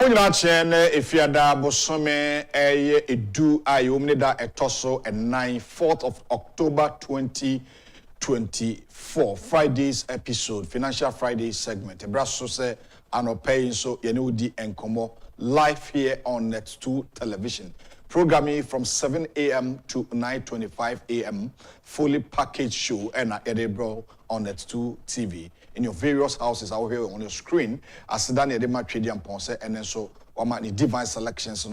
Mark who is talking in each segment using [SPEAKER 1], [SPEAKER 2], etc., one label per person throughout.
[SPEAKER 1] If you are da bosome edu ayomnida etoso and 4th of October 2024 Friday's episode Financial Friday segment ebraso se anopay so yenudi enkomo live here on Net2 television programming from 7 a.m. to 9:25 a.m. fully packaged show and edebro on Net2 TV in your various houses out here on your screen as Daniel de Matredian Ponce and then so the divine selections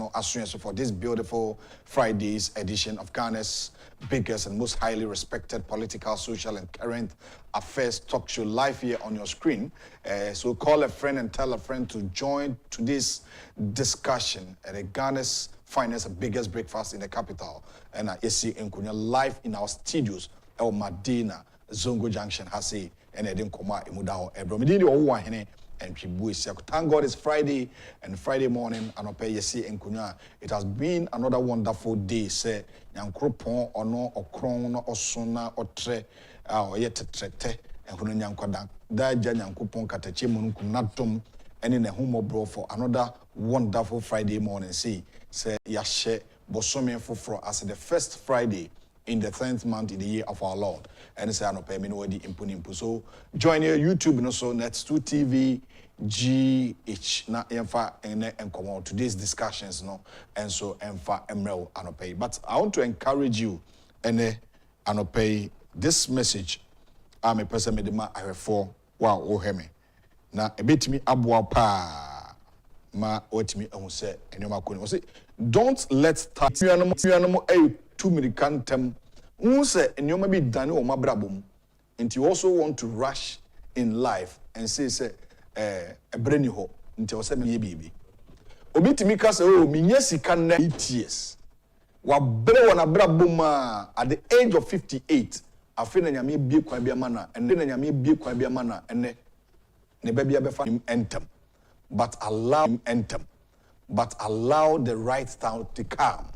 [SPEAKER 1] for this beautiful Friday's edition of Ghana's biggest and most highly respected political, social and current affairs talk show live here on your screen. So call a friend and tell a friend to join to this discussion at the Ghana's finest and biggest breakfast in the capital. And you see in Kunya live in our studios, El Madina, Zongo Junction, Hasi, and Edin Koma, Imudao, Ebromidini, or Hene, and Chibuisi. Thank God it's Friday and Friday morning, and I'll pay you see in Kunya. It has been another wonderful day, say, Yankropon, or no, or Kron, or Sona, or Tre, or yet Trete, and Hunyankodan. That Jankupon Katachimun Kunatum, and in a humo bro for another wonderful Friday morning. See, say, Yashe, Bosome Fufro as the first Friday in the 10th month in the year of our Lord. And it's no payment already impunimpu. So join your YouTube and also Net2 TV GH na emfa and come on today's discussions no and so emfa emrel anopay. But I want to encourage you and anopay this message. I'm a person medima I have for wow oh heme. Na ebetimi abwa pa ma otimi ehun se enoma koni. Say don't let animal 2 minute cantem. Unse and you may be done or mabrabum. And you also want to rush in life and say a brand new hope until 7 years baby. Obitimika say, oh, minyesi can 8 years. Wabre wana brabuma at the age of 58. I feel that you be quite be a manner and then you be quite be a manner and ne baby abefa him enter. But allow him enter. But allow the right time to come.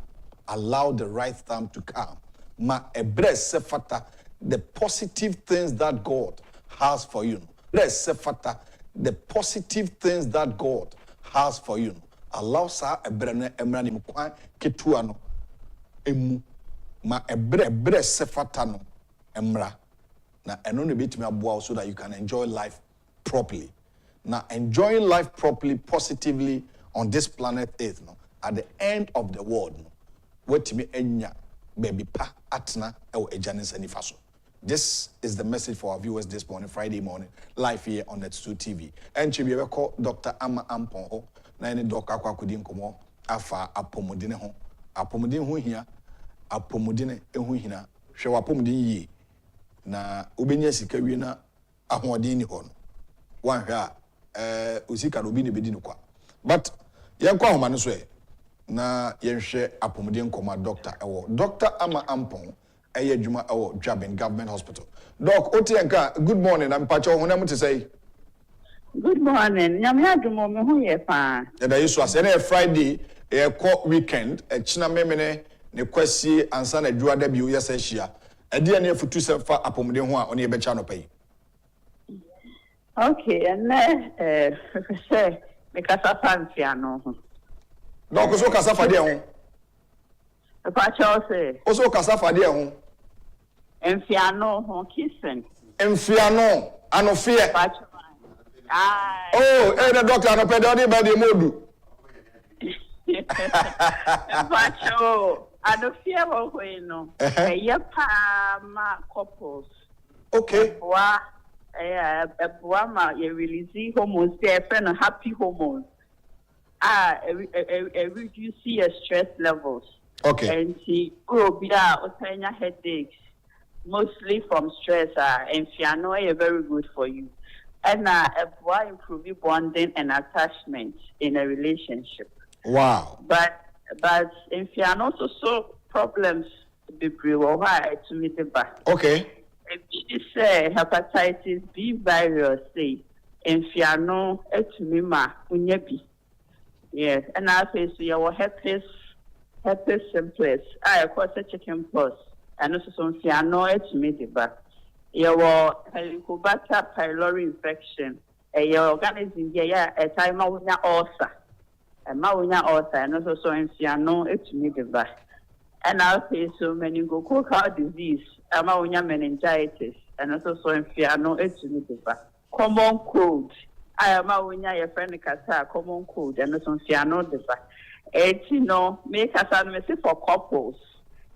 [SPEAKER 1] Allow the right time to come. Ma ebres sefata the positive things that God has for you. Ebres sefata the positive things that God has for you. Allow sa ebrene emrani mukwan ketuano emu ma ebres sefata no emra na eno ne betimi aboa so that you can enjoy life properly. Now enjoying life properly, positively on this planet Earth no at the end of the world no wetimi enya baby pa atna ewo ejanis anifaso. This is the message for our viewers this morning, Friday morning, live here on Net2 TV. And we call Dr. Ama Ampon na any Dr. Akwakudin komo afa apomodine ho. Apomodine ho hia, apomodine eho hina. Hwe apomodine yi na obenya sika wi na ahoɔden ni ho no. Wan hwe a usika no bi ne bedi no kwa. But yenkwa homa no so na yenhwe apomodin koma doctor ewo Dr. Ama Ampon adwuma ewo Agyapong Government Hospital. Doc otienka good morning I'm pacho honam to say
[SPEAKER 2] good morning nyame adwuma me ho ye pa e
[SPEAKER 1] da yesu ase na Friday e ko weekend e china memene ne kwasi ansa na adwua da bi o yesa hia e de na afutu se fa apomodin ho a one e be cha no pai.
[SPEAKER 2] Okay and say me kasa fancy ano
[SPEAKER 1] Doc so kasa fa de ho
[SPEAKER 2] pacho say
[SPEAKER 1] o so kasa fa de ho
[SPEAKER 2] Enfiano ho kissing.
[SPEAKER 1] Enfiano anofie.
[SPEAKER 2] Ah.
[SPEAKER 1] Oh, the doctor no pede odi ba de modu.
[SPEAKER 2] Pacho, anofie ho no. Ye pa ma couples.
[SPEAKER 1] Okay.
[SPEAKER 2] Boa boa ma ye release hormones there friend happy hormones. Reduce your stress levels.
[SPEAKER 1] Okay.
[SPEAKER 2] And see go be otanya headaches. Mostly from stress, and piano is very good for you. And why improve bonding and attachment in a relationship.
[SPEAKER 1] Wow.
[SPEAKER 2] But in piano so problems be why to meet the back.
[SPEAKER 1] Okay.
[SPEAKER 2] If you say hepatitis B virus, say in piano to me ma unyebi. Yes, and I say so your herpes simplex. I call it chicken pox. And also some cyanoid mediba. Your Helicobacter pylori infection. Your organism a time of ulcer. ma wonya ulcer no so mfiano etumi de ba and also so meningococcal disease ma wonya meningitis and also mfiano etumi de ba common cold ma wonya your friend kasa common cold and also mfiano de ba no make kasa no say for couples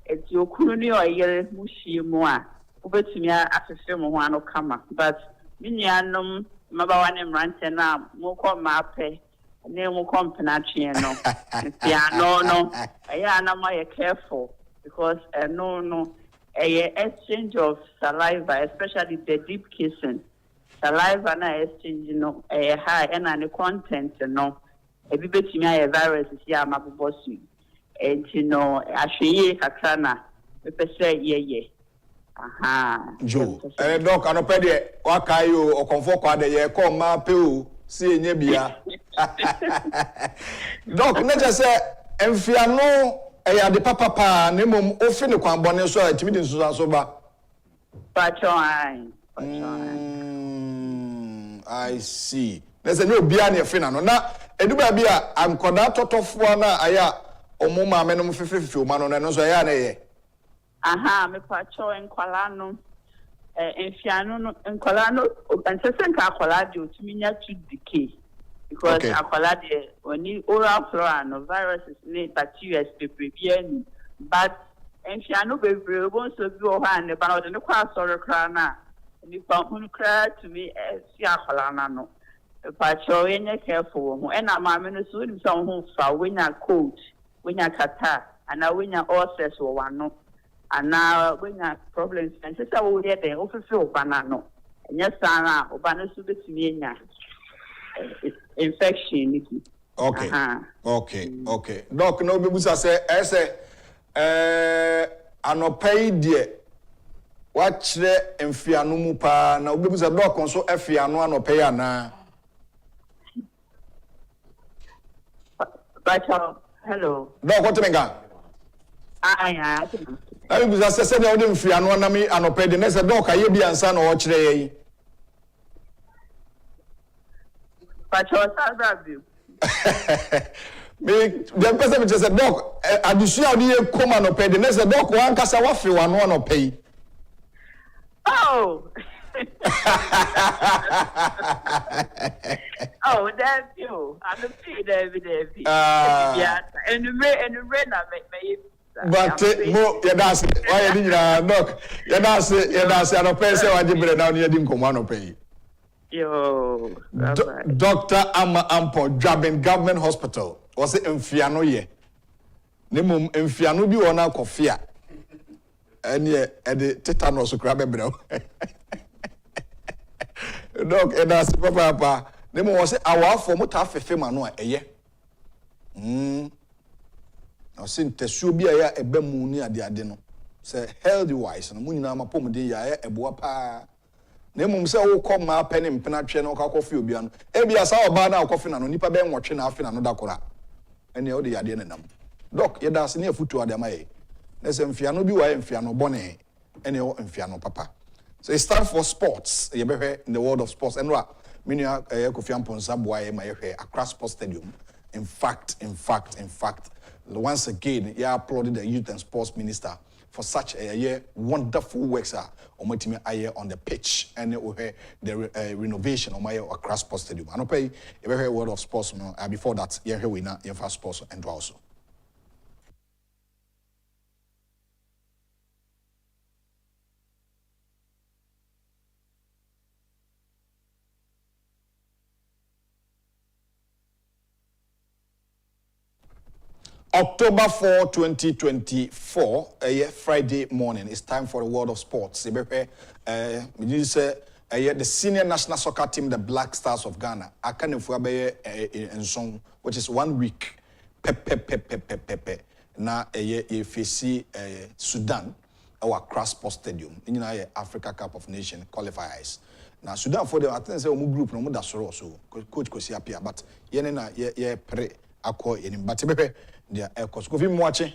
[SPEAKER 2] eti okunu ni oyere muhie mu a obetumi afefe mo ho ano kama but minyanom mabawa ne mrante na mo ko mape ne mo company no no na my careful because no exchange of saliva especially the deep kissing saliva na exchange no high and the content no ebi betumi aye virus si amabobosu enti no ahweye kakra na pese ye aha
[SPEAKER 1] jo doc anopede wakayo okonfo kwade ye ko ma pe o si enye bia doc na je se emfiano ya de papa na mom ofi ne kwan bone so a timi din so ba
[SPEAKER 2] Pachon.
[SPEAKER 1] I see. There's a new bia na efi na no na eduba bia ankoda totofo na aya omuma amenum fefefe o ma no so ya na ye
[SPEAKER 2] Aha, me pacho enkwala no enfiano no enkwala no ntese nka akwala de otuminya to decay because akwala de oni oral flora no viruses ne bacteria bebrebia ni but enfiano bebre obon so bi o ha ne ba no de ne kwa soro kra na ni pa hunu kra to me si akwala na no pacho yenye careful ho e na ma me no so ni so ho fa wenya cold wenya kata ana wenya ulcers wo wano and now when you have problems, and sister will get the official banana. And yes, Sana, or banana infection.
[SPEAKER 1] Okay. Okay. Doc, no, Bibusa say, I say, anopay dear. Watch the enfianumupa. Now, Bibusa doc, so efiano anopay na.
[SPEAKER 2] But, hello.
[SPEAKER 1] Doc, what to make?
[SPEAKER 2] I
[SPEAKER 1] I was assessing the audience for anonymity and oped. Next, a dog, I be and son or watch the.
[SPEAKER 2] But Shadrack,
[SPEAKER 1] the person which is a dog, I do see how the come and oped. Next, a dog, one casawafi, one or pay.
[SPEAKER 2] Oh, oh, that's you. I'm the pay every day. And the rain, I make.
[SPEAKER 1] But mo that's why you doc that's I don't pay say wajibre now you didn't come on pay.
[SPEAKER 2] Yo,
[SPEAKER 1] Dr. Ama Ampo Drabin Government Hospital was it Mfiano ye. Ne mum Mfiano bi wona kofia. Ene e de tetanus kra bebrew. Doc that's papa ne mum was awafo mo ta fefe ma no a eye. I seen tesuo bi aya ebe mu ni ade no say healthy wise no munyina mapom de ya eboa pa na emum say wo kom ma pene mpena twe no ka kofi obia no e bia sa oba na kofi na no nipa be nwotwe na afi na no dakora ene o de yade ne nam doc ye da se ne afutu ade maye na se mfiano bi wa mfiano bone ene o mfiano papa so it's time for sports ye behwe in the world of sports and wa minia Kofi Amponsa boa ye ma ye hwe Accra Sports Stadium in fact once again, I applauded the Youth and Sports Minister for such a wonderful works on the pitch and the renovation of my Accra Sports Stadium. I don't pay a very word of sports before that. Here we now for sports and also. October 4, 2024, Friday morning. It's time for the world of sports. The senior national soccer team, the Black Stars of Ghana, which is 1 week. Na face Sudan, our Accra Sports Stadium. In Africa Cup of Nations qualifiers. Now Sudan for the I think say group no da so coach Kosi apia, but ye pre akọ yenim but bebe dia Kofi Muache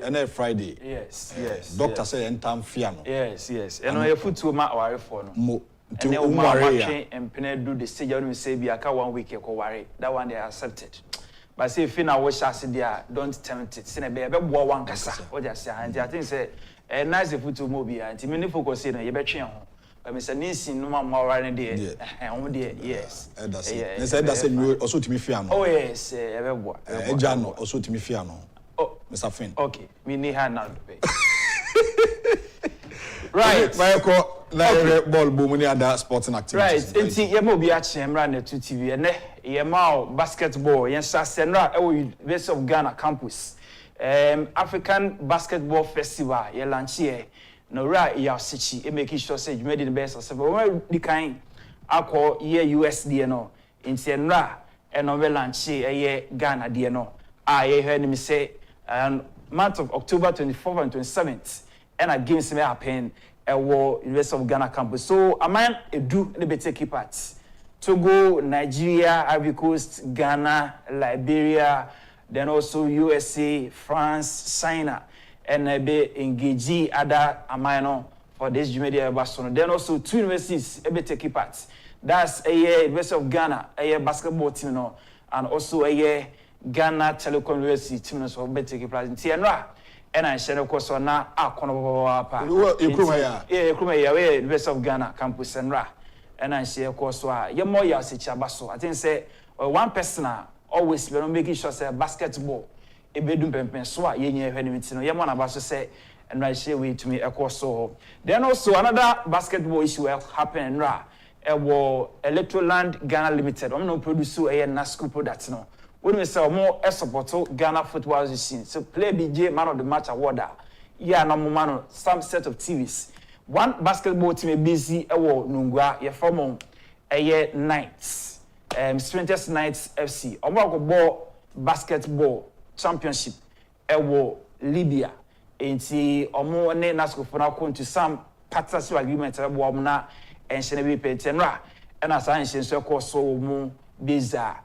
[SPEAKER 1] and Friday
[SPEAKER 3] yes
[SPEAKER 1] doctor say entam fia no
[SPEAKER 3] yes and no foot to ma ware for no
[SPEAKER 1] mo
[SPEAKER 3] and then we and Pene do the stage and say be aka 1 week ko worry. That one they accepted. But say if you now wish us there, don't tempt it. Say be boa one kasa. What just say and I think say nice if to mobile and many focus in you be twen ho. But me say nisin no ma worry there. Yes.
[SPEAKER 1] That's it. They said that's you also to me fear no.
[SPEAKER 3] Oh yes, e be boa.
[SPEAKER 1] Eja no also to me fear no.
[SPEAKER 3] Oh,
[SPEAKER 1] Mr. Finn.
[SPEAKER 3] Okay. Me need hand now to pay. Right.
[SPEAKER 1] Ball boom any other sporting activities.
[SPEAKER 3] Right. Enti ye mo bi a chemra na 2TV ene ye ma basketball yen sa senra e University of Ghana campus. African Basketball Festival ye launch here. No ra ya sichi e make sure say you made the best of self. We di kan akọ ye USD no. Enti enra e no we launch ye Ghana de no. Ye heard me say month of October 24th and 27th and I games me happen University of Ghana campus. So a man do the better keep part. Togo, Nigeria, Ivory Coast, Ghana, Liberia, then also USA, France, China, and be engage other amino for this media Barcelona. Then also 2 universities better keep part. That's University of Ghana, a basketball team no, and also Ghana Telecom University team so better keep part. And I said, of course, na University of Ghana campus and ra. And I say, of course, you more ya say chabaso. I think say one person always be making sure say basketball. E be dum pempen so a ye nye hwani mitino. Ye mo na baso say and I say we to me of course so. Then also another basketball issue happen and ra. Electroland Ghana Limited. I'm no produce a NASCO product no. When we say more support Ghana football scene, so play BJ man of the match award. Yeah, no man some set of TVs. One basketball team busy Nungwa, ye form Knights, Sprinters Knights FC. Omo ball basketball championship Libya. Enti omo ne nasko for now to some partnership agreement na and be pentenra. And as I say so so mo bizarre.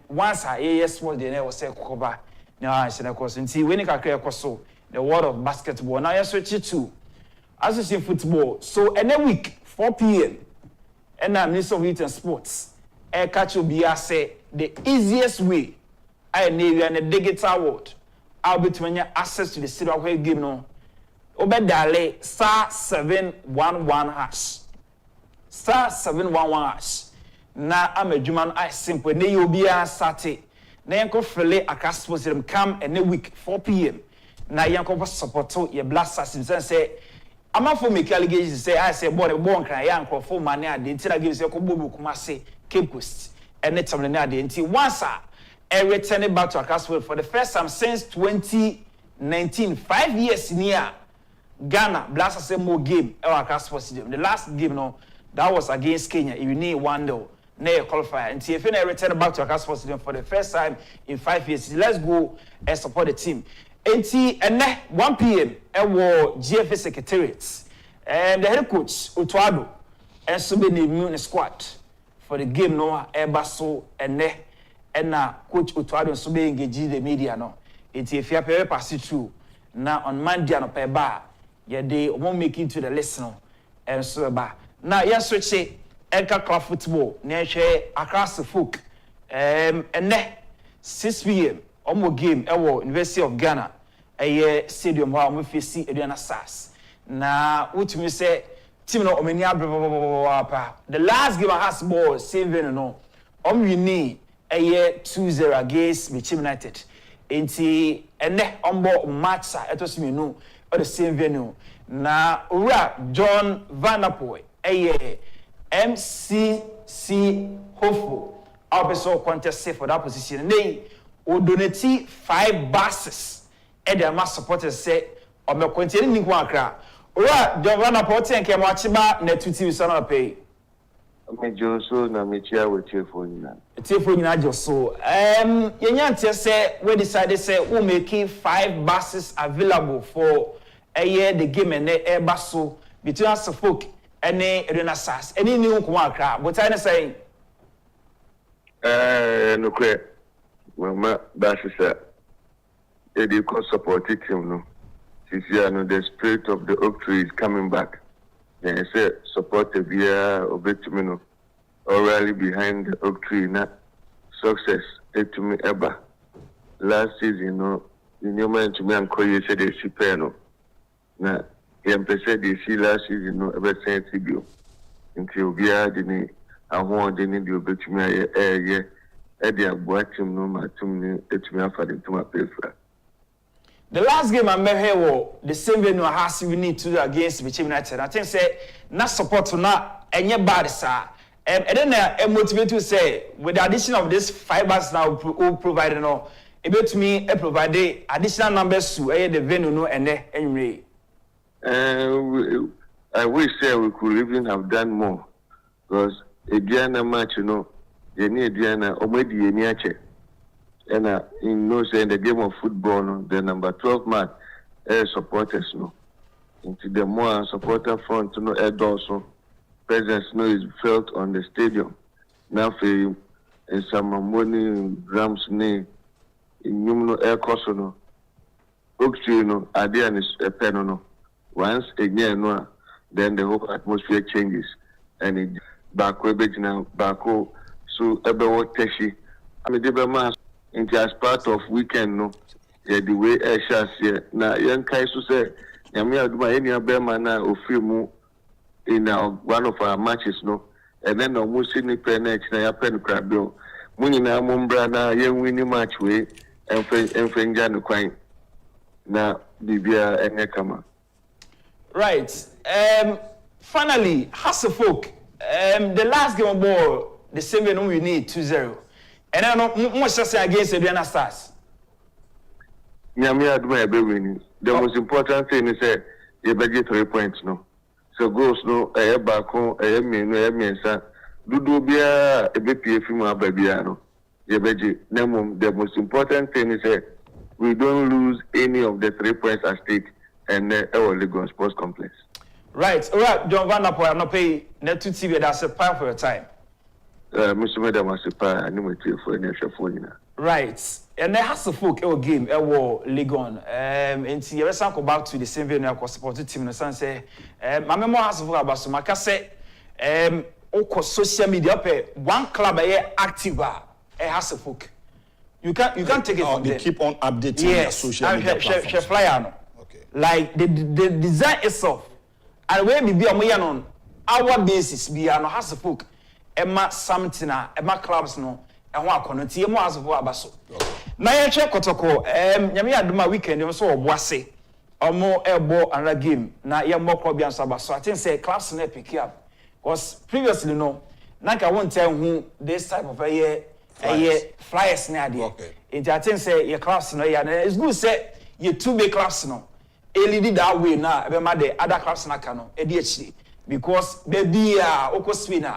[SPEAKER 3] Once yes was the was say cover now I said of course and see when you can so the world of basketball now you switch it to association football so every week 4 p.m. and I'm Minister of Youth and Sports catch will be say the easiest way I need and the digital world I'll be to access to the city of game no obedale *711# *711# na amedwuma I simple na you be a sate na yanko fele akaspo them come and week 4 p.m. na yanko support your blasters say amafo make allegations say I say boy born cry yanko for money ade ntina give say ko bobu kuma say Cape Coast and it something ade nti once returning back to Akaspo for the first time since 2019 5 years near Ghana blasters say more game Akaspo Stadium the last game no that was against Kenya you need 1-0 na qualify and if you return back to Akaspo Stadium for the first time in 5 years let's go and support the team and 1 p.m. GFA Secretariat and the head coach Unauthorized and so many immune squad for the game no Ebaso and coach Unauthorized so be engage the media no if you have pass it through now on Monday no per bar yeah they won't make it to the lesson and so ba now yes switch it Enka club football near across the folk 6 p.m. Omo game University of Ghana stadium where we face Aduana Stars na utimi say team no omeni pa the last game has ball saving no win 2-0 against Michim United enti ombo match etosimi no the same venue na ura John Vanapoy MCC hopeful also contest for that position. They will donate 5 buses and their mass supporters say or me continue ni kwa kra. Ora John Vanapoy and Kemachiba na 2 TV sana pay.
[SPEAKER 4] Me Joso na me chia with telephone na.
[SPEAKER 3] Telephone na Joso. Yenya ntia say we decided say we make 5 buses available for the game and baso between us folk any Renaissance, any new Kumaka, but I say,
[SPEAKER 4] no, Mama, that's it. You support it, you know. This year, the spirit of the oak tree is coming back. na say support via obetumino or rally behind the oak tree na success to me ever last season no you man to me and call you said she pay no na yempese de see last season no ever say tibio until we are the ahon de ni de obetumi aye e de aboatim no matum ni etumi afa de tuma pefra.
[SPEAKER 3] The last game I met here the same venue has we need to do against Kencity United. I think say not support na enye bad sir. And then I motivate to say with the addition of this fibers now provided no able to me provide additional numbers to the venue no and anyway.
[SPEAKER 4] I wish we could even have done more because a Diana match, you know, you need Diana already in Yache. And in no say in the game of football, no, the number 12 man supporters no. Into the more supporter front, no air also presence no is felt on the stadium. Now for in some money drums ne in no air course no. Oxy no idea is a pen no. Once again no, then the whole atmosphere changes and it back now back so everyone teshi. I mean the mass into as part of weekend no. Yeah, the way air shots here. Now young guys who say Yami aduma any abema na ofimu in one of our matches no. And then no musini pen na ya pen crabio. Muni na mumbra na ye winning match way and fenja no kwai. Na bibia ene kama.
[SPEAKER 3] Right. Finally, Hasselfolk. The last game of ball, the same way we need 2-0. And then much say against the Adriana Stars.
[SPEAKER 4] Nyami aduma ebe winning. The most important thing is that you get 3 points no. So goals no back home mensa. Dudu bia ebe PF mu ababia no. You the most important thing is that we don't lose any of the 3 points at stake and our Lagos Sports Complex.
[SPEAKER 3] Right. All right, John Van Napo, I'm not paying net to TV. That's a power for your time.
[SPEAKER 4] Mr. Madam was a power, I know for an extra phone.
[SPEAKER 3] Right. And there has a folk game, Legon. And see, let's go back to the same venue I supported team in the sun. Say, my memory has a folk about so I say, social media, one club active, has a folk. You can't take it from
[SPEAKER 1] they
[SPEAKER 3] them.
[SPEAKER 1] Keep on updating their social media platforms.
[SPEAKER 3] Flyer,
[SPEAKER 1] okay.
[SPEAKER 3] Like the design itself, and where we be on our basis, be no has a folk, Emma something, Emma clubs no, and one connect. You has a abaso. Now you check Kotoko. Yami aduma weekend. You saw Boise, or more airball and a game. Now you more club and sabaso. I think say clubs ne pick up. Because previously no, like I won't tell who this type of a year. Flyers near there.
[SPEAKER 1] Okay.
[SPEAKER 3] It I think say your class no yeah. It's good say you 2 big class no. Lead that way now. Remember the other class na kano. ADHD because baby oko Sweden,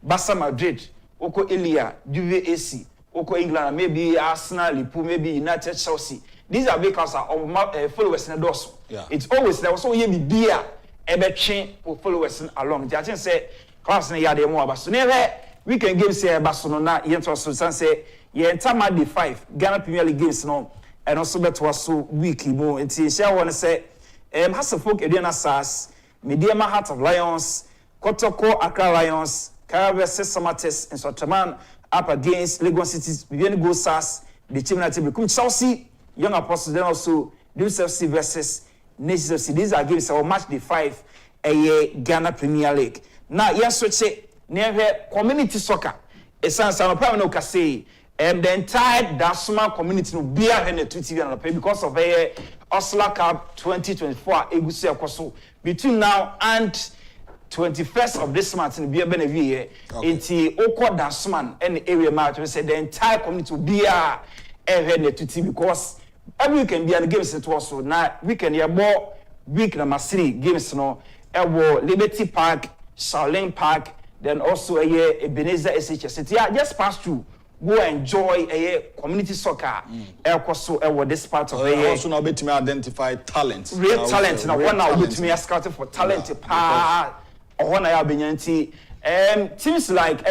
[SPEAKER 3] Barca Madrid, oko Elia, Juve AC, oko England, maybe Arsenal, Liverpool, maybe United, Chelsea. These are big classes of followers in the doors.
[SPEAKER 1] Yeah.
[SPEAKER 3] It's always there was so be beer ebe chain followers along. I think say class na yeah dey more about so never. We can give say Barcelona yento so say ye entama the 5 Ghana Premier League games no and also beto so week mo nti share one say Hasselfolk Adriana Stars Mediama Heart of Lions Kotoko Accra Lions Karabe Samates and Sotaman up against Lagos City's Vivian Go Stars the team that become Chelsea Young Apostles then also FC versus Nations FC. These are games that will match the 5 Ghana Premier League. Now yes switch near community soccer. It's no say the entire Dasuma community no be a because of a Oslo Cup 2024 between now and 21st of this month in Benevie into Oko Dasman and area match we say the entire community will be a because every weekend be a games it was so now weekend you more week number 3 games no Liberty Park, Shaolin Park. Then also a Ebenezer SHS. Yeah, just pass through. Go enjoy a community soccer. Also, this part of a
[SPEAKER 1] also now to me identify talent.
[SPEAKER 3] Real talent. Now, one now with me scouting for talent. One I have been teams like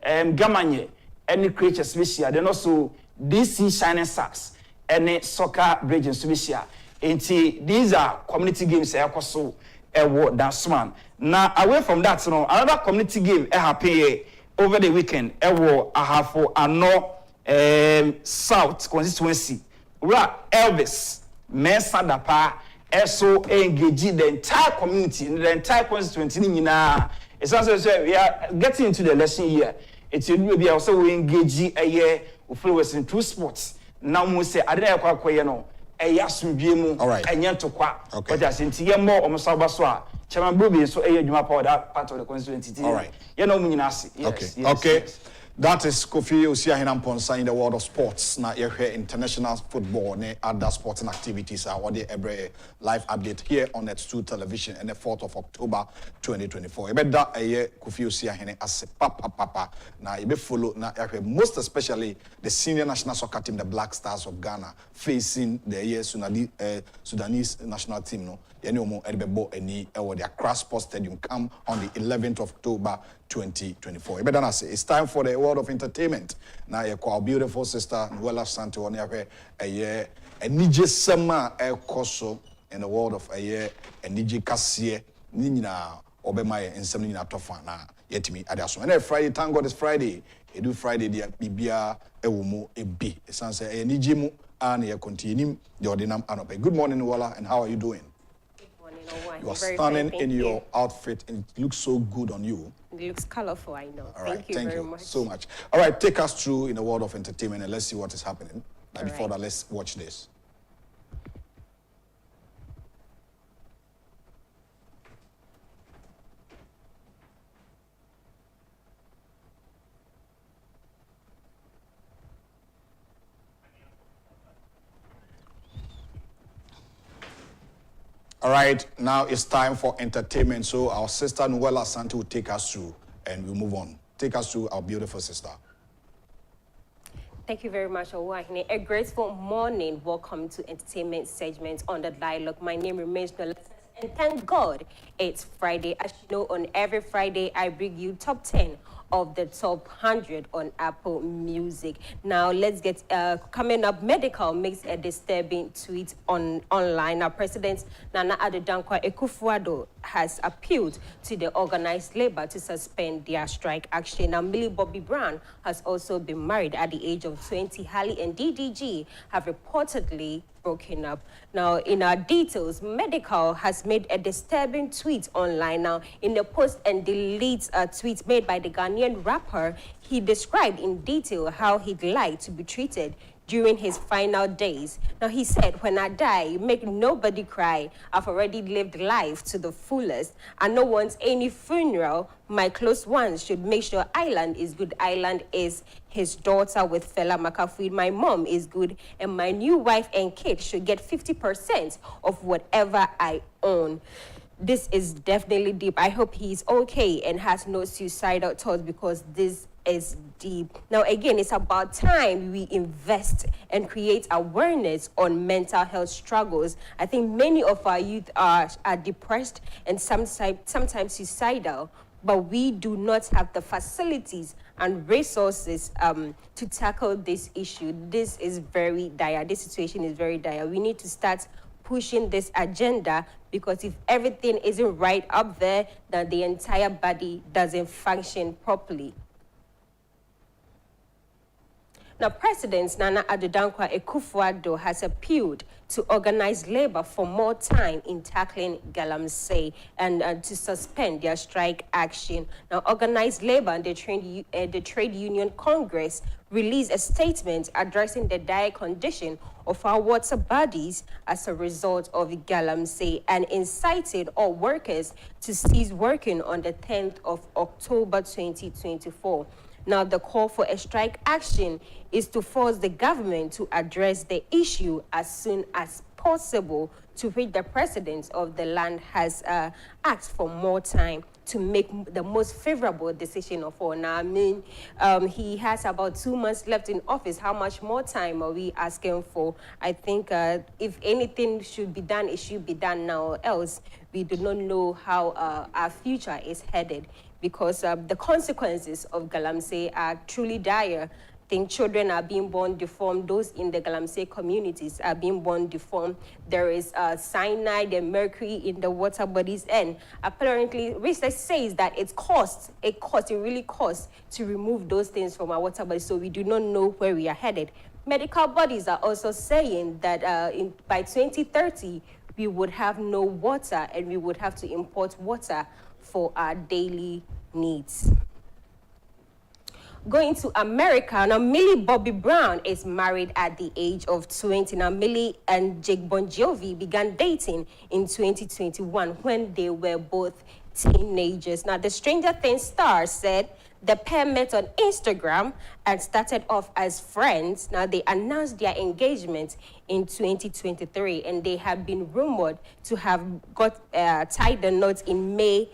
[SPEAKER 3] Gamanye, any creatures Swicia. Then also DC Shining Stars, any soccer region Swicia. These are community games. Also, Dasman. Now, away from that, another community game happened over the weekend. Akufo-addo South constituency. Elvis Mensa Dapa also engaging the entire community, the entire constituency. It's also we are getting into the election year. It's be also we engage a year of in two sports. Now we say I didn't quite all
[SPEAKER 1] right.
[SPEAKER 3] But I think more almost Chairman Bruby, so that part of the constituency.
[SPEAKER 1] All right.
[SPEAKER 3] Yes,
[SPEAKER 1] Okay.
[SPEAKER 3] Yes,
[SPEAKER 1] Okay.
[SPEAKER 3] Yes.
[SPEAKER 1] That is Kofi Osiahinamponsa in the world of sports. Now you hear international football and other sporting activities are what every live update here on Net2 television and the 4th of October 2024. You better Kofi Osiahine as a papa. Now you be follow now most especially the senior national soccer team, the Black Stars of Ghana, facing the Sudanese national team. No, the Accra Sports Stadium come on the 11th of October 2024. It's time for the world of entertainment. Now, our beautiful sister, Nuella Santo, on a Nije Sama Koso in the world of a Nije Kassier, Nina, Obema, and Semina Tofana, yet me at us. And Friday, thank God it's Friday. You do Friday, the Bibia, Ewumo, a B. It's a Nijimu, and you continue the ordinam anope. Good morning, Nuella, and how are you doing? You are stunning in your outfit, and it looks so good on you.
[SPEAKER 5] It looks colorful, I know.
[SPEAKER 1] All right,
[SPEAKER 5] thank you very much.
[SPEAKER 1] So much. All right, take us through in the world of entertainment, and let's see what is happening. But before that, let's watch this. All right, now it's time for entertainment. So our sister Nuella Santi will take us through and we'll move on. Take us through our beautiful sister.
[SPEAKER 5] Thank you very much, Owahine. A grateful morning. Welcome to entertainment segment on the dialogue. My name remains Nola. And thank God it's Friday. As you know, on every Friday, I bring you top 10 of the top 100 on Apple Music. Now, let's get coming up. Medical makes a disturbing tweet online. Now, President Nana Addo Dankwa Akufo-addo has appealed to the organized labor to suspend their strike action. Now, Millie Bobby Brown has also been married at the age of 20. Halle and DDG have reportedly broken up. Now, in our details, Medical has made a disturbing tweet online. Now, in the post and delete tweet made by the Ghanaian rapper, he described in detail how he'd like to be treated during his final days. Now, he said, when I die, make nobody cry. I've already lived life to the fullest. I don't want any funeral. My close ones should make sure Island is good. Island is his daughter with Fela Makafui. My mom is good. And my new wife and kid should get 50% of whatever I own. This is definitely deep. I hope he's okay and has no suicidal thoughts, because this is deep. Now, again, it's about time we invest and create awareness on mental health struggles. I think many of our youth are depressed and sometimes suicidal, but we do not have the facilities and resources to tackle this issue. This is very dire. This situation is very dire. We need to start pushing this agenda, because if everything isn't right up there, then the entire body doesn't function properly. Now, President Nana Addo Dankwa Akufo-addo has appealed to organized labor for more time in tackling Galamsey and to suspend their strike action. Now, organized labor and the Trade Union Congress released a statement addressing the dire condition of our water bodies as a result of Galamsey, and incited all workers to cease working on the 10th of October 2024. Now, the call for a strike action is to force the government to address the issue as soon as possible, to which the president of the land has asked for more time to make the most favorable decision of all. Now, I mean, he has about 2 months left in office. How much more time are we asking for? I think if anything should be done, it should be done now, else we do not know how our future is headed, because the consequences of Galamsey are truly dire. think children are being born deformed. Those in the Galamsey communities are being born deformed. There is cyanide and mercury in the water bodies, and apparently research says that it really costs to remove those things from our water bodies, so we do not know where we are headed. Medical bodies are also saying that by 2030, we would have no water and we would have to import water for our daily needs. Going to America, now Millie Bobby Brown is married at the age of 20. Now Millie and Jake Bon Jovi began dating in 2021 when they were both teenagers. Now the Stranger Things star said the pair met on Instagram and started off as friends. Now they announced their engagement in 2023, and they have been rumored to have tied the knot in May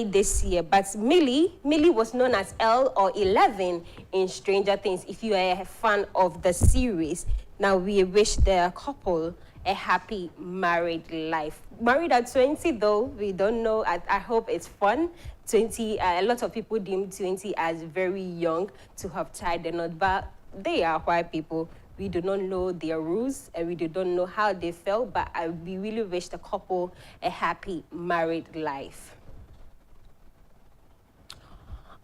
[SPEAKER 5] this year. But Millie was known as L or 11 in Stranger Things, if you are a fan of the series. Now we wish the couple a happy married life. Married at 20 though, we don't know. I hope it's fun. 20, a lot of people deem 20 as very young to have tied the knot, but they are white people. We do not know their rules and we do not know how they felt, but we really wish the couple a happy married life.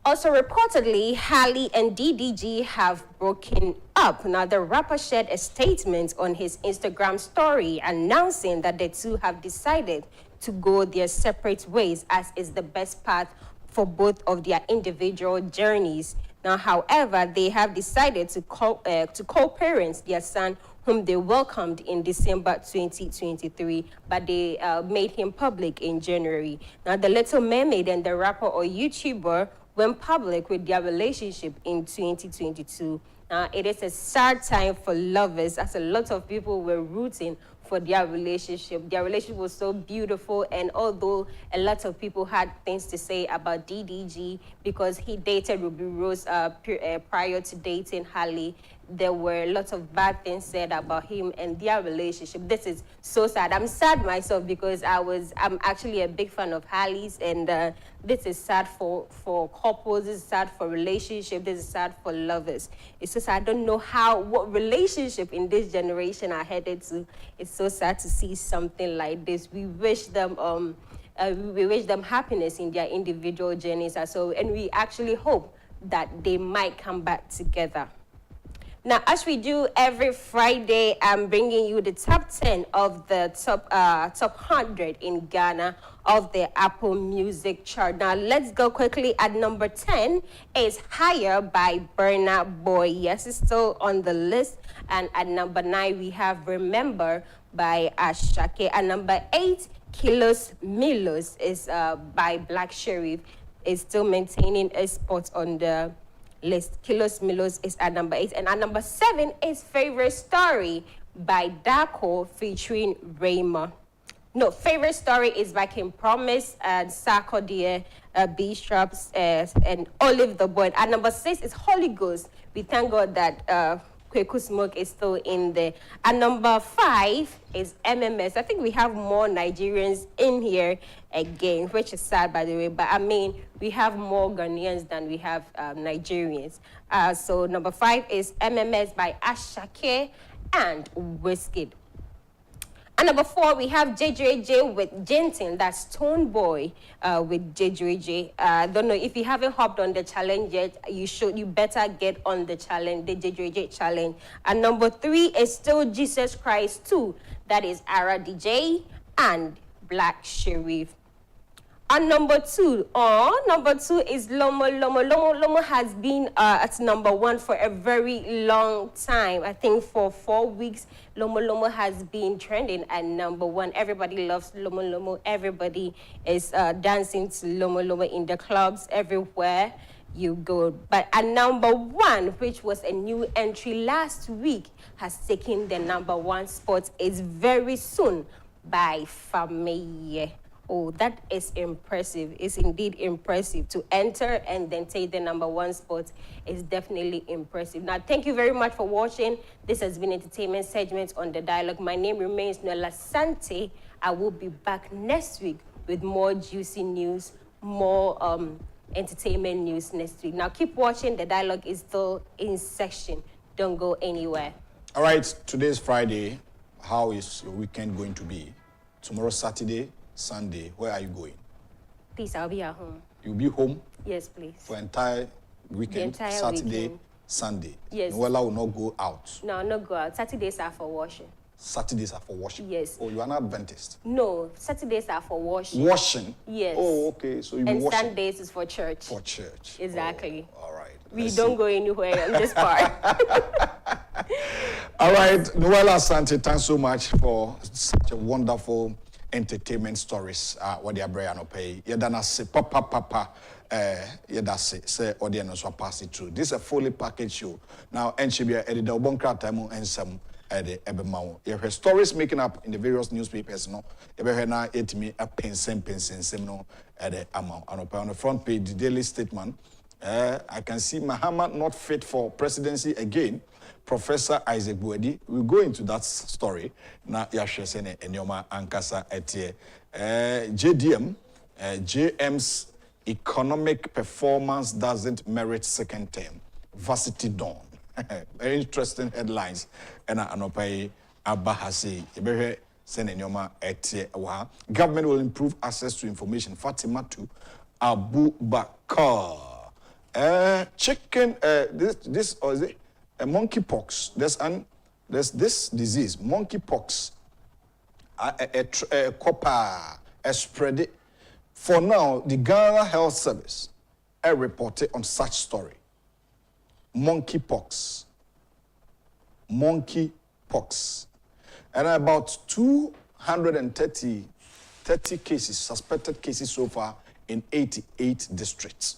[SPEAKER 5] Also reportedly, Halle and DDG have broken up. Now the rapper shared a statement on his Instagram story announcing that the two have decided to go their separate ways, as is the best path for both of their individual journeys. Now, however, they have decided to co-parent their son, whom they welcomed in December 2023, but they made him public in January. Now, the Little Mermaid and the rapper or YouTuber went public with their relationship in 2022. It is a sad time for lovers, as a lot of people were rooting for their relationship. Their relationship was so beautiful, and although a lot of people had things to say about DDG because he dated Ruby Rose prior to dating Halle, there were lots of bad things said about him and their relationship. This is so sad. I'm sad myself because I'm actually a big fan of Halle's, and this is sad for couples, this is sad for relationships, this is sad for lovers. It's so sad. I don't know what relationship in this generation are headed to. It's so sad to see something like this. We wish them happiness in their individual journeys and we actually hope that they might come back together. Now, as we do every Friday, I'm bringing you the top 10 of the top 100 in Ghana of the Apple Music chart. Now, let's go quickly. At number 10 is Higher by Burna Boy. Yes, it's still on the list. And at number 9, we have Remember by Ashake. At number 8, Kilos Milos is by Black Sheriff. It's still maintaining a spot on the list. Kilos Milos is at number 8. And at number 7 is Favorite Story by Darko featuring Rayma. No, Favorite Story is by Kim Promise and Sarkodie, B-Straps, and Olive the Boy. At number 6 is Holy Ghost. We thank God that Kweku Smoke is still in there. At number 5 is MMS. I think we have more Nigerians in here again, which is sad, by the way. But I mean, we have more Ghanaians than we have Nigerians. So number 5 is MMS by Ashake and Wizkid. And number 4, we have JJJ with Gentle. That's Stone Boy with JJJ. I don't know if you haven't hopped on the challenge yet. You better get on the challenge, the JJJ challenge. And number 3 is still Jesus Christ 2. That is Ara DJ and Black Sheriff. And number 2 is Lomo. Lomo has been at number 1 for a very long time. I think for 4 weeks, Lomo has been trending at number 1. Everybody loves Lomo. Everybody is dancing to Lomo in the clubs everywhere you go. But at number 1, which was a new entry last week, has taken the number 1 spot, is Very Soon by Fameye. Oh, that is impressive. It's indeed impressive. To enter and then take the number 1 spot is definitely impressive. Now, thank you very much for watching. This has been Entertainment Segment on The Dialogue. My name remains Nola Sante. I will be back next week with more juicy news, more entertainment news next week. Now keep watching. The dialogue is still in session. Don't go anywhere.
[SPEAKER 1] All right, today's Friday. How is your weekend going to be? Tomorrow, Saturday, Sunday. Where are you going?
[SPEAKER 5] Please, I'll be at home.
[SPEAKER 1] You'll be home?
[SPEAKER 5] Yes, please.
[SPEAKER 1] For entire weekend?
[SPEAKER 5] The entire
[SPEAKER 1] Saturday,
[SPEAKER 5] weekend.
[SPEAKER 1] Sunday?
[SPEAKER 5] Yes.
[SPEAKER 1] Noella will not go out?
[SPEAKER 5] No, I'll not go out. Saturdays are for washing.
[SPEAKER 1] Saturdays are for washing?
[SPEAKER 5] Yes.
[SPEAKER 1] Oh, you are not Adventist?
[SPEAKER 5] No, Saturdays are for washing.
[SPEAKER 1] Washing?
[SPEAKER 5] Yes.
[SPEAKER 1] Oh, okay. So you'll be
[SPEAKER 5] And
[SPEAKER 1] washing?
[SPEAKER 5] Sundays is for church.
[SPEAKER 1] For church.
[SPEAKER 5] Exactly.
[SPEAKER 1] Oh, all right.
[SPEAKER 5] We
[SPEAKER 1] Let's
[SPEAKER 5] don't
[SPEAKER 1] see.
[SPEAKER 5] go anywhere on this part.
[SPEAKER 1] All right, Noella Asante, thanks so much for such a wonderful entertainment stories. What they are bringing up, yedana se papa, yedase say audience will pass it through. This is a fully packaged show. Now, Enchibia editor Obonkra time and some ebemao. You have stories making up in the various newspapers. No, you have now me a pension no at the amount. On the front page, the Daily Statement. I can see Mahama not fit for presidency again. Professor Isaac Buedi. We'll go into that story. Now, Yashesene Enyoma Ankasa Etie. JDM, JM's economic performance doesn't merit second term. Varsity Dawn. Very interesting headlines. And Anopai Abahasi. Ebehe Sene Enyoma Etie. Government will improve access to information. Fatima to Abu Bakar. Chicken, this or is it? Monkeypox. There's this disease, monkeypox. A copper, spread it. For now, the Ghana Health Service reported on such story. Monkeypox. Monkeypox. And about 230 cases, suspected cases so far in 88 districts.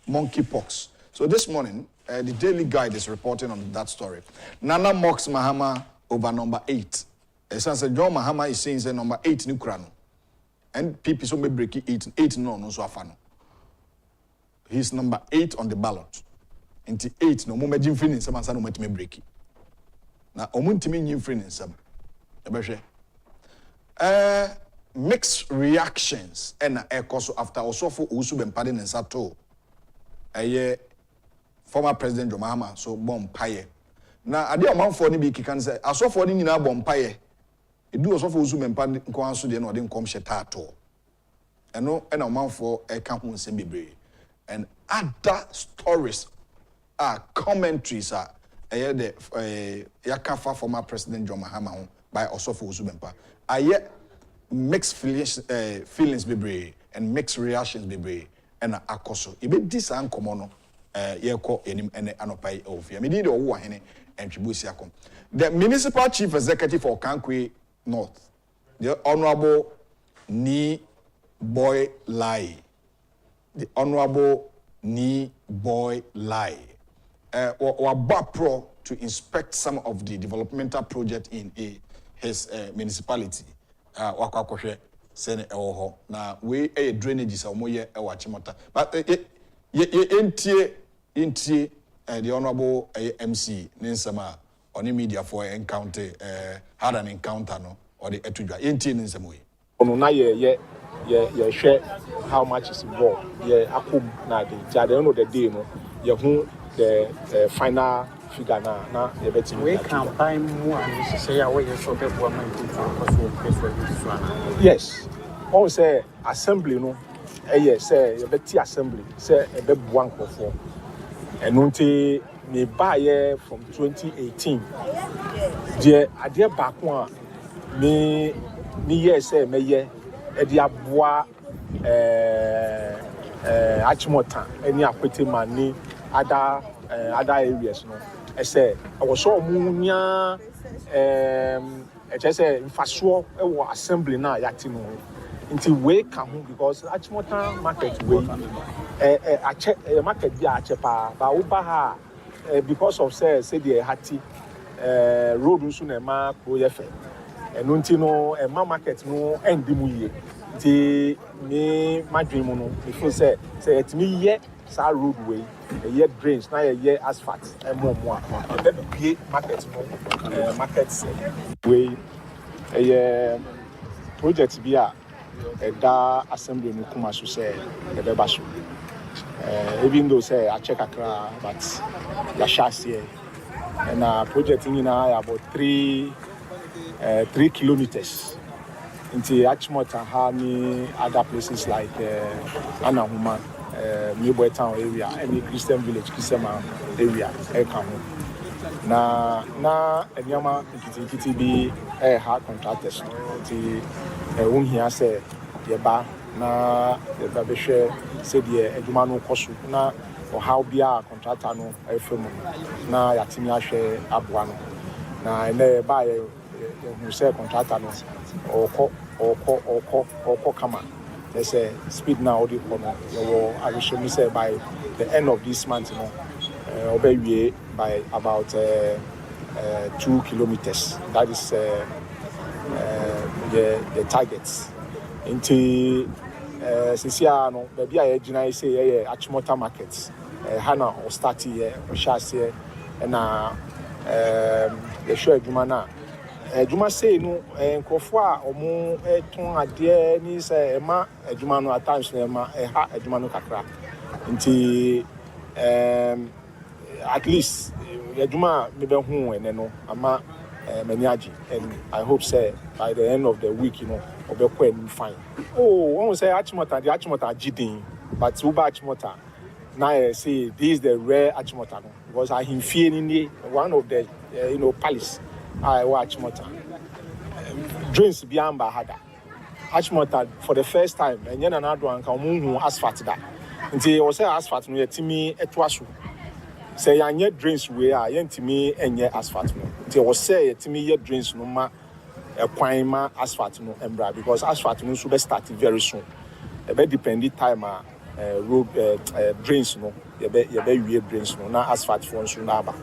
[SPEAKER 1] Monkeypox. So this morning, the Daily Guide is reporting on that story. Nana mocks Mahama over number 8. As I said, John Mahama is saying that number 8 in Ukraine. And people so may break 8 no so afano. He's number 8 on the ballot. Into 8 no more majin free in some answer no me break. Now omuntimi nyim free in some. Mixed reactions and ekoso after Osofo Usu Bempade and Sato. Former President John Mahama so bompaye. Na ade amanfo ni bi kikan say asofo ni nyina bompaye. Edu Osofo Usu Bempade nko anso de na ode nkom hyetato. Eno na amanfo eka ho nsem bebre. And other stories commentaries are the yakafa former President John Mahama by Osofo Usu Bempade. Mixed feelings be and mixed reactions be and akoso. Ibe this ankomo no yeko enim ene anopai ofia. Me did owo hene and tribusi akom. The municipal chief executive for Kankwe North, the Honorable Ni Boy Lai. The Honorable Ni Boy Lai. Pro to inspect some of the developmental project in his municipality. Wakakoshe sene ewo na we drainage sa omoye e wachimota but entie the honorable MC Ninsama on the media for encounter had an encounter no or the etudwa entie Ninsama we
[SPEAKER 6] ono na ye share how much is involved ye akum na the at the end of the day no ye hu the final figure na ye beti
[SPEAKER 7] we campaign mu and say ya we so be bo man
[SPEAKER 6] yes all say assembly no say ye beti assembly say e be bo ankofo enunti me buy from 2018 the ade back one me yes say me ye e dia boa achimota any akwete mani other areas no I say I was so munya I just say infasuo e wo assembly na yati no until we come because achimota market we market dia achepa ba uba ha because of say the hati road nso na ma pro yefe eno nti no ma market no end mu ye nti me madwin mu no me feel say etimi ye sa roadway ye drains na ye asphalt mo e be market no market way project bi a that assembly no kuma so say ebeba so even though say I check akra but ya shas here and project in about 3 kilometers into Achimota Hani, other places like Anahuma, Newboy Town area, any Christian village, Christian area, Ekamu. Na Enyama Kitty be a hard contractors. The here say, Yeba, na the Babeshe said, Edumano Kosu, na or how be a contractor no, a film, na Yatimia share Abuano. Na and there by who say contractor no, or come on. They say speed now the corner. I will show me say by the end of this month, you know, obey by about 2 kilometers. That is the targets. Into Sisiano, maybe I say Achimota markets, Hana or Stati or Shasi, and the show Jumana. Juma say no nkofo omo ton ade ni say ema adwuma no at times na ema ha adwuma no kakra nti at least adwuma me be hu ene no ama mani agi, and I hope say by the end of the week, you know, obekwa ni fine. Oh, one say Achimota, the Achimota gidin, but uba Achimota now I say this is the rare Achimota no, because I him feeling one of the palace I watch Achimota. Dreams beyond Bahada. Achimota for the first time, and then another one can asphalt that. Until say asphalt no yetimi etwaso. Say your dreams we are yentimi enye asphalt no. Until say yetimi ye dreams no ma ekwan asphalt no embra, because asphalt no should be starting very soon. E be depending time road drains no. You be weird drains no. Na asphalt for so na ba.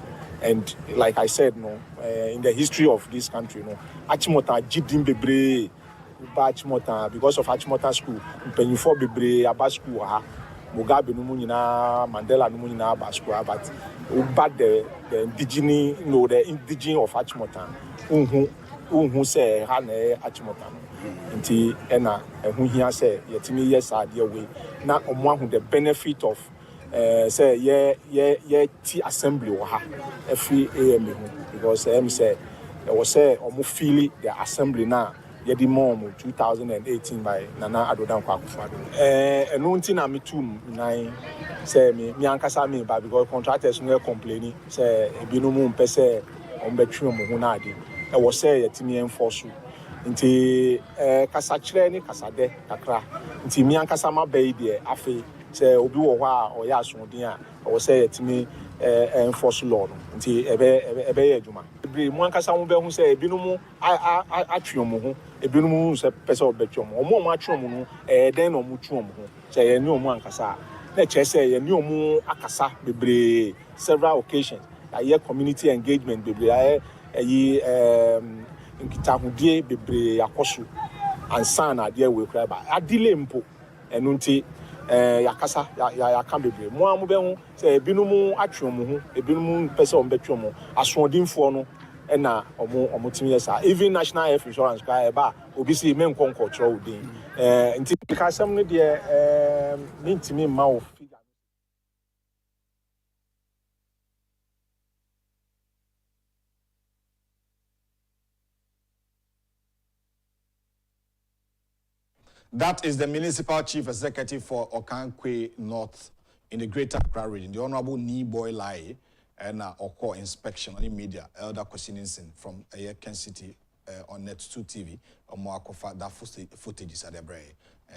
[SPEAKER 6] And like I said, no, in the history of this country, no, Achimota jidim bebre, Achimota because of Achimota school, Penifo bebre aba school ha, Mugabe no munina, Mandela no munina aba school, but the indigenous, the indigenous of Achimota, who say hane Achimota, inti ena who here say yetimi yes are dear way, not one who the benefit of. Say yeah tea assembly or ha every AM because say I was say almost the assembly now yeah the more 2018 by Nana Adodan Akufo-Addo. And one thing I me too nine say me ankasa me but because contractors no complaining say ebinom mpese ombetwe mo ho na ade I was say yetimi enforce nti kasa kire ni kasa de kakra nti me ankasa ma bai de afi say obi wo hwa o ya asodin a o say yetimi enforce law no nti ebe ye adwuma ebi mu ankasa mo be hu say ebinom atwe mo ho ebinom say pese obetwe mo mo atwe mo no den no mo twe mo ho say ye ni omo ankasa na che say ye ni omo akasa bebre several occasions aye community engagement bebre aye nkitahudie bebre akoso ansa na ade we kra ba adile mpo enu nti yakasa yaka bebre mo amu be hu say ebinom atwe mo ho ebinom pese o betwe mo asodinfo no na omo timi yesa even national health insurance ka e ba obi si me nkonko kro odin nti kasam no de me ntimi ma o
[SPEAKER 1] That is the Municipal Chief Executive for Okankwe North in the Greater Accra region, the Honorable Niboy Lai, and Oko Inspection on the media, Elder Kwesininsin from Kencity on Net2 TV, that footage at the brain.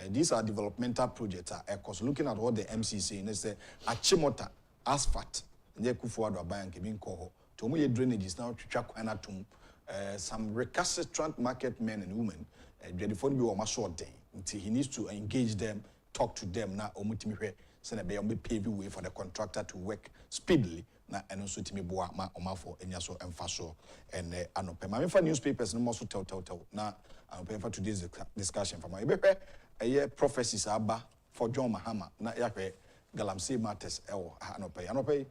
[SPEAKER 1] These are developmental projects. Because looking at what the MC is saying, they say Achimota, asphalt, akufo-addo bank, to me drainages now some recalcitrant market men and women. The phone be almost short day until he needs to engage them, talk to them. Now, send a pave way for the contractor to work speedily. Now, and also to me, boa ma omafo enyaso emfaso and anope. My for newspapers no more so tell. Now, I'm paying for today's discussion for my a prophecies aba Fordjour Mahama. Na yakwe galamsey matters anope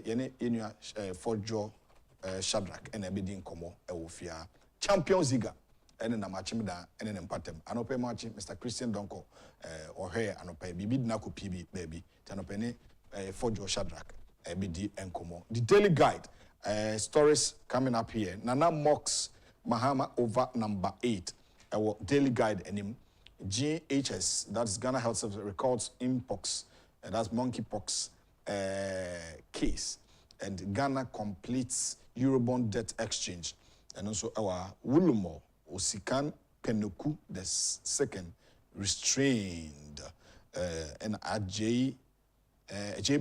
[SPEAKER 1] yene inua Fordjour Shadrack and a bidding como ewofia champion ziga. ene na machimda ene ne mpatem anope machi Mr. Christian Donko ohe anope bibi na ko pb baby anope ne Fordjour Shadrack bidi enkomo the daily guide stories coming up here Nana mocks Mahama over number 8 our daily guide enim GHS that's Ghana Health Service records mpox that's monkeypox case and Ghana completes Eurobond debt exchange and also our Wulumo Osikan Penuku the second restrained and Agyapong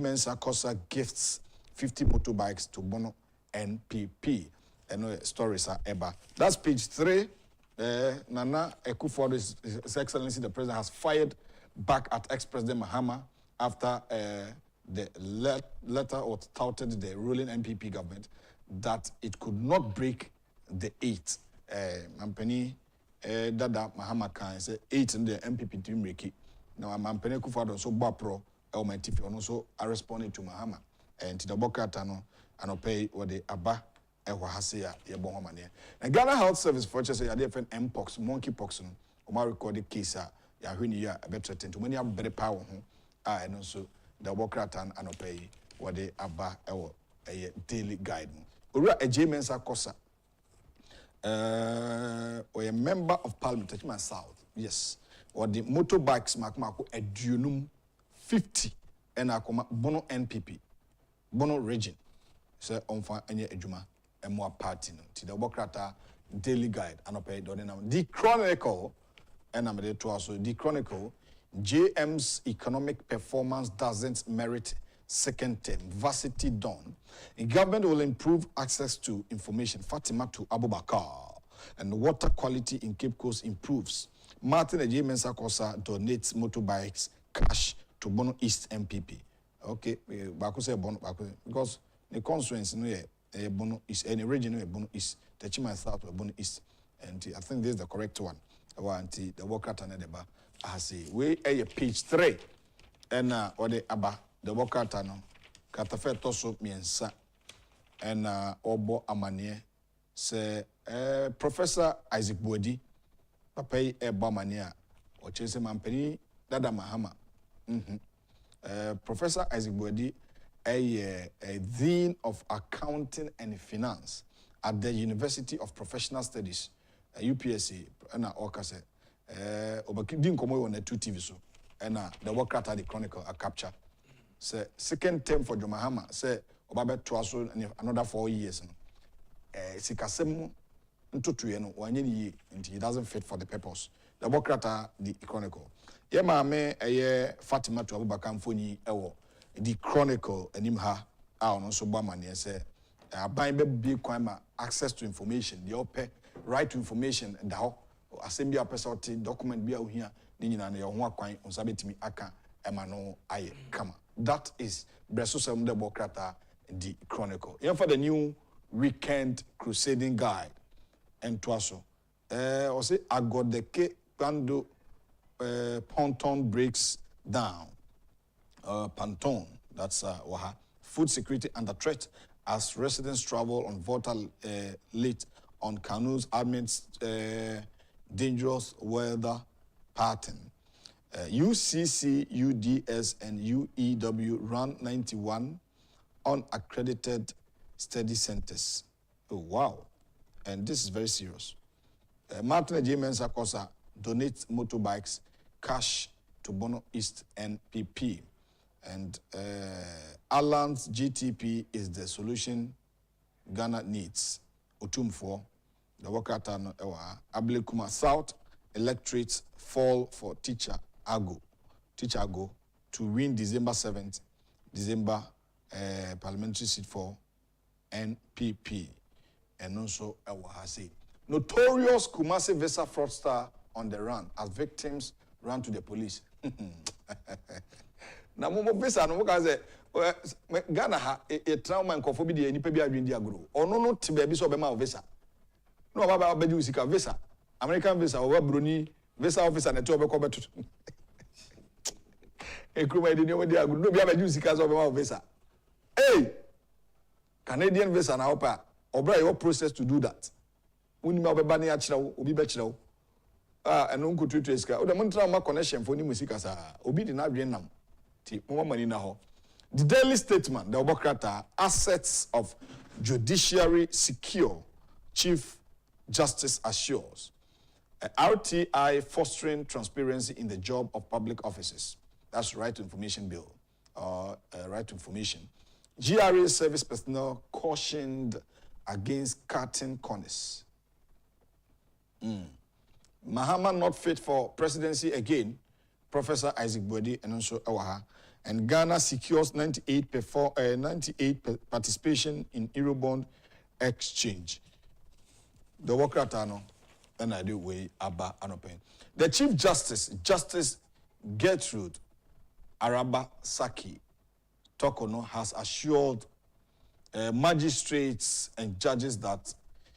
[SPEAKER 1] Mensa Kosa gifts 50 motorbikes to Bono NPP and stories are ever that's page 3 Nana akufo-addo His Excellency the President has fired back at ex-President Mahama after the letter or touted the ruling NPP government that it could not break the 8. Mampeni Dada Mahama can say 8 in the NPP team break. Now Mampeni Akufo-Addo so bapro elmentifi also responding to Mahama and to the Bokatano and pay what the Aba Ewahasia Yabongamania. And Ghana Health Service for just a different mpox, monkeypox, or recorded case Yahweh a better to many have better power and also the Bokatan and pay what they Aba a daily guide. Ura Agyapong Kosa or a member of Parliament, Tajima South, yes, or the motorbikes Makmako a dunum 50 and Akoma Bono NPP, Bono region, so on for any ejuma and more party to the Bokrata daily guide and pay the Chronicle and I'm to also the Chronicle. JM's economic performance doesn't merit second term. Varsity done. The government will improve access to information. Fatima to Abubakar. And water quality in Cape Coast improves. Martin Agyapong Kosa donates motorbikes cash to Bono East MPP. Okay, because the constituency no Bono East, any region no Bono East, the Chima South Bono East, and I think this is the correct one. The worker and the bar. I say we page 3 and or the aba the worker no katafe toso miensa and obo amanie say Professor Isaac Boadi papa e bamania o chese mampani Dada Mahama Professor Isaac Boadi a Dean of Accounting and Finance at the University of Professional Studies UPSC and Okase Obakidin Komo on the 2 TV so and the work at the Chronicle a capture say second term for Mahama say Obabe Twaso and another 4 years Sikasemu ntotuye no wanye and he doesn't fit for the purpose the work at the Chronicle yema me Fatima to Abubakar Mfoni ewo the Chronicle enim ha no so ba mane say aban be kwama access to information the ope right to information and how assembly person document bia ohia ni nyina na ye ho akwan onsabetimi aka ema no aye kama that is bresosem the bokrata the Chronicle even for the new weekend crusading guide and twaso o say agodeke quando ponton breaks down ponton that's waha food security under threat as residents travel on volatile late on canoes amidst dangerous weather pattern. UCC, UDS, and UEW run 91 unaccredited study centers. Oh, wow. And this is very serious. Martin Agyapong Kosa donates motorbikes cash to Bono East NPP. And Alan's GTP is the solution Ghana needs. Otumfo. The worker Ablekuma South electorates fall for Teacher Ago to win December 7th, parliamentary seat for NPP. And also Ewahase. Notorious Kumasi visa fraudster on the run as victims run to the police. Na momo visa no ka say Ghana ha e trauma nkofo bi de nipa bi adwen di agro. Ono no te ba bi so be ma visa. No baba be di usika visa. American visa o broni visa officer na te obekọ betutu. Ekruma di ne we di agro no bi abedi usika so be ma visa. Hey! Canadian visa na opa. Obra your process to do that. unima obeba ne akyerɛ wo obi bɛkyerɛ wo ɛno nkotutu esika o de montra ma connection for ni musika saa obi di na adwen nam ti mo mani na ho. The Daily Statement, the Obokrata, assets of judiciary secure, Chief Justice assures. RTI fostering transparency in the job of public officers. That's Right to Information Bill, Right to Information. GRA service personnel cautioned against cutting corners. Mahama not fit for presidency again. Professor Isaac Bodi and also Awaha. And Ghana secures 98 participation in Eurobond exchange. The Wokratano, and I do way Abba Anopen. The Chief Justice, Justice Gertrude Araba Saki Tokono, has assured magistrates and judges that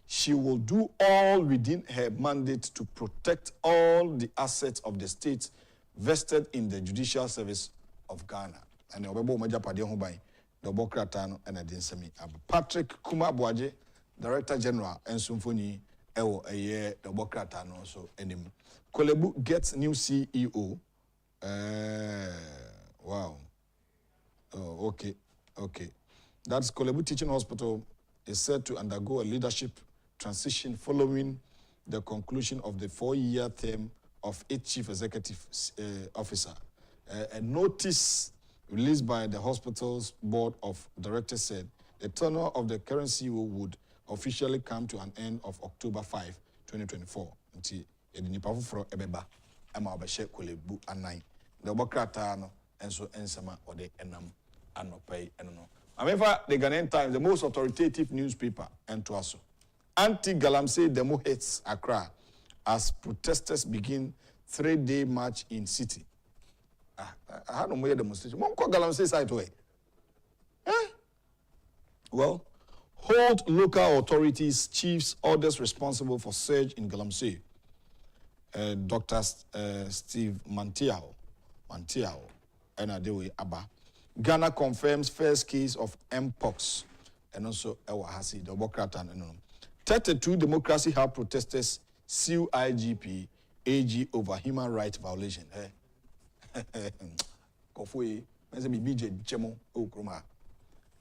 [SPEAKER 1] she will do all within her mandate to protect all the assets of the state vested in the judicial service of Ghana. And the Obebo Majapadi Hubai, the Bokratano, and Adinsemi. Patrick Kuma Boaje, Director General, and Symphony, Ewo, a year, the Bokratano, so enim. Kolebu gets new CEO. Wow. Oh, okay. That's Kolebu Teaching Hospital is set to undergo a leadership transition following the conclusion of the 4-year term of its chief executive officer. A notice released by the hospital's board of directors said the tenure of the current CEO would officially come to an end of October 5, 2024. Until Edinipafu for Ebeba, Emma Bashe Kolebu and the Bokrata and so Ensama or the Enam and no pay and no. However, the Ghanaian Times, the most authoritative newspaper, and to us. Anti-Galamsey demo hits Accra as protesters begin 3-day march in city. I had no more demonstration. Mom call Galamsey side way. Well, hold local authorities, chiefs, others responsible for surge in Galamsey. Dr. Steve Mantiao, and Adewe Abba. Ghana confirms first case of Mpox, and also Ewahasi, the Bokratan. 32 Democracy Hub protesters sue IGP AG over human rights violation.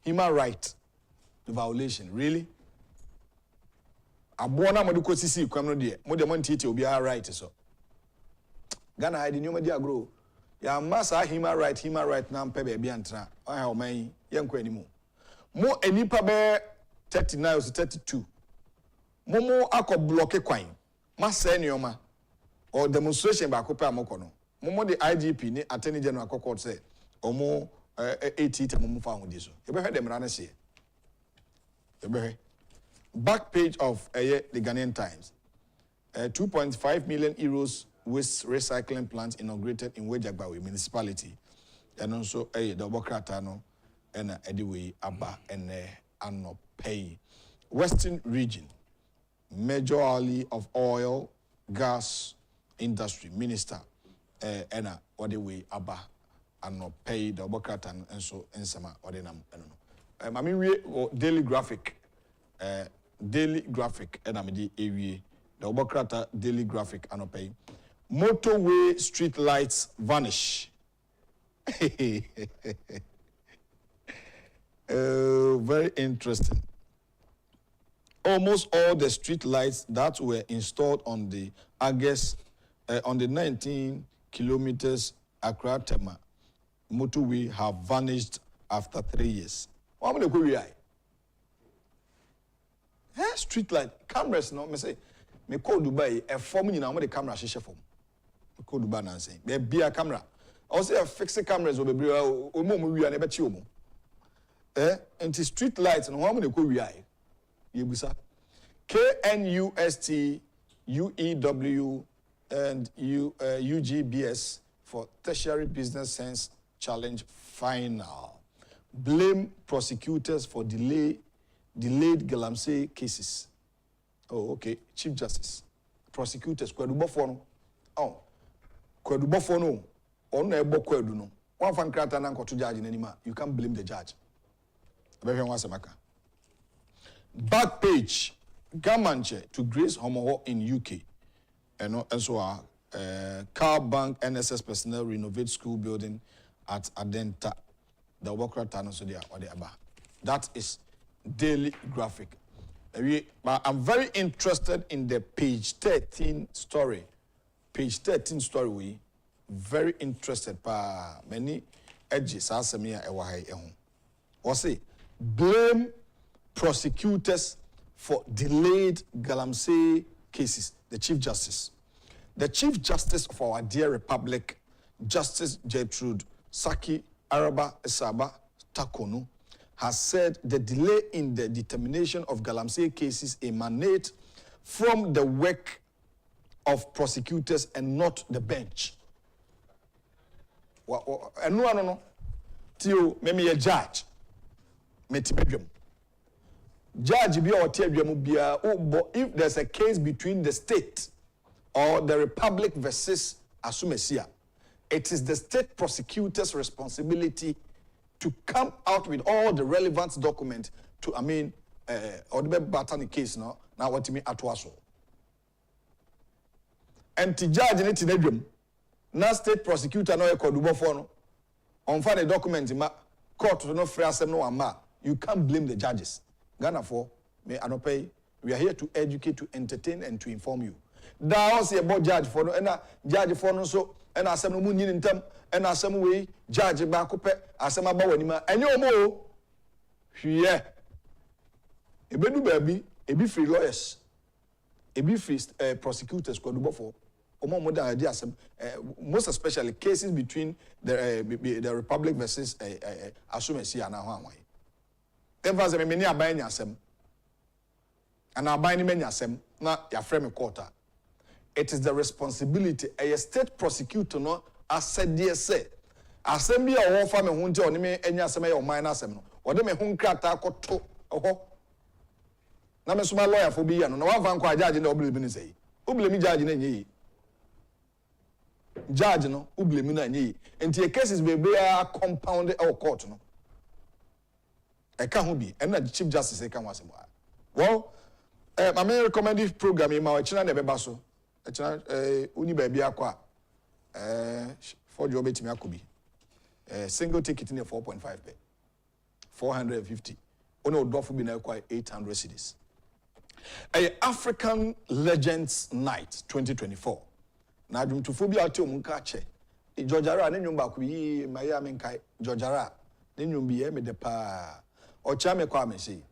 [SPEAKER 1] Human rights violation, really? Abona maduko sisi kwamno die. Mo de mon titi obi right so. Ghana I di nyoma dia grow. Ya masa human right na mpe be antra. Oha o man yenko animu. Mo enipa be 39 or 32. Momo akọ block kwan. Ma say nyoma. Or demonstration ba akopɛ amokɔ no. Momo the IGP ni Attorney General court say omo 80 momo fa hodi so. E be hwɛ dem ra na se. E be hwɛ. Back page of the Ghanaian Times. 2.5 million euros waste recycling plant inaugurated in Wejagbawe municipality. And also the Bokratano and Ediwe Abba and Anno Pay. Western region, majorly of oil, gas industry minister and Ediwe Abba Anno Pay the Bokratan and so Ensama Odenam. I mean we daily graphic. Daily graphic and amidi area the Obokrata daily graphic anopay motorway street lights vanish. Very interesting. Almost all the street lights that were installed on the on the 19 kilometers Accra Tema motorway have vanished after 3 years. How many go we street light cameras no me say me call Dubai e form nyina mo the camera hyehyɛ form me call Dubai na say be bia camera I say fix cameras obebri o mo wi na be chi o mo anti street lights no mo dey go wi ai yebusa KNUST UEW and UGBS for tertiary business sense challenge final blame prosecutors for delayed Galamsey cases. Oh, okay. Chief Justice. Prosecutors. Kwadubofo no. Oh. Kwadubofo no. Ono ebo kwadu no. One fan krata na nkoto judge n'anima. You can't blame the judge. Abehwe wan semaka. Back page Gamanche to Grace Homoho in UK. And so Car Bank NSS personnel renovate school building at Adenta. The worker Tano Sodia or the Aba. That is Daily Graphic. But I'm very interested in the page 13 story. Page 13 story, we very interested pa many edges asemia ewahai ehun. Or say blame prosecutors for delayed Galamsey cases. The Chief Justice. The Chief Justice of our dear Republic, Justice Gertrude Saki Araba Esaba Takonu, has said the delay in the determination of Galamsey cases emanate from the work of prosecutors and not the bench. And no. Tio, me a judge. Judge be or if there's a case between the state or the republic versus Asumesia, it is the state prosecutor's responsibility to come out with all the relevant documents to, or the Batani case now what me atwaso. And the judge in it in Edrum, now state prosecutor no ekodubo for no, on find a document in court to no free assem no ama, you can't blame the judges. Ghana for me anopay, we are here to educate, to entertain, and to inform you. That was about judge for no, and judge for no so, and asem no munyin in term, and asem way judge bakope, asem abawanima, and you mo, yeah. Ebedu baby, ebi free lawyers, ebi free prosecutors could do for. Most especially cases between the Republic versus Asumesi and Ahwai. Emphasize many are buying yasem. And are buying many yasem, not your frame quarter. It is the responsibility a state prosecutor no as said dear say. Assembly or family hunter or me any assembly or minor assembly. Or them a hunkrata koto. Oh, na me suma lawyer for be no one van kwa judge in the obli say. Ubli judge in ye. Judge no ublemi na nyi enti e cases bebe are compounded or court no e ka ho bi and the Chief Justice e ka ho asem. Well, my main recommended program in my china na beba so china uni ba bia kwa Fordjour betimi akobi single ticket in 4.5 pay 450 ono odofo bi na kwa 800 cedis. African Legends Night 2024. Na adwumtofo bi ate omunka che Georgiara ne nwumba ko yi Miami nkai Georgiara ne nwumbi e me de pa o cha me kwa me sei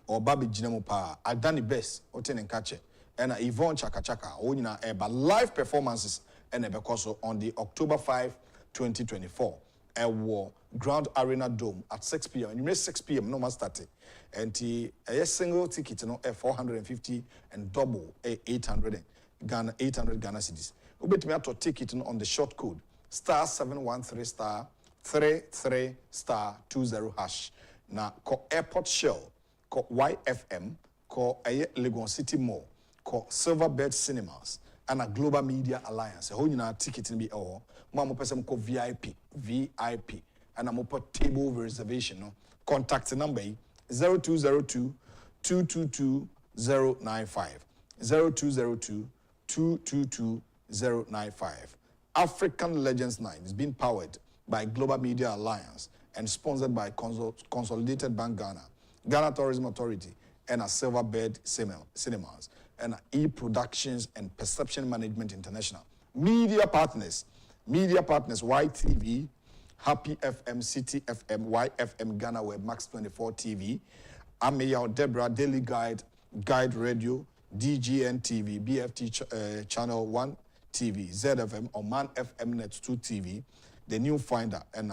[SPEAKER 1] o ba be gina mu pa adani best o te ne nka che na Yvonne Chakachaka o nyina e ba live performances and e be koso on the October 5 2024 e wo Grand Arena Dome at 6 p.m. You may 6 p.m. no must start and a single ticket no 450 and double 800 Ghana cedis. Ubet me to ticket on the short code *713 *33 *20#. Na ko Airport Shell, ko YFM, ko Legon City Mall, ko Silverbird Cinemas, and a Global Media Alliance. Ho nyina ticket ni bi e mo mo pese ko VIP, and I'm up table reservation. No contact number 0202 222 095 0202 222 095. African Legends Night is being powered by Global Media Alliance and sponsored by Consolidated Bank Ghana, Ghana Tourism Authority, and a Silverbird Cinemas, and E-Productions and Perception Management International. Media partners, YTV, Happy FM, City FM, YFM Ghana Web, Max 24 TV, Ameya Deborah, Daily Guide, Guide Radio, DGN TV, BFT Channel 1 TV, ZFM, Oman FM Net 2 TV, The New Finder, and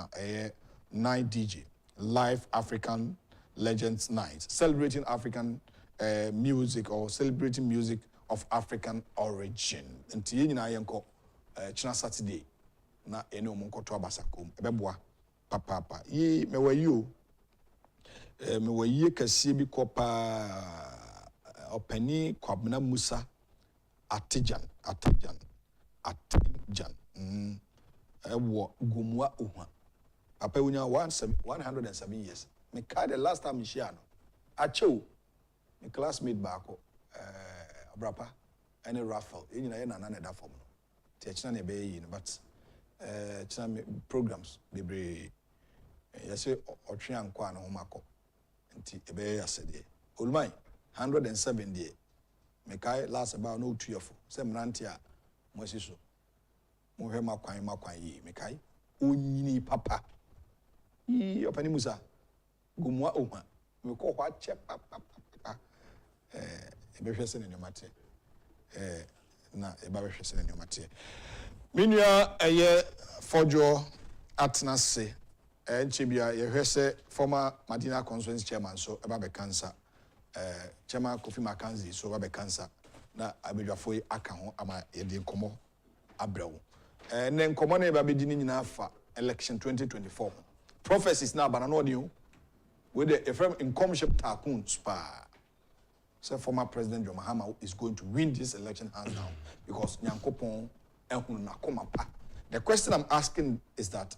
[SPEAKER 1] 9 DJ, Live African Legends Night, celebrating African music or celebrating music of African origin. And today na yenko China Saturday na eno monko to abasakom ebeboa papa yi mewayi kase bi kopa opani Kwabena Musa Attejan ewo gumwa uhwa papa unya 107 years me ka the last time she no achew me classmate baako abrapa any raffle you know na na form no te china na be yi but china programs bebre yesi otwe anko an ho makọ nti ebe yasede olumai 107 die mekai last about no tuyofo se mranti a mosiso mo hwe makwan yi mekai onyini papa yi opani musa gumwa oma me ko kwa che papa ebe hwese ne nyomate na eba hwese ne nyomate minua eye Fordjour atnase Chibia, you former Madina Conference chairman, so about the cancer. Chairman Kofi Makanzi, so about the cancer. Na Abyapong akaho ama yedi komo abrɛw. Then common eba be dini na fa election 2024. Prophecies now but no new with the from incomship tycoon spa. So former President John Mahama is going to win this election hands down because Nyankopon ehunu na koma pa. The question I'm asking is that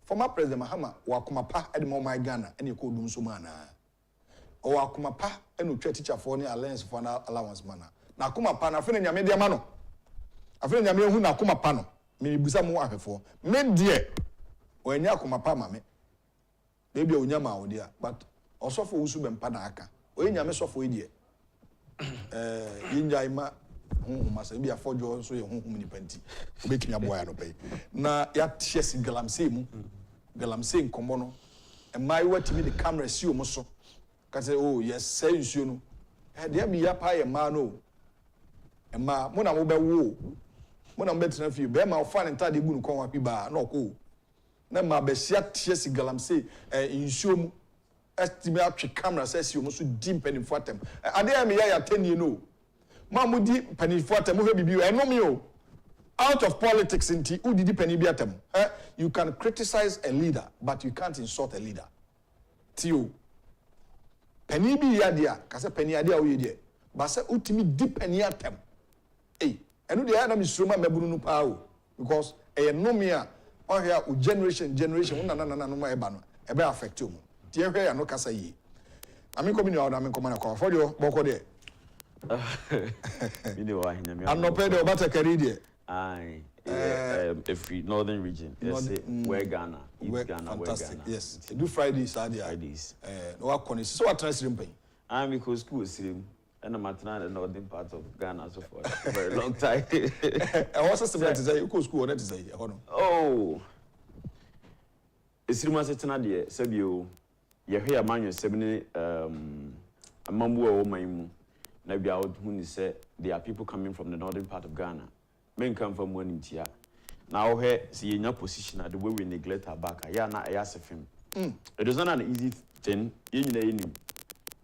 [SPEAKER 1] former President Mahama wakoma pa edmo my Ghana and you could do so mana. O wakoma pa enu teacher for any alliance for an allowance mana. Na kuma pa na fene nyame dia ma no. Afene nyame hu na kuma pa no. Me busa mo ahwefo. Me die wanya akoma pa ma me. Baby onya ma wo dia but osofo wusu bempa na aka. Oyi nyame sofo die. Yinja ima masa bi Fordjour so ye honhum ni panti obetimi aboya no pay na ya tiesi galamsey mu galamsey nkomo no emai watimi the camera si o mo so ka say oh yes say nsuo no dia bi ya pa ye ma no ema mo na mo be wo mo na mo betena fi be ma ofa ne ntade bu no kon wa bi ba na okọ na ma be sia tiesi galamsey nsuo mu estime atwe camera say si o mo so dim penifo atem ade ya me ya 10 year no Mamudi penny for them, out of politics inti udidi penny biatem. You can criticize a leader, but you can't insult a leader. Tio penny bi yadia, kase penny yadia uyedie. Basa utimi di penny atem. Hey, enu de adam isroma mebunu no pao because enomia or here generation una no ma eba no ebe affect you. Tie hwe ya no kasa yi. Amin komi ni awda amin komana kwa Fordjour boko de. I'm not paid about a career.
[SPEAKER 8] Aye. If we northern region, let's say where Ghana, East Ghana,
[SPEAKER 1] fantastic.
[SPEAKER 8] Where Ghana.
[SPEAKER 1] Yes. Do Fridays,
[SPEAKER 8] Fridays.
[SPEAKER 1] No work. So what tries to pay?
[SPEAKER 8] I'm because school is and I'm at the northern part of Ghana so for a very long time.
[SPEAKER 1] I was to say you go school that is a
[SPEAKER 8] oh. It's really much dear. Sebio, you hear man 70 a mambo or my maybe I would say there are people coming from the northern part of Ghana. Men come from one India. Now here see in your position the way we neglect our back. Yeah, now I ask him. It is not an easy thing in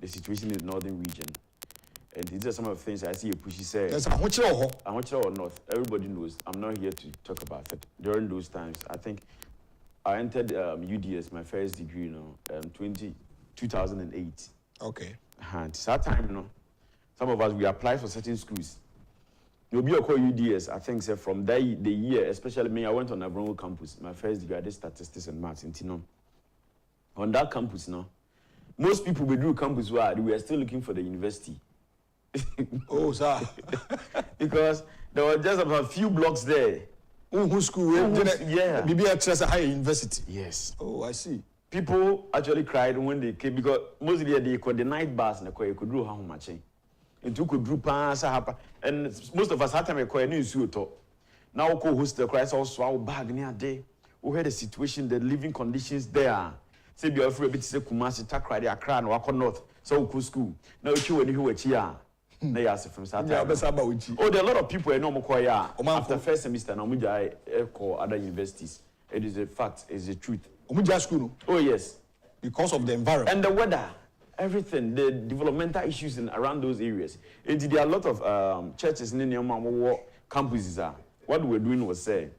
[SPEAKER 8] the situation in the northern region. And these are some of the things I see a pushy say.
[SPEAKER 1] Yes, I want you
[SPEAKER 8] or not. Everybody knows. I'm not here to talk about it. During those times, I think I entered UDS, my first degree, 2008.
[SPEAKER 1] Okay.
[SPEAKER 8] And it's that time, some of us, we apply for certain schools. You'll be a call UDS, I think, so from the year, especially me, I went on Agyapong campus. My first degree, I did statistics and maths in Tino. On that campus now, most people we do campus where we were still looking for the university.
[SPEAKER 1] Oh, sir.
[SPEAKER 8] Because there were just about a few blocks there.
[SPEAKER 1] Who school?
[SPEAKER 8] Yeah.
[SPEAKER 1] Maybe at a higher university.
[SPEAKER 8] Yes.
[SPEAKER 1] Oh, I see.
[SPEAKER 8] People actually cried when they came because mostly they called the night bus and they could do how much. And you could do pass and most of us had time a quiet news you talk. Now co-host the crisis also our bag near day. We had a situation, the living conditions there. Say be afraid bit say Kumasi Takra, Accra, and Wako North, so cool school. Now you when you were here. They asked from Saturday. Oh, there are a lot of people in normal choir after first semester now Muja call other universities. It is a fact, it's the truth.
[SPEAKER 1] School.
[SPEAKER 8] Oh yes.
[SPEAKER 1] Because of the environment.
[SPEAKER 8] And the weather. Everything, the developmental issues around those areas. And there are a lot of churches in the campuses. What we're doing was say,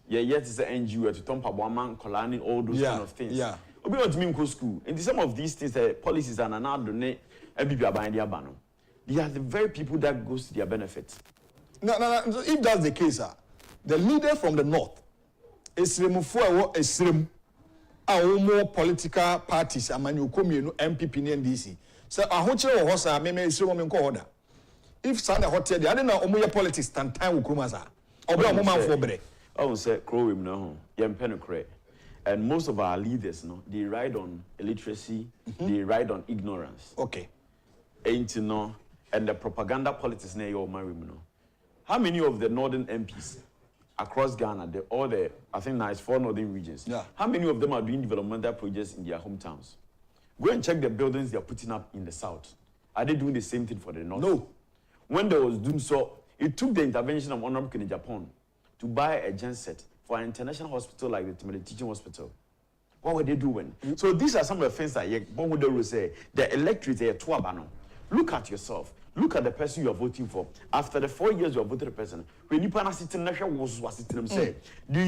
[SPEAKER 8] yet it's an NGO to Tom Pabwaman, Kolani, all those kind of things.
[SPEAKER 1] Yeah.
[SPEAKER 8] We want to mean school. And some of these things, policies are now donate and people are buying their banner. They are the very people that goes to their benefit.
[SPEAKER 1] No. If that's the case, the leader from the north is removed for a more political parties, MPP and NDC. So I want you horse me is woman call order. If Sunday hotel, I don't know omuya politics stand time with Krumaza. Or be a woman for bread.
[SPEAKER 8] I will say crow him no yam penocre. And most of our leaders, no, they ride on illiteracy, they ride on ignorance.
[SPEAKER 1] Okay.
[SPEAKER 8] Ain't you know, and the propaganda politics near your marry no. How many of the northern MPs across Ghana, I think now it's 4 northern regions.
[SPEAKER 1] Yeah.
[SPEAKER 8] How many of them are doing developmental projects in their hometowns? Go and check the buildings they are putting up in the south. Are they doing the same thing for the north?
[SPEAKER 1] No.
[SPEAKER 8] When they was doing so, it took the intervention of Honorable Agyapong to buy a genset for an international hospital like the Timothy Teaching Hospital. What were they doing? So these are some of the things that you say. The electorate are tuabano. Look at yourself. Look at the person you are voting for. After the 4 years you have voted the person, when you pan sitting was sitting them say,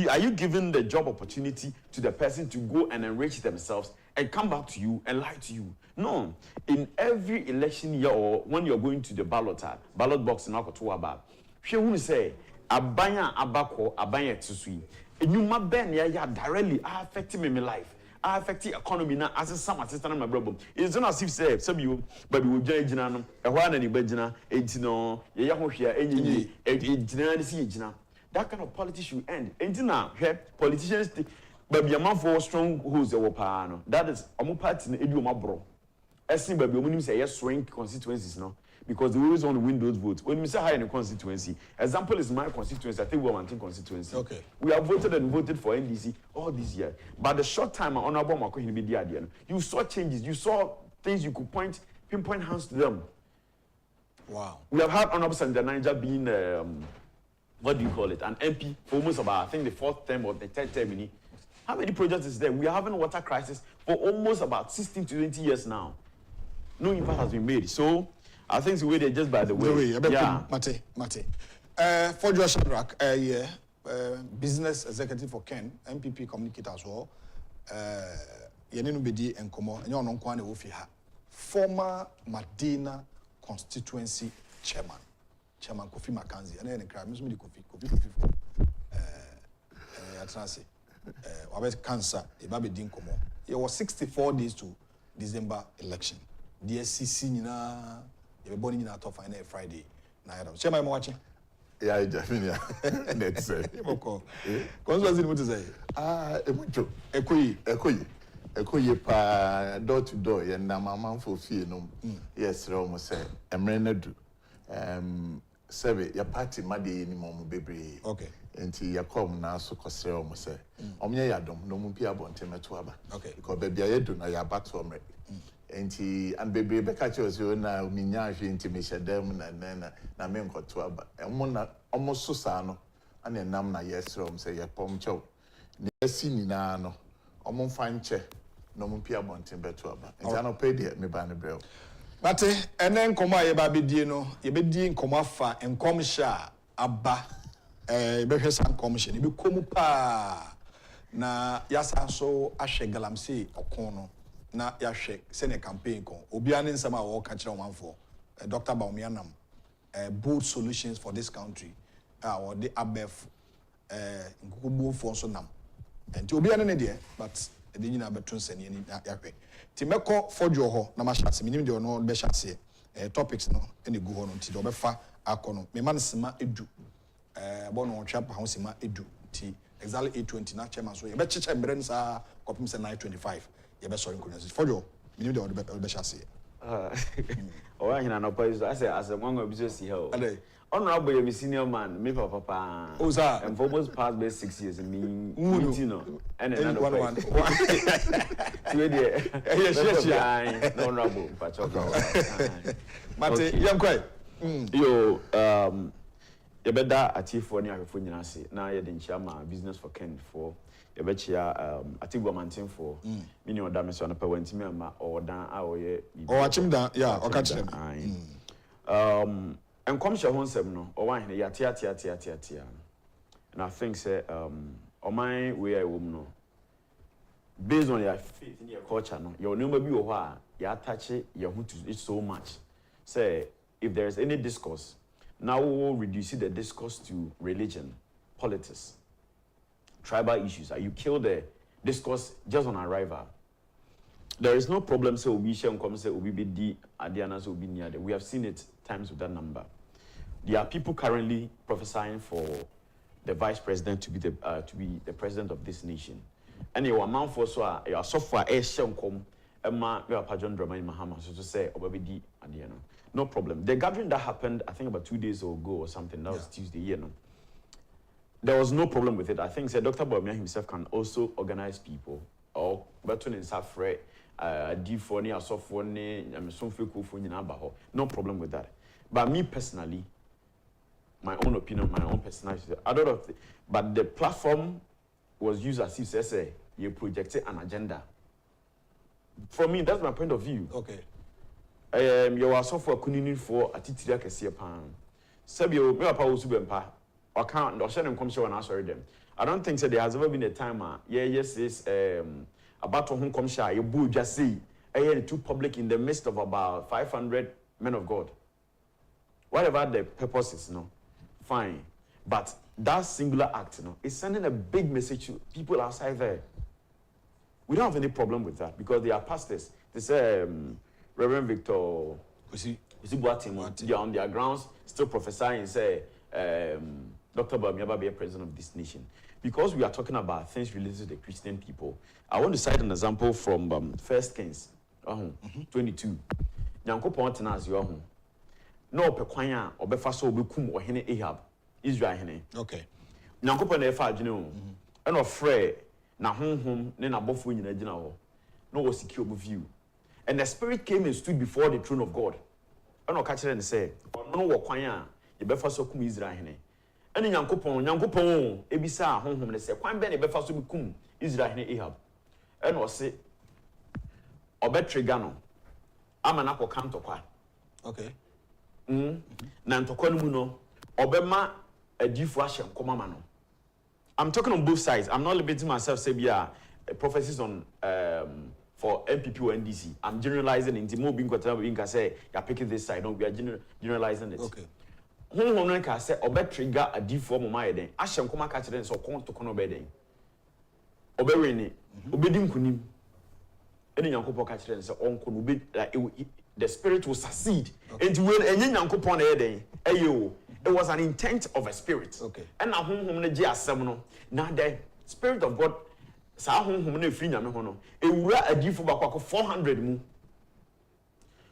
[SPEAKER 8] are you giving the job opportunity to the person to go and enrich themselves and come back to you and lie to you? No. In every election year or when you're going to the ballot box in Akotuaba, she will say, Abanya abako, abanya tsusui. And you ma ben ya directly affecting me life. Affecting economy now as some assistant my brother. It's not as if say some you but we will join Jinano, a one and Bejina, no, Yahoshia, that kind of politics should end. And now, politicians, but be a man for strong who's a wapano. That is a more part in the idioma bro. As seen by the say yes, swing constituencies, no. Because they always want to win those votes. When we say high in a constituency, example is my constituency, I think we're wanting constituency.
[SPEAKER 1] Okay.
[SPEAKER 8] We have voted and voted for NDC all this year. But the short time Honorable Makohini Media, you saw changes, you saw things you could pinpoint hands to them.
[SPEAKER 1] Wow.
[SPEAKER 8] We have had Honorable Sandra Niger being, what do you call it, an MP for almost about, I think, the 4th term or the 3rd term. How many projects is there? We are having a water crisis for almost about 16 to 20 years now. No impact has been made. So, I think it's waited just by the way.
[SPEAKER 1] Yeah. Mate. Fordjour Shadrack, business executive for Ken, MPP communicator as well. Yeninu Bedi and Komo, and you're non-kwane Wofiha. Former Medina constituency chairman Kofi Makanzi, and then the crime, Kofi. Wabet cancer, a baby din Komo. It was 64 days to December election. The SCC, you're born in a tough Friday. Now, Chairman, I'm watching.
[SPEAKER 9] Yeah, definitely. Let's say.
[SPEAKER 1] What's it to say?
[SPEAKER 9] Ekoye pa door to door. Yeah, na mama for fear no. Yes, Rome say. Emrenedu. Sebe ya party made ni momu bebre.
[SPEAKER 1] Okay.
[SPEAKER 9] Enti ya come na so kose Rome say. Omye ya dom no mu pia bonte meto aba.
[SPEAKER 1] Okay.
[SPEAKER 9] Because baby ya do na ya back to omre. Enti and baby beka chose na minya hwe enti me hyedam na me nkoto aba. Emo na omo so sa no ana nam na yes Rome say ya pom chew. Ni asi ni na no omo fanche no mu pia bonte beto aba. Enti ano pay de me ba ne brel.
[SPEAKER 1] Mate, enen nkoma ye ba bedie no, ye bedie nkoma afa enkomhya aba behwe san komhya ne be komu pa na yasa so ahwe galamsey okon no na yahwe se ne campaign kon obi an nsema wo ka kire omanfo Dr. Baumianam bold solutions for this country or the abef nkukubu fo so nam enti obi an ne de but the nyina beton sene ni yahwe ti meko Fordjour ho na ma hyase minim de ono be hyase topics no ene gu ho no ti do be fa akono me man sema edu bo no twa pa ho sema edu ti exactly 820 na chairman so ye be cheche mbre nsa kopim se 925 ye be sorry nkunya Fordjour minim de ono be hyase
[SPEAKER 8] o wa hina no pa is I say as a one of business here honorable your senior man me papa
[SPEAKER 1] oh sir
[SPEAKER 8] and for almost past best 6 years me no and another one no honorable
[SPEAKER 1] mate yam kwai
[SPEAKER 8] yo you better achieve for near for nyina se na ye den chairman business for Ken for you bet ya atigwa mantin for me no da me so na pa wantimi ama o dan a o ye
[SPEAKER 1] o achim dan yeah o ka kire
[SPEAKER 8] and come share honsem no or one ya tia and I think say on my way I no based on your faith in your culture no your number be o ha ya touch your who to it so much say if there is any discourse now we will reduce the discourse to religion, politics, tribal issues. You kill the discourse just on arrival. There is no problem, say, Obi Shem come say, Obi Bidi, Adiana, so Obi Niade. We have seen it times with that number. There are people currently prophesying for the vice president to be the president of this nation. And you are man for so your software Shem come, Emma, you are Pajon Drama in Mahama, so to say, Obi Bidi, Adiana. No problem. The gathering that happened, I think about 2 days ago or something, that was Tuesday, you know. There was no problem with it. I think Dr. Bawumia himself can also organize people, or Berton in Safre, D4, Software, no problem with that. But me personally, my own opinion, my own personality, I don't know, but the platform was used as if say you projected an agenda. For me, that's my point of view.
[SPEAKER 1] Okay.
[SPEAKER 8] You are software kunini for a titiria kesiye pan. Sabio, me apa usu bempa. Or can't or send them come show and answer them. I don't think so there has ever been a time about to whom come shy, you boo just see too public in the midst of about 500 men of God. Whatever the purpose is, no, fine. But that singular act, is sending a big message to people outside there. We don't have any problem with that because they are pastors. They say Reverend Victor they are on their grounds, still prophesying, say Dr. Bawumia be a president of this nation. Because we are talking about things related to the Christian people, I want to cite an example from 1 Kings 22. Nyankopɔn tena ase ɔho. No pekwanya obefa so obekum ohene Ahab, Israel hene.
[SPEAKER 1] Okay.
[SPEAKER 8] Nyankopɔn na efa adwene o. And ofre na honhom ne na bofo nyina gina ho. No was secure view. And the spirit came and stood before the throne of God. And o ka kire ne say, no wo kwan a ye befa so kum Israel hene. And Nyankopɔn ebisa honhom ne say, kwan be ne befa so kum Israel hene Ahab. And o say obetrigga no ama na koka ntokwa.
[SPEAKER 1] Okay.
[SPEAKER 8] Na ntokwa no mu no obema adifo ahye nkoma no. I'm talking on both sides. I'm not limiting myself say bia prophecies on for MPP or NDC. I'm generalizing into more being kwatana being ka say you're picking this side. No, we are generalizing it.
[SPEAKER 1] Okay.
[SPEAKER 8] Honhom no ka say obetrigga adifo mo ma yeden ahye nkoma ka kire so kon to kono beden. Obereni obedi nkunim. Any Nyankopɔn ka kire say onko no be the spirit will succeed. Okay. And when any Nyankopɔn na yeden it was an intent of a spirit.
[SPEAKER 1] Okay.
[SPEAKER 8] And now honhom na gi asem no. Now the spirit of God sa honhom na free nyame ho no. Ewura adifo bakwa 400 mu.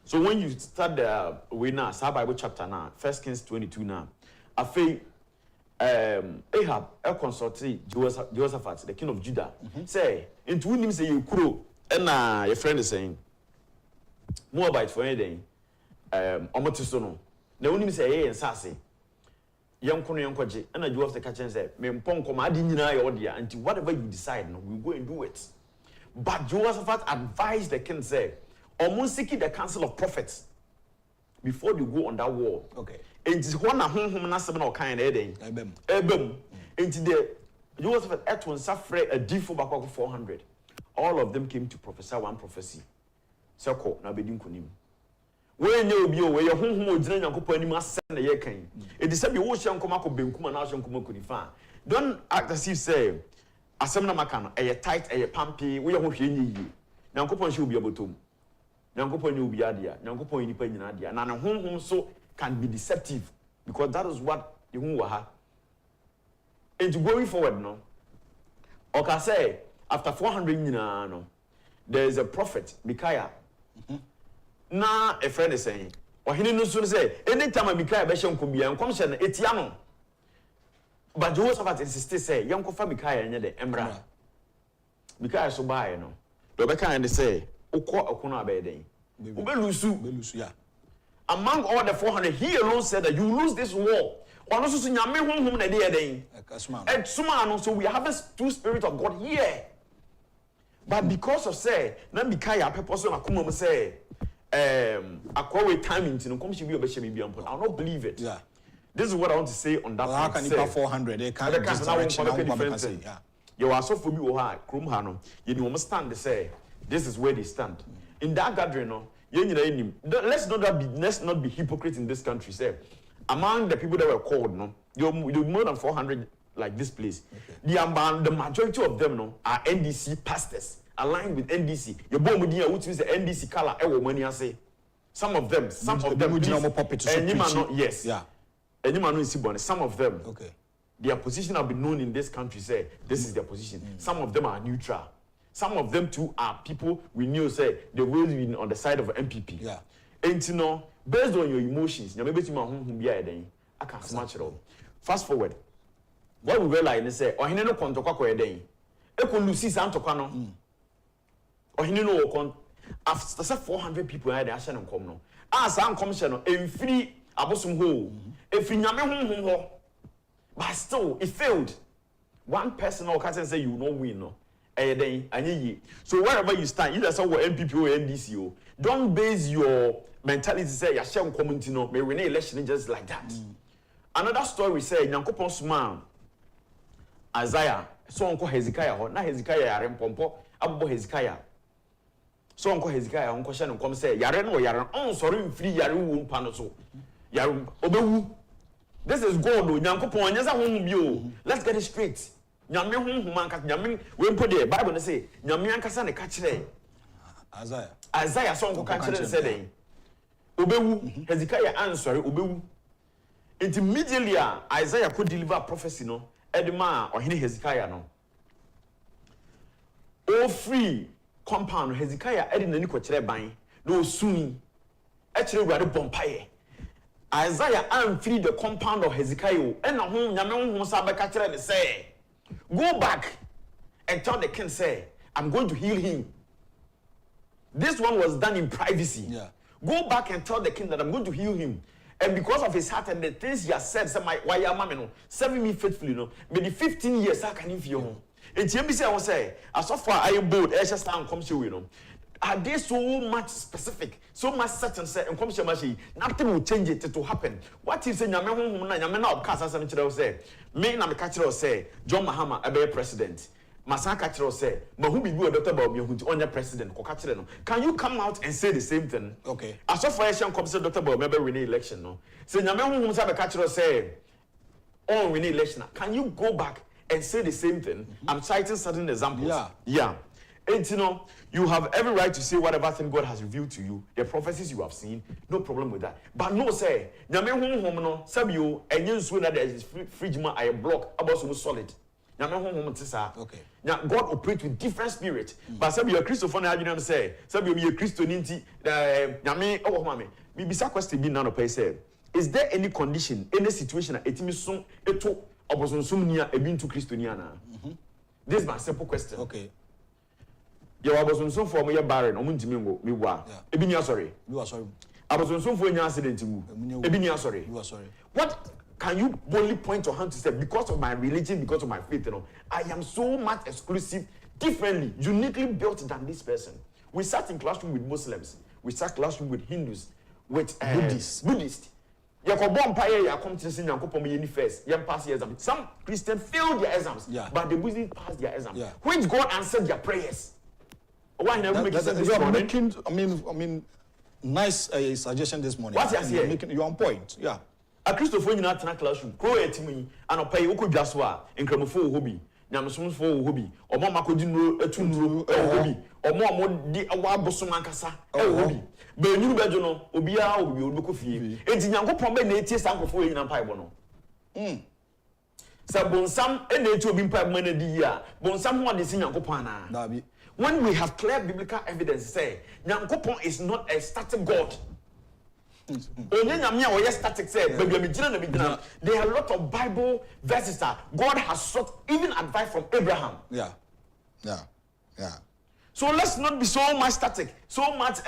[SPEAKER 8] So when you start the way now, Bible chapter now, 1 Kings 22 now. Afei Ahab consulted Jehoshaphat, the king of Judah. Say, into him say you kuro. And your friend is saying, Moabite for anything, Omotisono. The only say, hey, and sassy. Young Kono young Koji, and I do have the catch and say, Mempong Comadina or dear, until whatever you decide, we'll go and do it. But Jehoshaphat advised the king, say, almost seeking the council of prophets before you go on that war.
[SPEAKER 1] Okay.
[SPEAKER 8] And it's one of whom Nasaman or kind heading. Ebem. Into the Jehoshaphat at one suffer a default back 400. All of them came to prophesy one prophecy. Sako na bedin kunim. When you be away, your home will drain and company must send a year cane. It is said you wash and come up with Benkum and Asham Kumakunifa. Don't act as if say, a seminar macan, a tight, a pumpy, we are hoping you. Nankopon should be able to. Nankopon will be adia, Nankopon independent adia, and a home so can be deceptive because that is what the whom were. And to going forward, no. Okay, say, after 400 no, there is a prophet, Micaiah. Now a friend is saying, or he didn't soon say, anytime a Micaiah Besham could be unconscious, it's Yano. But Jehoshaphat insisted, say, young Kofa Micaiah and the Embra. Micaiah so by, no. Rebecca and they say, Oko Okuna Beding. Ubelusu. Among all the 400, he alone said that you lose this war. Or also, so we have a two spirit of God here. But because of say, na Micaiah purpose na kuma say, akwawe timing to come she be obeshemi bi ampon. I will not believe it.
[SPEAKER 1] Yeah.
[SPEAKER 8] This is what I want to say on that.
[SPEAKER 1] Well, how can you pay 400? They can't just direction.
[SPEAKER 8] Yeah. You are so for me oha krum ha no. You know stand they say this is where they stand. In that gathering no, let's not be hypocrites in this country. Say among the people that were called no, you more than 400 like this place. Okay. The majority of them no are NDC pastors aligned with NDC. Your bomb with which is the NDC color. Money I say. Some of them. Yes.
[SPEAKER 1] Yeah.
[SPEAKER 8] And you man some of them.
[SPEAKER 1] Okay.
[SPEAKER 8] Their position have been known in this country. Say this is their position. Some of them are neutral. Some of them too are people we knew say they will be on the side of MPP.
[SPEAKER 1] Yeah.
[SPEAKER 8] And you know, based on your emotions, you maybe I can't smash it all. Fast forward. What we realize is say, oh, he no kontokwa kwa eden. E ko lucy santokwa no. Oh, he no kon. After 400 people had action and come no. As an commission no, e free abosum ho. E free nyame ho. But still, it failed. One person or can say you no win no. So wherever you stand, either say MPP or NDC, don't base your mentality say you share community no. May win election just like that. Another story say Nyankopon suma Isaiah so onko Hezekiah ho na Hezekiah yare mpompo abbo Hezekiah so onko Hezekiah onko hye no kom say yare no yare on sorry mfiri yare wu mpa no so yare obewu. This is God o Nyankopon anyasa honhum bi o. Let's get it straight. Nyame honhum anka nyame we mpo de Bible say nyame ankasa ne ka kire Isaiah so onko ka kire say den obewu. Hezekiah answer obewu. Immediately Isaiah could deliver prophecy no edema or Hezekiah no all free compound Hezekiah edi nani ko kire ban no suni e kire wurade bompaye Isaiah am free the compound of Hezekiah and na ho nyame ho sa be ka kire ne say go back and tell the king say I'm going to heal him. This one was done in privacy.
[SPEAKER 1] Yeah.
[SPEAKER 8] Go back and tell the king that I'm going to heal him. And because of his heart and the things he has said, why am I no serving me faithfully, no? Maybe 15 years, how can you feel? And TMBC, I will say, as so far I am bold, I just stand comes you, know. Are they so much specific, so much certain say, and comes to nothing will change it to happen. What is in Yamena, Casa say, me na me catcher say, John Mahama, a bear president. Masaka Chiro say, Mahubi go Dr. Bob, you on your president, can you come out and say the same thing?
[SPEAKER 1] Okay.
[SPEAKER 8] As of far comes to Dr. Bob, maybe win election, no. So Yaman have a catcher say, oh, win election. Can you go back and say the same thing? I'm citing certain examples. Yeah. And you know, you have every right to say whatever thing God has revealed to you, the prophecies you have seen, no problem with that. But no, say, Yaman home no, Sabio, and you swear that there is fridge man, I block about so solid.
[SPEAKER 1] Okay.
[SPEAKER 8] Now God operates with different spirits. But some you are Christopher and you say, some you are Christian inti Yami oh mama. Me bisa question be none of say. Is there any condition, any situation that etimi so eto obosonsum nia ebin to Christianiana? This is my simple question.
[SPEAKER 1] Okay.
[SPEAKER 8] You are obosonsum for me barren, omuntimi ngo me wa. Ebini asori.
[SPEAKER 1] You are sorry.
[SPEAKER 8] Obosonsum for nya accident mu. Ebini asori.
[SPEAKER 1] You are sorry.
[SPEAKER 8] What can you boldly point your hand to say, because of my religion, because of my faith, you know, I am so much exclusive, differently, uniquely built than this person. We sat in classroom with Muslims. We sat classroom with Hindus, with Buddhists. You come to see you first. You pass your exams. Some Christians failed their exams, but the Muslims passed their exams. Yeah. Which God answered their prayers. Why never make sense this morning?
[SPEAKER 1] I mean, nice suggestion this morning.
[SPEAKER 8] What's your saying?
[SPEAKER 1] You're on point. Yeah.
[SPEAKER 8] A Christopher in that classroom, crow at me, and I'll pay Oko Jaswa, and Cramofo hobby, Namasum for hobby, or Mamma Codino, a tunru, a hobby, or more de Awabosumancasa, a hobby. But you better Obia, you look of you. It's in Yanko Pombe, native uncle for in a pibono. So, Bonsam, and they to be pipe money the year, Bonsam one is in Yanko Pana. When we have clear biblical evidence, say, Yankopon is not a static God. There are a lot of Bible verses that God has sought even advice from Abraham.
[SPEAKER 1] Yeah.
[SPEAKER 8] So let's not be so much static, so much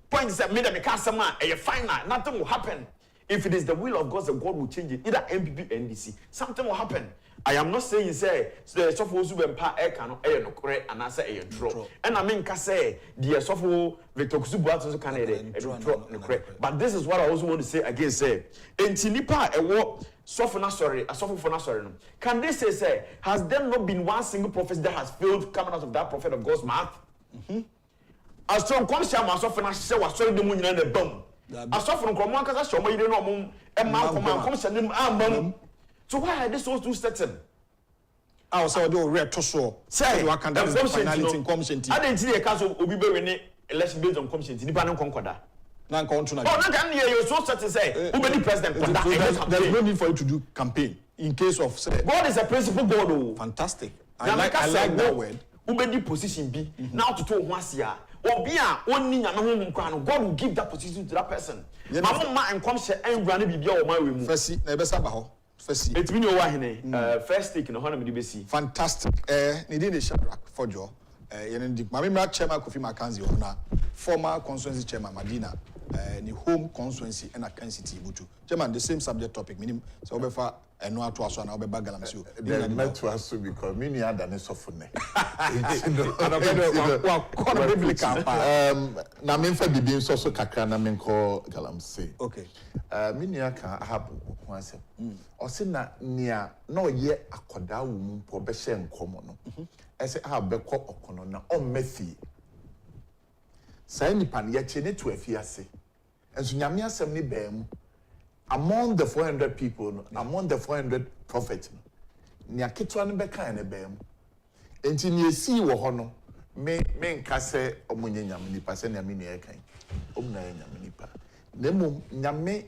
[SPEAKER 8] points that made them cast some and you find that nothing will happen. If it is the will of God, that God will change it. Either MPP or NDC, something will happen. I am not saying say the software who empower air cannot air no correct and answer a draw. And I mean, say the software Victor Kusubu can no correct. But this is what I also want to say again. Say, in Tinipa a war software sorry, a software for sorry. Can they say has there not been one single prophet that has failed coming out of that prophet of God's mouth? As strong comes share my software say was sorry the moon and the bomb. As software from one because I show me the no and man comes and so why are they so too certain?
[SPEAKER 1] I was already read to so.
[SPEAKER 8] Say,
[SPEAKER 1] you can dance finality in commission.
[SPEAKER 8] I didn't see a council will be winning election based on commission. Depending on Concorda.
[SPEAKER 1] Now,
[SPEAKER 8] oh, no, can you so such to say? Who be the president?
[SPEAKER 1] There's no need for you to do campaign in case of say.
[SPEAKER 8] God is a principal God.
[SPEAKER 1] Fantastic. I like that word.
[SPEAKER 8] Who be the position be now to talk once year. Or be a only God will give that position to that person. Mama and come share and run be your my way.
[SPEAKER 1] First,
[SPEAKER 8] it's been your wine. First take in a honor BBC.
[SPEAKER 1] Fantastic. Nidin the Shadrack Fordjour. Mamma Chairman Kofi Makanzi Ona, former constituency chairman Madina, the home constituency and a Kencity Media. Chairman, the same subject topic. Meaning, so over and no to us on our bagalam.
[SPEAKER 9] They're meant to us because many had done a software. Na memfa bibi nso so kakra na menko galamsey.
[SPEAKER 1] Okay.
[SPEAKER 9] Minia kan have one say. O se na nia na oye akoda wo mu po be hye nkomo no. Ese ha be kọ okono na o mafie. Sai nipa ne ye che ne to afiase. Enso nyame asem ne ba mu. Among the 400 people, among the 400 prophets, nia ketwa ne be kan ne ba mu. Enti ne esi wo ho no. Me nka se omunye nyame nipa se nyame ne yekan omna nyame nipa nemu nyame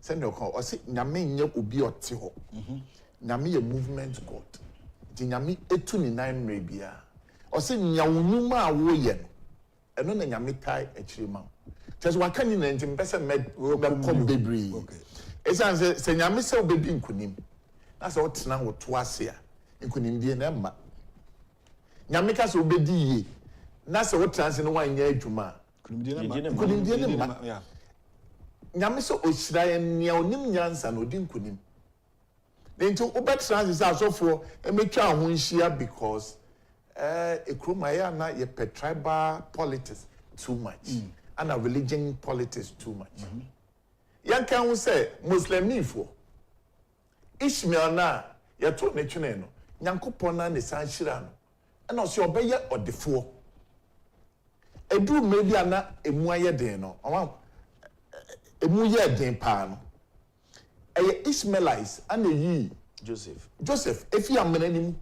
[SPEAKER 9] se ne ko o se nyame nye obi ote ho nyame ye movement god di nyame etu ni nan rebia o se nyawunuma a wo ye no eno na nyame tai akirema tes waka ni na ntim pese med kom debris esan se nyame se obebi nkunim na se wotena wo to ase a nkunim die na ma nyame ka so obedi ye na se wo trans no wan nya adwuma kunimdie ne ma nyame so ohyira nya onim nyansa no odi nkunim nti obe trans is asofo emetwa ho nhia because ekroma ya na ye tribal politics too much and a religion politics too much yan kan wo say muslimifo Ishmael na ye to ne twene no nyankopon na ne san hyira no and also obey or the four. A do maybe ana emu aye den no. Emu ye den pa no. E Ishmaelites and ye Joseph if you am menanim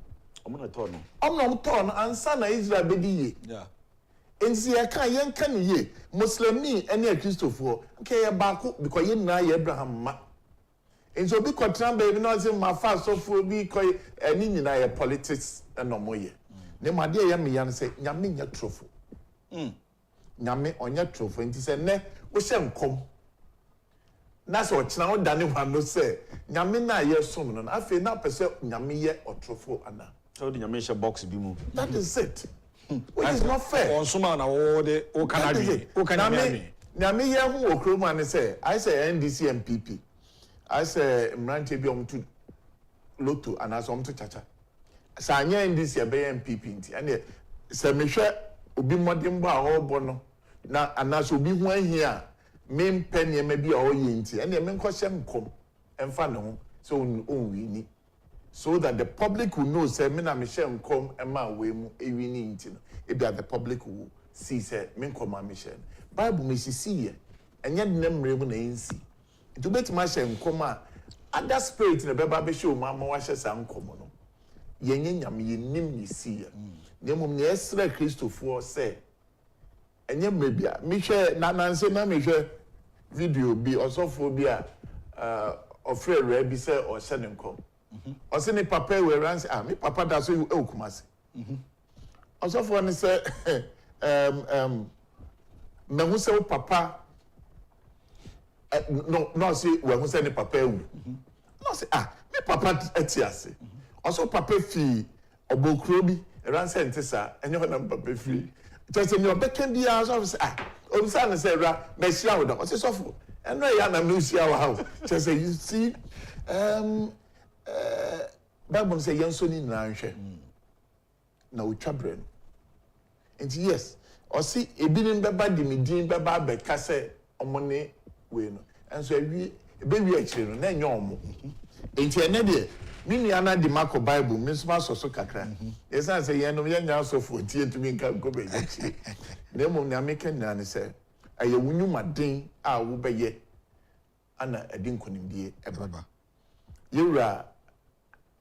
[SPEAKER 8] omna to no.
[SPEAKER 9] Omna to no ansa na Israel be di ye.
[SPEAKER 1] Yeah.
[SPEAKER 9] Enzi e kan yen kan ye Muslimi ene Christopher nke ye baako because ye na ye Abraham ma. Enzo bi kwatran be no say ma fa so for bi koy eni nyina ye politics no moye. Ne made ya me yan say nyame nya trofo nyame onya trofo nti say ne wo hye nkom na so ochina wo dane hwa no say nyame na ye som no afi na pese nyame ye otrofo ana
[SPEAKER 8] so the nyame hye box bi mu
[SPEAKER 9] that is it which is not fair
[SPEAKER 1] on suma na wo de o kanadi
[SPEAKER 9] nyame ye hu okroma ne say I say NDC MPP I say mrante bi omtu loto ana so omtu chacha sanya ndisi ebe MPP nti ane se mehwe obi modimbo a obo no na anaso obi hu ahia me mpene ma bi a oye nti ane me nkɔhye nkom emfa ne ho so onwini so that the public will know say me na me hye nkom ema we mu ewini nti no e be the public will see say me nkom ma me hye bible me sisi ye enye de namre mu na ensi nti betima hye nkom a other spirit na beba be hye o ma wa hye sa nkom no yenye nyame yenim ni siya nemum ne esra Christopher say enye mebia mi hwe na nanse na mi hwe video bi osofo bi a ofre re bi say o hye ne nkom o se ne papa we ran mi papa da so e okumase osofo ne say me hu say papa no say we hu say ne papa ewu no say mi papa etiase also papa fi obokro bi ranse ntesa enye ho na papa fi just in your beken dia so say omsa na say ra me hia wo da o say sofo eno ya na me hia wo ha just say you see Bible say yenso ni na nhwe na otwabre no and yes o see ebinim beba di medin beba be ka say omone we no enso awie ebe wi akire no na enye omo enti ene de mini ana di mako Bible minsuma soso kakra yesa say yenom yenya so for tie ntumi nka go be chi na mo na meka nyina ne say aye wunyuma den a wo beye ana adi nkonimdie ebaba yewura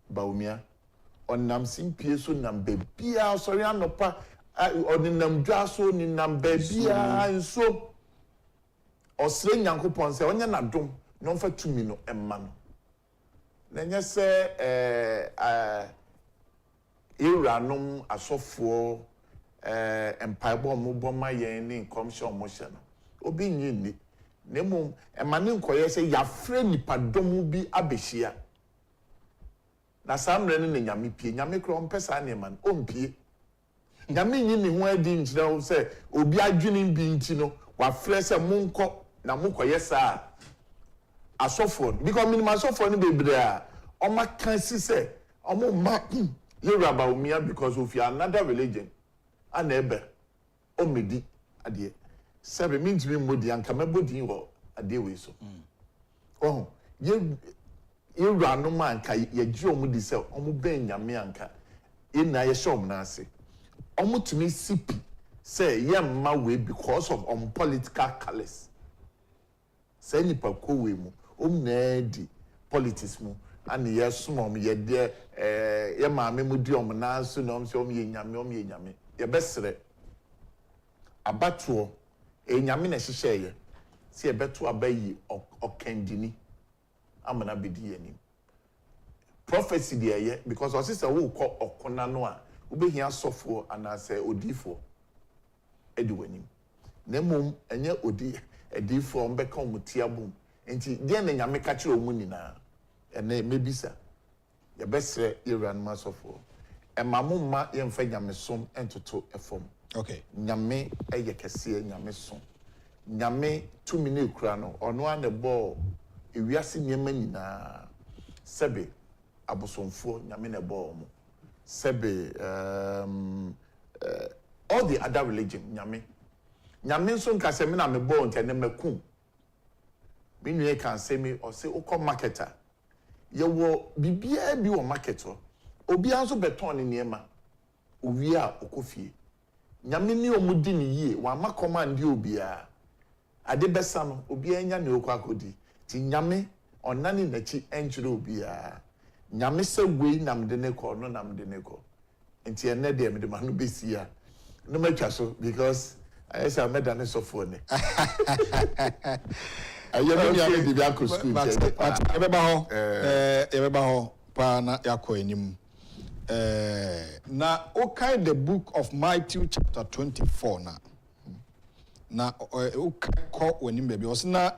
[SPEAKER 9] baumia ɔnam simpie so nam bebia ɔsɔre anopa ɔnenam dwa so nenam bebia nso ɔsrɛ nyankopɔn sɛ ɔnyɛ n'adom na ɔmfa tumi no ɛma no na nyɛ sɛ ewuranom asɔfoɔ mpaebɔ ɔmo bɔ ma yɛn ne nkɔmhyɛ ɔmo hyɛ no obi nyi nni na mmom ɛma ne nkɔyɛ sɛ yɛafrɛ nipadɔm bi abɛhyia na saa mmerɛ no na nyame pie nyame korɔ ɔmpɛ saa nneɛma no ɔmpie nyame nyi ne ho adi nkyerɛ wo sɛ obi adwene bi nti no wafrɛ sɛ monkɔ na mokɔyɛ saa asɔfoɔ no because minimum asɔfoɔ no bebree a ɔmaka si sɛ ɔmo ma yɛwura baomia because of another religion ana ɛbɛ ɔmmɛdi adeɛ sɛbe mentumi mmɔdi anka mɛbɔdin wɔ adeɛ wei so ɔho yɛwura no ma anka yɛgye ɔmo di sɛ ɔmo bɛn nyame anka yɛnna yɛhyɛ ɔmo n'ase ɔmo tumi sipi sɛ yɛmma wei because of political colours sɛ nipa kɔwei mu ɔmo naa di politics mu ana yɛsom ɔmo yɛdeɛ yɛ maame mu di ɔmo n'aso na ɔmo sɛ ɔmo yɛ nyame yɛbɛsrɛ abatoɔ nyame na ɛhyehyɛ yɛ sɛ yɛbɛto abayi ɔkandini amana bɛdi yɛ anim prophecy deɛ ɛyɛ because ɔsi sɛ wokɔ ɔkona no a wobɛhia sɔfoɔ anaasɛ odiifoɔ ɛdi w'anim na mmom ɛnyɛ adiifoɔ ɔmbɛka ɔmo ti abom nti deɛ na nyame ka kyerɛ ɔmo nyinaa ɛnɛ mɛbisa yɛbɛsrɛ yɛwura no asɔfoɔ ɛma mo mma yɛmfa nyamesom ntoto ɛfam
[SPEAKER 1] okay
[SPEAKER 9] nyame ɛyɛ kɛseɛ nyame so nyame tumi ne ekura no ɔno a na bɔ ewiase nneɛma nyinaa sɛbe abosomfoɔ nyame na bɔ ɔmo sɛbe all the other religion nyame nso nka sɛ me na me bɔ nti na makum me nua kan sɛ me ɔsɛ ukɔ marketer yɛwɔ bibia bi wɔ market hɔ obiara nso bɛtɔn ne nneɛma owie a ɔkɔ fie nyame ne ɔmo di ne yie wama command di obiara ade bɛsa no obiara nya ne okɔ akodi ti nyame ɔnane n'akyi ɛnkyerɛ obiara nyame sɛ wei nam de ne kɔ no nam de ne kɔ nti ɛnɛ deɛ mede ma no bɛsi a no matwa so because ayɛ sɛ amɛda ne sɔfoɔ ne ayɛ me nua ne de bi akɔ school
[SPEAKER 1] yɛbɛba hɔ paa na yɛakɔ anim na wokae the book of Matthew chapter 24 na wokae kɔ w'anim baabi ɔse na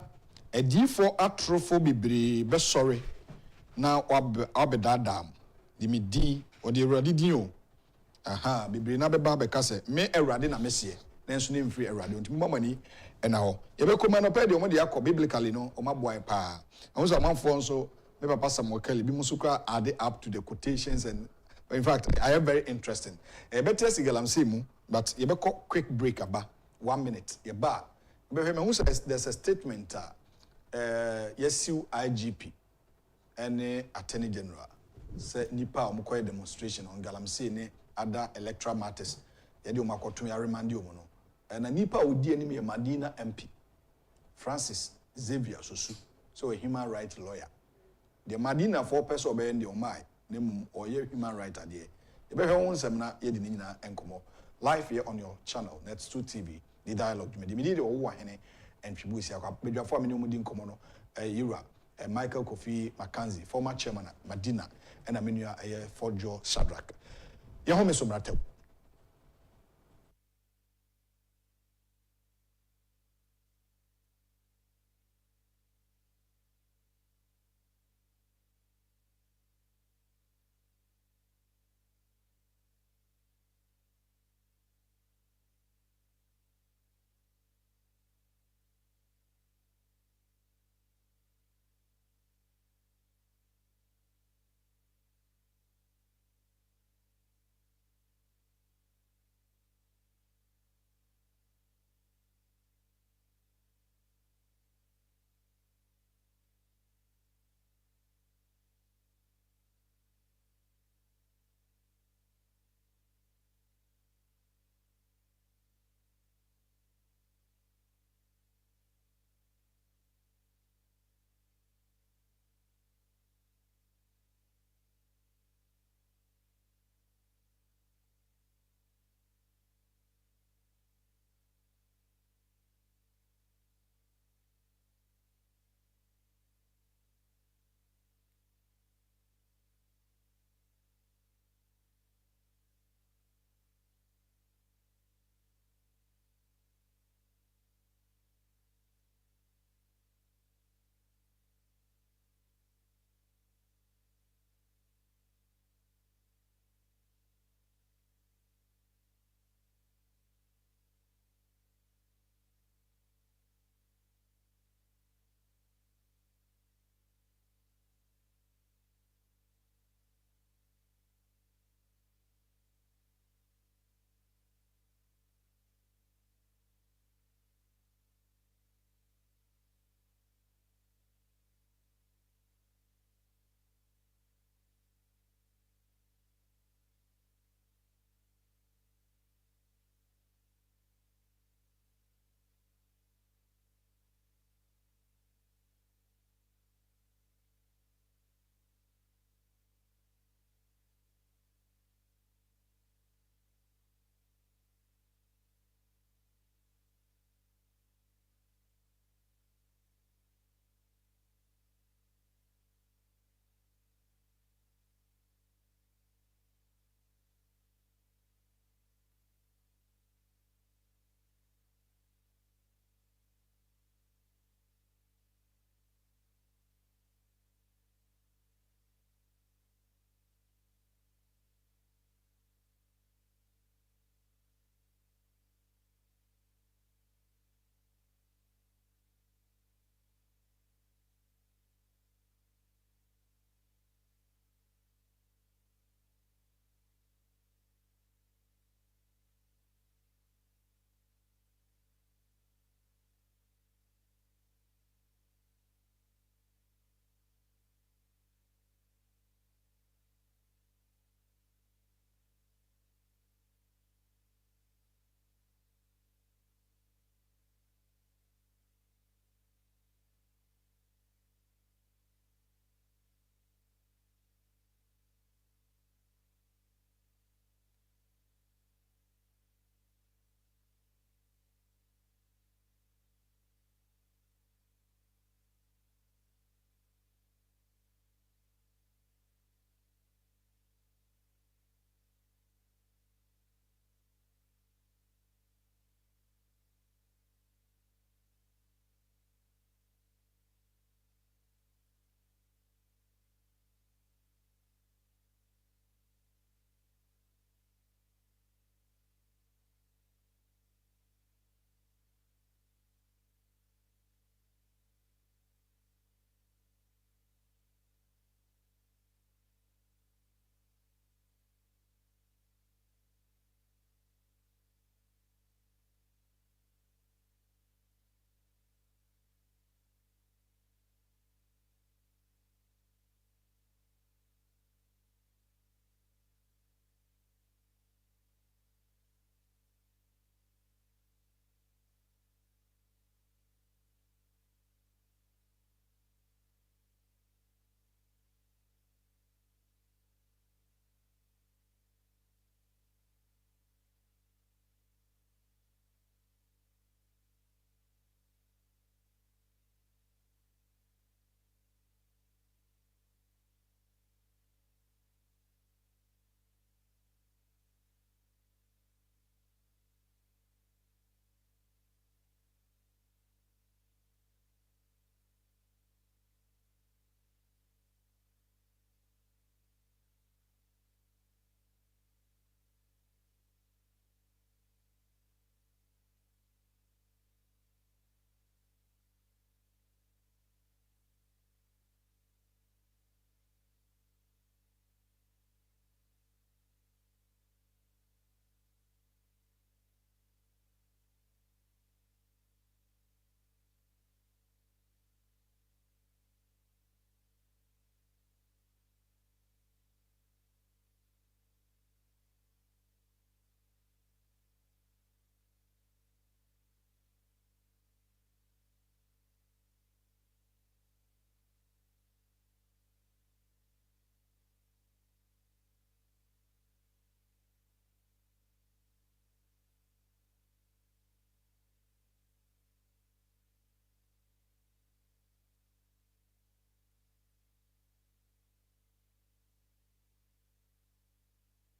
[SPEAKER 1] adiyifoɔ atorofo bebree bɛsɔre na wabɛdaadaa m de me din ɔde awurade din o aha bebree na bɛba bɛka sɛ me awurade na meseɛ nanso ne mfiri awurade nti mmɔmani ɛna hɔ yɛbɛkɔma no pɛ deɛ ɔmode akɔ biblically no ɔmaboae paa ɛho sɛ ɔmanfoɔ nso me papa Samuel Kelly bi mu nso kora add up to the quotations and in fact I am very interesting yɛbɛtɛ si galamsey mu but yɛbɛkɔ quick break aba 1 minute yɛba yɛbɛhwɛ me ho sɛ there's a statement yɛsiw IGP ɛne Attorney General sɛ nipa a ɔmokɔyɛ demonstration on galamsey ne other electoral matters yɛde ɔmo akɔto yɛaremande ɔmo no ɛna nipa a ɔdi anim yɛ Madina MP Francis Xavier Sosu so a human rights lawyer the Madina for person obey the omai ne or human rights adeɛ yɛbɛhwɛ wɔn nsɛm na yɛde ne nyinaa nkɔmɔ live here on your channel Net2 TV the dialogue me de ɔwɔ ahene ntwibu esi akɔ bedwafo a me ne ɔmo di nkɔmɔ no yira Michael Kofi Mackenzie former chairman Madina ɛna me nua Fordjour Shadrack yɛho me so bratew.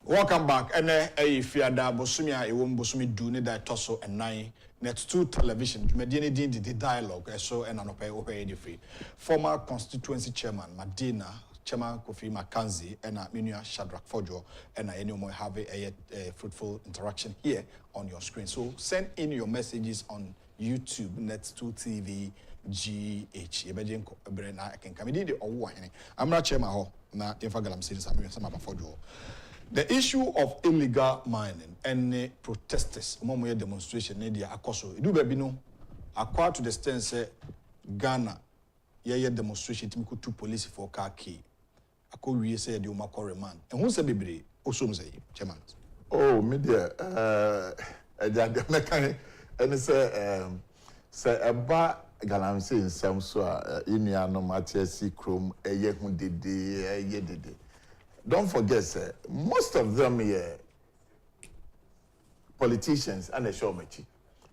[SPEAKER 1] Welcome back. Ene fiada bosumi a ewo bosumi du ne da toso enan Net2 television. Jumedie din di dialogue so enanope ohwe free. Former constituency chairman Madina Chairman Kofi Makanzi and Minua Shadrack Fordjour and any more have a fruitful interaction here on your screen. So send in your messages on YouTube, Net2 TV, GH. I can come in or I'm not chairman ho na infagalam series I'm about Fordjour. The issue of illegal mining and protesters, momo demonstration media akoso. Do baby no acquire to the extent say Ghana ye demonstration timi two police for car key. Ako we say the umakore man. And who say bebre osum say chairman.
[SPEAKER 9] Oh, media and say aba galamse nsem so inua no matiasi krom eye hu dede. Don't forget, sir, most of them here politicians and a showmechi.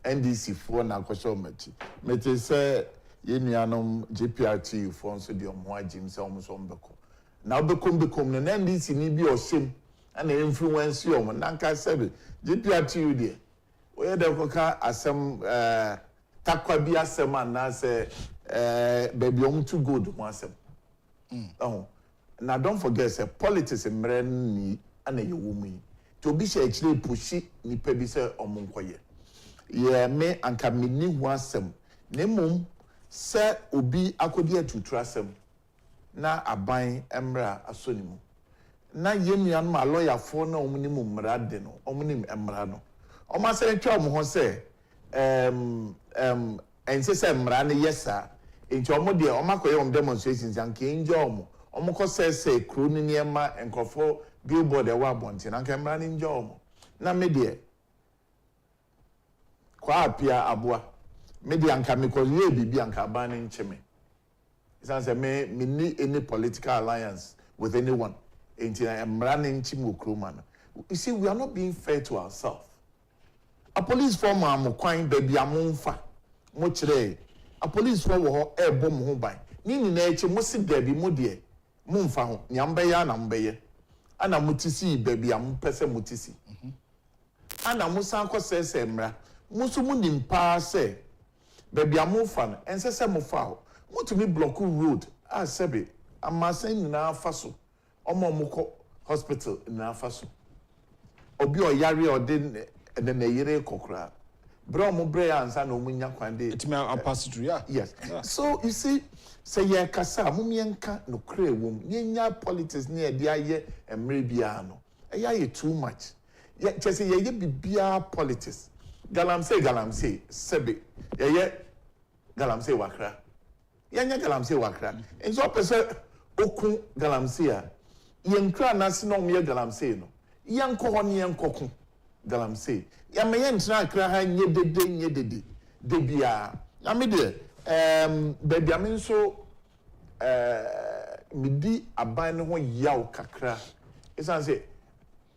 [SPEAKER 9] NDC for na showmechi. Mete say yenianom JPRT for so the omwajim say omuso mbeko. Now become na NDC ni bi oshim and influence you nanka sebe JPRT there. Where the koka asem takwa bi asem na say baby too good mo asem. Oh. Now don't forget, say politics in mreni and a woman. To be actually pushy ni pebi say omunkoye. Yeah, me and kamini wasem. Nemum say obi akodia to trusem. Na abain emra asonimu. Na yemian ma lawyer for na omnimu mrade no. Omnim emra no. Oma say twa mo ho say ense say mra ne yesa. Enti omo de omakoye demonstrations and kenjo omo. Omoko say kru ni niema enkofo billboard e wa bonti na kemra ni njo omo na media kwa apia aboa media nka me ko ye bibi anka ban ni ncheme say me ni any political alliance with anyone enti emra ni nchim okru man. You see, we are not being fair to ourselves. A police form am kwan baby amomfa mo kire a police form wo ho e bom ho ban ni na echi mo si baby mo de mumfa ho nyambeye na mbeye ana mutisi baby am pese mutisi ana musa akosese mra musu mu nimpa se baby amufa no ensese mufa ho mutumi block road a sebe amasen na afaso omomko hospital na afaso obi oyare ode na yere kokra bro mo bre ansa na omunya kwande
[SPEAKER 1] etimi pass through yeah.
[SPEAKER 9] Yes. So you see say ye kasa mumienka no kre wom nyenya politics ne e dia ye emre bia no ye too much ye chese ye bibia politics galamse sebe ye galamse wakra yenya galamse wakra enso pese okun galamse a ye nkra na se no ye galamse no ye nko ho ne ye nkokun galamse ya me ye ntra akra ha nye dede de bia ya me de baby amin so midi aban ne ho yaw kakra isan say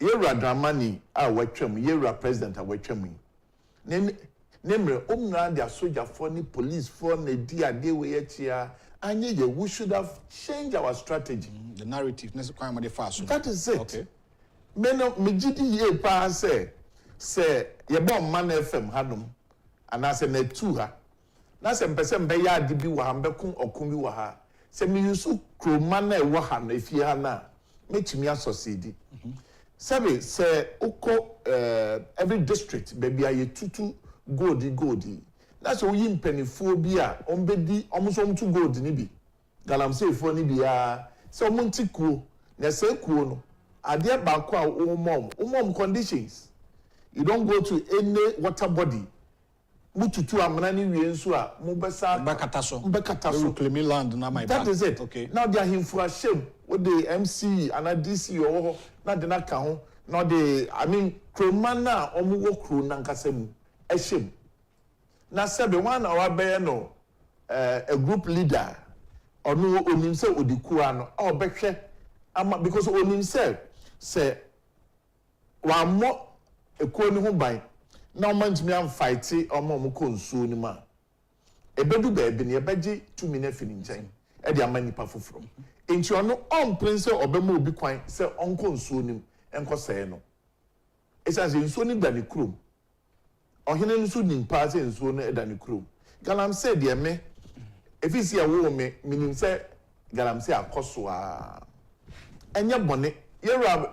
[SPEAKER 9] yewra dramani a watwam yewra president a watwam nemre omna dia soldier for ni police for na di ade we yachia anye ye we should have changed our strategy
[SPEAKER 1] the narrative next kwan mo dey fast.
[SPEAKER 9] That is it.
[SPEAKER 1] Okay.
[SPEAKER 9] Me gidi ye pa say ye bom man FM hadum anase na tu ha na se mpese mbe ya ade bi wa ha mbekun okun bi wa ha se me yusu kroma na e wa ha na efie ha na metumi asosidi sabe se uko every district baby aye tutu gold that's why you mpanifo bi a ombedi omuso omtu gold ni bi galamsey fo ni bi a se omunti kuo na se kuo no ade ba ko a umom conditions. You don't go to any water body mututu amna ni wie nso a mubesa
[SPEAKER 1] mbekataso claiming land na my
[SPEAKER 9] that
[SPEAKER 1] back.
[SPEAKER 9] is it.
[SPEAKER 1] Okay.
[SPEAKER 9] Now they are him for a shame with the MC and a DC or not the naka ho now the I mean kromana omuwo kro na nkasemu a shame na sebe one our be no a group leader or no onim se odikuwa no o behwe ama because onim say wa mo ekuo ni ho ban na omantimi am fight omom ko nsuo ni ma ebedu baabi ne ebeji 2 minutes fini nchen e de amani pa foforo enti ono on prince obema obi kwan se onko nsuo nim enko say no esa se nsuo ni da ne krom ohene nso nimpa se nsuo no da ne krom galamsey de me efisi awo me minim se galamsey akoso a enye bone yewura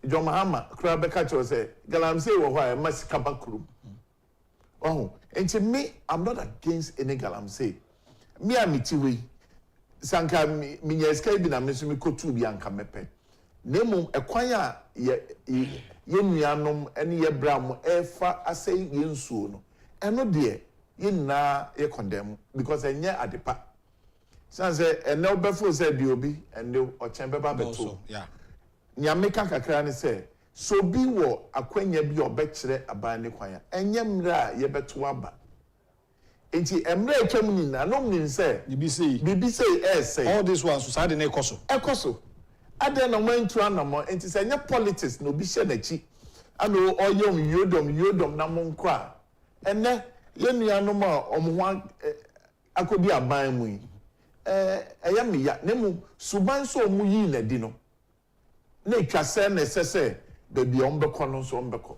[SPEAKER 9] John Mahama kra beka cho say galamsey wo ho a masika ba krom oh enti me I'm not against any galamsey me amitiwe sanka minyeska bi na meso me kotu bi anka mepe nemu ekwan a ye nuanom ene ye bram efa asay ye nsuo no eno de ye na ye condemn because enye adepa sanse ene obefo say bi obi ene ochen beba beto
[SPEAKER 1] yeah
[SPEAKER 9] nya meka kakra ne say so bi wo akwanya bi obekire aban ne kwan enye mra ye beto aba enti emre atwam ni na no nin say
[SPEAKER 1] bibi say say all this one society na ekoso ade na
[SPEAKER 9] mantu anamo enti say nya politics no bi hye na chi ano oyom yodom na monko a ene ye nuanom a omho akodi aban mu eya meya nemu suban so omu yi na di no na twase na sese baby ombeko no so ombeko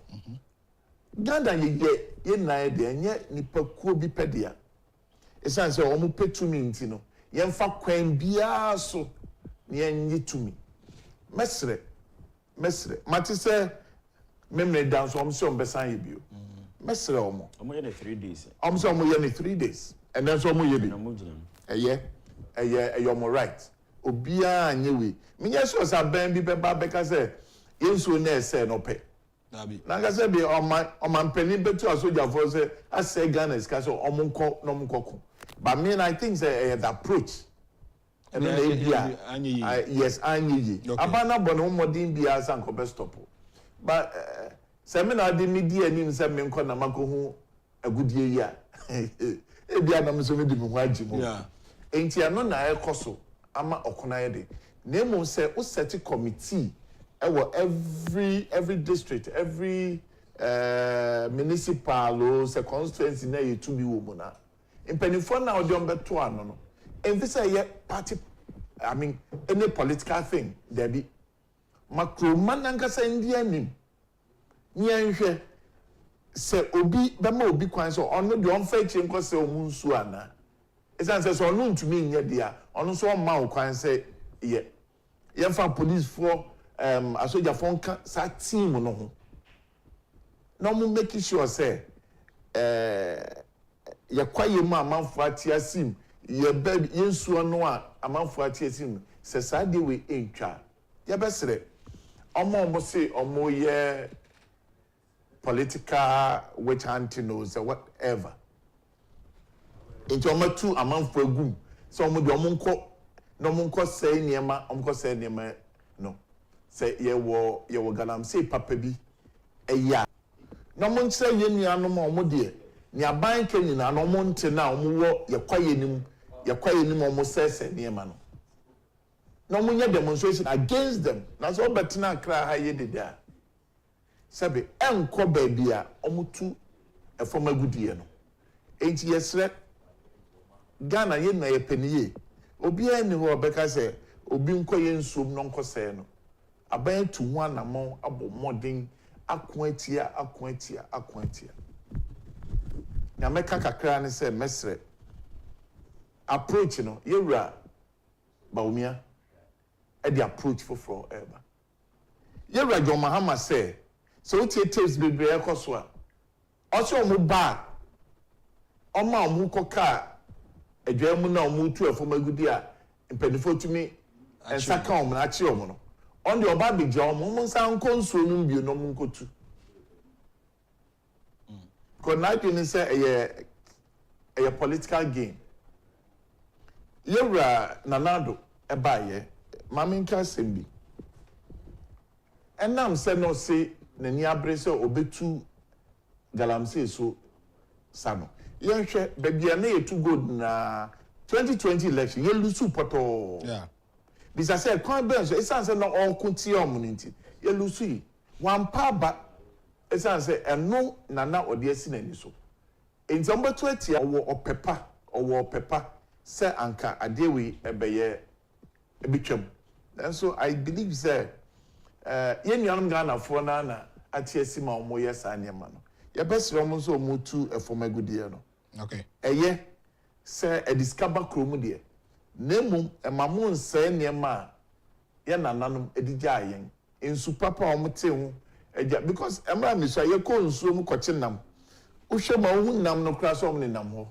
[SPEAKER 9] Ganda ye na de enye nipakuo bi pedia esan se omu petumi nti no ye mfa kwan bia so ne enye tumi mesre mati se memre dance omu se ombesan ye bio mesre omu
[SPEAKER 8] ye ne 3 days
[SPEAKER 9] omu se omu ye ne 3 days and then so omu ye bi eye omu right obia anye we menye so sa ban bi beba beka se yenso na ese no pe Nanga se be oman peni betu asoja for say ase Ghana is ka so omunko no munko but me I think say the approach and yes anyi abana bono modin bia san ko best stop but seminar di media nim say me nko na makohu agudie yi a e bia na mso me di mu agimo enti ano na ekoso ama okona ye de na emu say o set committee every district, every municipal or constituency na ye to be woman. In penifon na odion beto ano no. And this a party, I mean, any political thing there be. Macro man ankasa India nim. Nyanhwe se obi bema obi kwan so ono de on fa chi nko se omunsu ana. Esan se so ono ntumi nya dia, ono so ma o kwan se ye. Ye fa police for Agyapong sa team no ho no mo make sure say ya kwaye mu amanfo atia sim ye baby yensuo no a amanfo atia sim se sa de we entwa ye besere omo say omo ye political which anti knows whatever into omo tu amanfo agum so omo de omo nko say niema omo ko say niema no say ye wo galamsey papa bi eya no mo nkyere ye nuanom omo de ni aban ka nyina no mo nte na omo wo ye kwaye nim omo sese niema no mo nya demonstration against them na so betina kra ha ye de da sabe enko ba bia omo tu efoma gudie no enti yesre Ghana ye na ye peniye obi ani ho obeka se obi nko ye nsuom no nko se no aban tu ho anamo abo modern akoatia ya meka kakra ne se mesre approach no yewura baumia e the approach for ever yewura John Mahama say so tie tapes bebre ekoso a oso mu ba oma mu koka adwamu na mu tu efomagudi a mpanifo tumi ensaka omo na achi omo no on the oba bigja omo nsan konso no mbio no mu nkotu ko na dwene say a political game yewura nanado ebaye maminka sembi enam se no se nani abre se obetu galamsey so sano yenhwe babia na yetu good na 2020 election ye lusu poto bisa say kwan ben so esanse no on kunti omuniti ye lusu yi wampa ba esanse eno nana ode asi nani so enti ombeto atia owo opepa se anka adewe ebeye ebitwam and so I believe say Yen yanum Ghana for na atiesi ma omo yes anema no. Ye best rom so omo tu efoma gudie no.
[SPEAKER 1] Okay.
[SPEAKER 9] Eye say e discover krom de. Nemu e mamu nse niema ye nananum edija yen. Insu papa omo te hu because emra mi so ye ko nsu mu koche nam. Uhwe ma hu nam no kra so omo ni nam ho.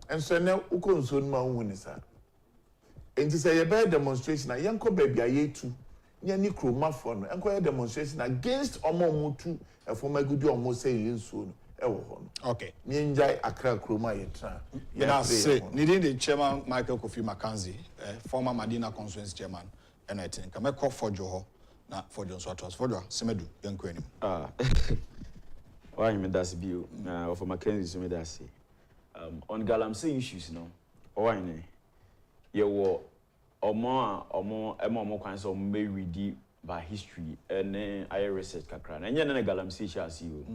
[SPEAKER 9] Enso ne uko nsu ma hu ni sa. Enti say ye be demonstration na yenko baby ayetu. Nyani kromafo no enko demonstration against omo mutu efoma gudi omo say yensuo no ewo ho no.
[SPEAKER 1] Okay.
[SPEAKER 9] Nyenjai akra kroma yetra.
[SPEAKER 1] Yeah, say needing the chairman Michael Kofi Mackenzie, former Madina constituency chairman, and I think I'm a call Fordjour na Fordjour so trust Fordjour semedu yenko enim.
[SPEAKER 8] Why me that's bio for Mackenzie so me that's on Galamsey issues no. Why ne? Ye wo omo kwan so me read by history and I research kakra na nyene na Galamsey sha see you.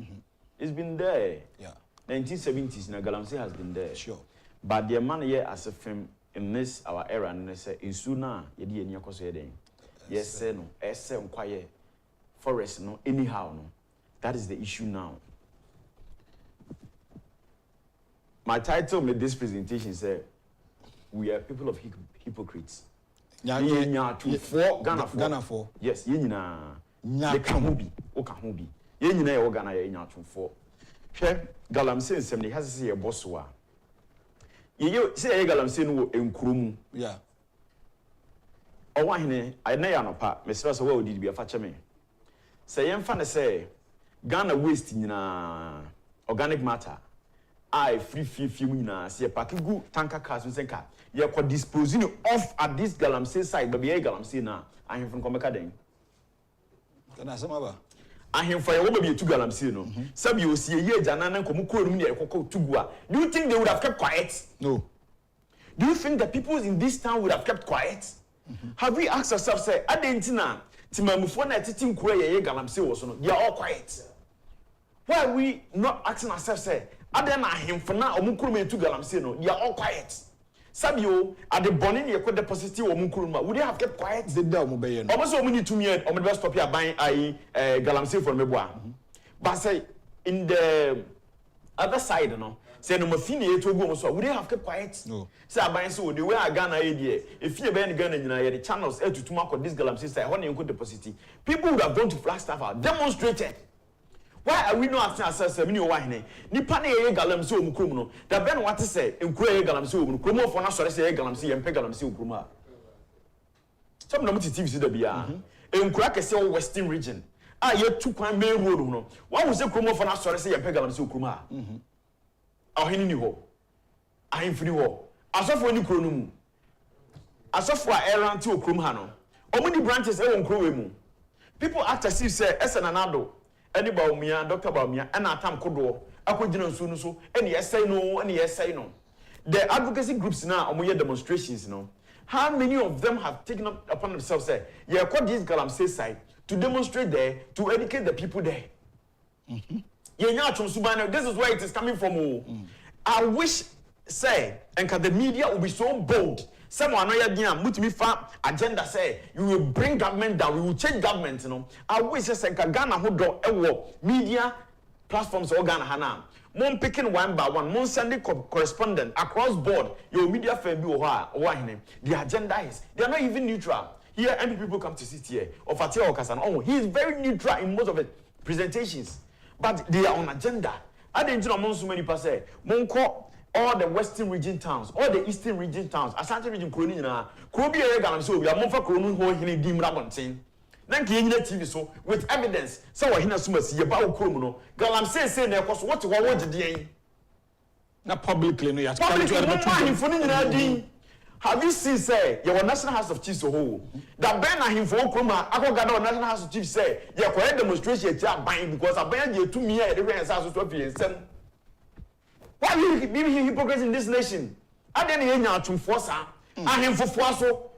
[SPEAKER 8] It's been there.
[SPEAKER 1] Yeah.
[SPEAKER 8] 1970s na Galamsey has been there.
[SPEAKER 1] Sure.
[SPEAKER 8] But the man here as a film in this our era and say in sooner ye di eni akoso ye den. Yes say no, ese nkwaye forest no anyhow no. That is the issue now. My title with this presentation said we are people of hypocrites. Ghana for. Yes, ye nyina. Ye ka ho bi, o ka ho bi. Ye nyina ye wo Ghana ye nya atwofo. Hwe Galamsey nsem ne has say ye bosso a. Ye say ye Galamsey no wo enkuro
[SPEAKER 1] Yeah.
[SPEAKER 8] Owa hene na ya no pa, me sra so wa odidi bi afa cheme. Say ye mfa ne say Ghana waste nyina organic matter. I free mu nyina say pakigu tanker cars nsenka. Ye ko disposing off at this Galamsey side, but ye Galamsey na ahemfo nko meka den.
[SPEAKER 1] Kana sama ba.
[SPEAKER 8] Ahemfo ye wo be tu Galamsey no. Sabi osie ye agana na nko mu kuro mu ne ekoko tugu a. Do you think they would have kept quiet?
[SPEAKER 1] No.
[SPEAKER 8] Do you think the people in this town would have kept quiet? Have we asked ourselves say adentina timamufo na titi nkuro ye Galamsey wo so no. They are all quiet. Why are we not asking ourselves say adena ahemfo na omukuro me tu Galamsey no. They are all quiet. Sabio at the bonning ye could deposit or mukuruma. Would they have kept quiet?
[SPEAKER 1] The dam obey.
[SPEAKER 8] Almost so many 2 years or maybe stop here buying Galamsey for Meboa. But say in the other side, no. Say no mafini to go so would they have kept quiet?
[SPEAKER 1] No.
[SPEAKER 8] Say buying so the way I Ghana idea. If you ban Ghana in the channels to mark this Galamsey side, when you could deposit. People would have gone to Flagstaff out, demonstrated. Why are we not asking ourselves many wine? Nipa na ye Galamsey omukrum no. Da ben what say enkura ye Galamsey omukrum for na sore say ye Galamsey ye mpe Galamsey omukrum a. Some na TV see da bia. Enkura kese o Western region. Ah ye tu kwan main road no. One will say krum for na sore say ye mpe Galamsey omukrum a. Ahini ni ho. Ahimfini ho. Asofo ni kro no mu. Asofo a erant okrum ha no. Omo ni branches e won kro we mu. People act as if say Esenanado Any Baumia, Dr. Baumia, and Atam Kodo, Aquajin Sunu so, and yes, say no, and yes, say no. The advocacy groups now are more demonstrations, no. How many of them have taken up upon themselves, say, yeah, quite this Galamsey side to demonstrate there, to educate the people there? Yeah, this is where it is coming from. I wish, say, and the media will be so bold. Someone agenda say you will bring government down, we will change government, you know. I wish say Ghana who do media platforms or Ghana Hana. Mon picking one by one, mon sending correspondent across board, your media firm the agenda is they are not even neutral. Here MP people come to sit here or Fatia or Kasan. Oh, he is very neutral in most of the presentations. But they are on agenda. I didn't know so many passe. Mon all the western region towns, all the eastern region towns, Asante region Kroni na Krobi e Galamsey we are monfa Kronu ho hene dim rabonten. Nan ke nyina TV so with evidence. So we hina sumasi ye ba okrom no. Galamsey say na ekoso what wo gide
[SPEAKER 1] na publicly no ya
[SPEAKER 8] to have you seen say your National House of Chiefs ho that ben na him for okrom a akogada National House of Chiefs say ye ko demonstration e ban because aban ye tumi e de wen sa so to pie nsem. Why will you be hypocrites in this nation? I didn't hear now to force her. I am for so.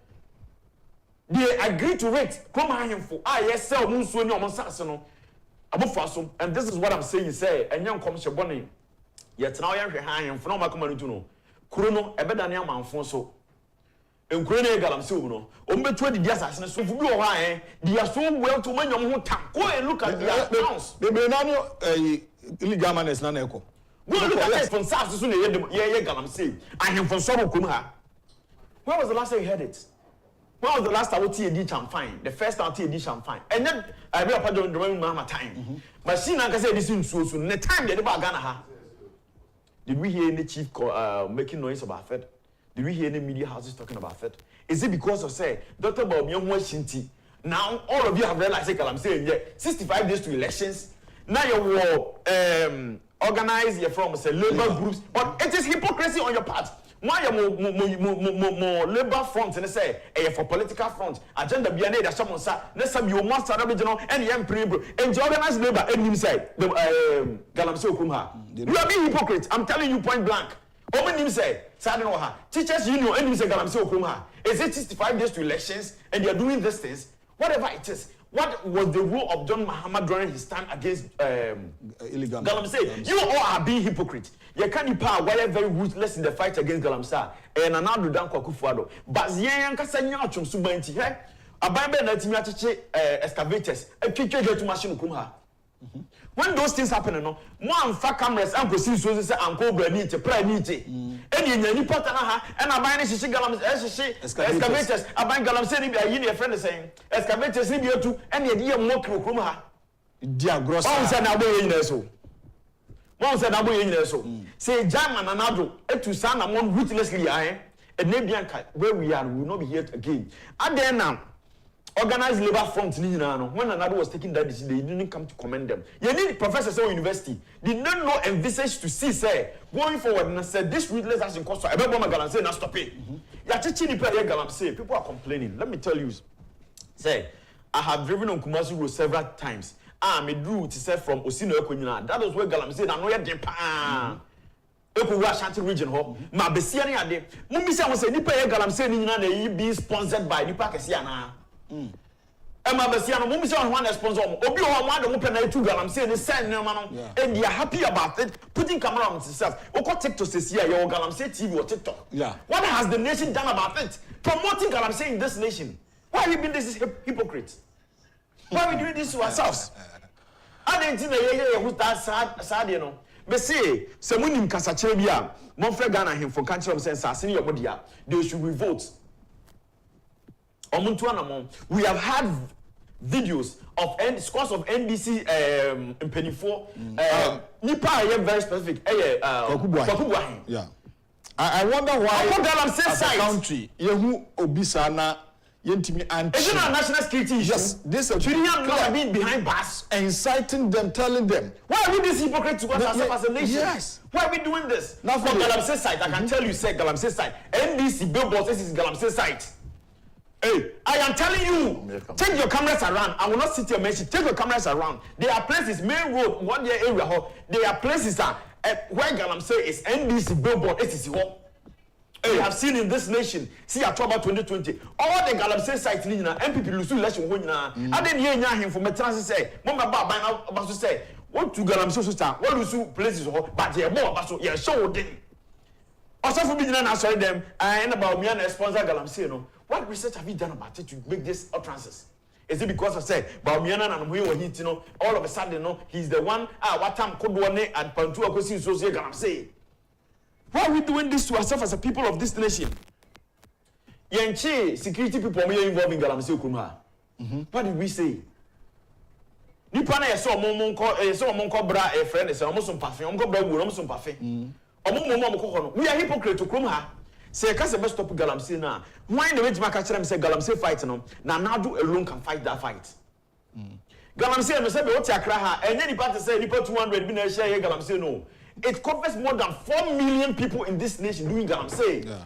[SPEAKER 8] They agree to it. Come on, him for yes, sell moon soon your monsassano. And this is what I'm saying, say, and young comes your bonnet. Yet now I am for no Macomano. Kurono, a better name, Manfonso. Enkrene galamsey no. Ombetu di asase so fu bi o ha they are so well to manyom ho tam. Go and look at their accounts.
[SPEAKER 1] They be no illegal manners na eko.
[SPEAKER 8] Go look at it from South so na ye galamsey. Ahemfo so kum ha. When was the last time you heard it? When was the last time you did champagne? The first time you did champagne. And then I be a part of the mama time. But she na say this in so the time they ba Ghana ha. Did we hear any chief making noise about it? Did we hear any media houses talking about it? Is it because of say Dr. Bob Shinti? Now all of you have realized that I'm saying 65 days to elections. Now you will organize your from say labor groups, but it is hypocrisy on your part. Why more labor front and say for political front agenda be an that someone say let's say you must start original and you and organize labor and him say the galamsey okumha. You are being hypocrite. I'm telling you point blank. Omen him say teachers union and him say galamsey okumha. Is it 65 days to elections and they are doing these things? Whatever it is. What was the rule of John Muhammad during his time against
[SPEAKER 1] illegal
[SPEAKER 8] galamsey? You all are being hypocrite. You can't power why very ruthless in the fight against galamsey and another dan akufo-addo. But yen kasa nya atwom so banti he aban be na timi acheche excavators atwetwe to machine kumha. When those things happen no mo amfa cameras anko si so say anko brani te pra ni te eni nya ni pota na ha and aban ne hyehyɛ galamsey excavators aban galamsey ni bi ayi ne friend saying excavators ni bi atu eni e de mo krom ha
[SPEAKER 1] dia gross
[SPEAKER 8] on say na boy nyina so one said abo nyina so say German anado etu sa na mon ruthlessly and nebianka where we are we will not be here again and then now organized labor front ni nyina no when another was taking that decision they didn't come to commend them. You need professors at university did not know envisage to see say going forward and said this ruthless action cost ebe bo galamsey na stop it ya chichi ni pere galamsey people are complaining. Let me tell you, say I have driven on Kumasi Road several times. Me drew to say from Osino Ekonyina. That was where galamsey na no ye den pa. Eko wa Ashanti region ho. Ma besia ne ade. Mumbi say won say nipa ye galamsey ni nyina na yi be sponsored by nipa kese ana. Emma besia no mumbi say on one sponsor mo. Obi ho mo ade mo pe na etu galamsey ni send no ma no. And they are happy about it. Putting camera on themselves. Oko TikTok says here your galamsey TV or TikTok.
[SPEAKER 1] Yeah.
[SPEAKER 8] What has the nation done about it? Promoting galamsey in this nation. Why have we been this hypocrite? Why are we doing this to ourselves? I didn't think that who sad, you know. But say, Samunim Kasachebia, Monfre Ghana him for country of sense, senior Modia, they should revolt. We have had videos of scores of NBC in Penny 4. Nipa are very specific.
[SPEAKER 1] Yeah. I wonder why
[SPEAKER 8] as a
[SPEAKER 1] country, Yehu Obisana. Is it
[SPEAKER 8] a national security issue?
[SPEAKER 1] Yes, this is
[SPEAKER 8] being behind bars,
[SPEAKER 1] inciting them, telling them.
[SPEAKER 8] Why are we this hypocrite to ourselves as a nation?
[SPEAKER 1] Yes.
[SPEAKER 8] Why are we doing this?
[SPEAKER 1] Now
[SPEAKER 8] for Galamsey site, I can tell you, say Galamsey site. NBC billboards, this is Galamsey site. Hey, I am telling you, take your cameras around. I will not sit here mention. Take your cameras around. There are places, main road, one year area. There are places where Galamsey is NBC billboard. It is what we have seen in this nation. See October 2020. All the Galamsey sites, MPP lose election. I didn't hear him from Metransi say, Mama Baba now say, what to Galamsey sister? What lose places? But they are more about so yeah, show them. Also for me, I saw them and about me and sponsor Galamsey. No, what research have you done about it to make this utterances? Is it because I said Baumiana and we were hitting, all of a sudden, no, he's the one. What time could one and Pantua Kosi so say Galamsey? Why are we doing this to ourselves as a people of this nation? Yenche security people are involved in Galamsey Okumha. What did we say? Nipa na yeso omonko bra e friend say omoso mpafe omonko bra wu omoso mpafe. Omomomoko no. We are hypocrite to Okumha. Say ka se best stop Galamsey na. Why the way Maka kire say Galamsey fight no? Na Nadu alone can fight that fight. Galamsey no say be what akra ha. Enye nipa te say nipa 200 bi na share Galamsey no. It covers more than 4 million people in this nation doing Galamsey.
[SPEAKER 1] Yeah.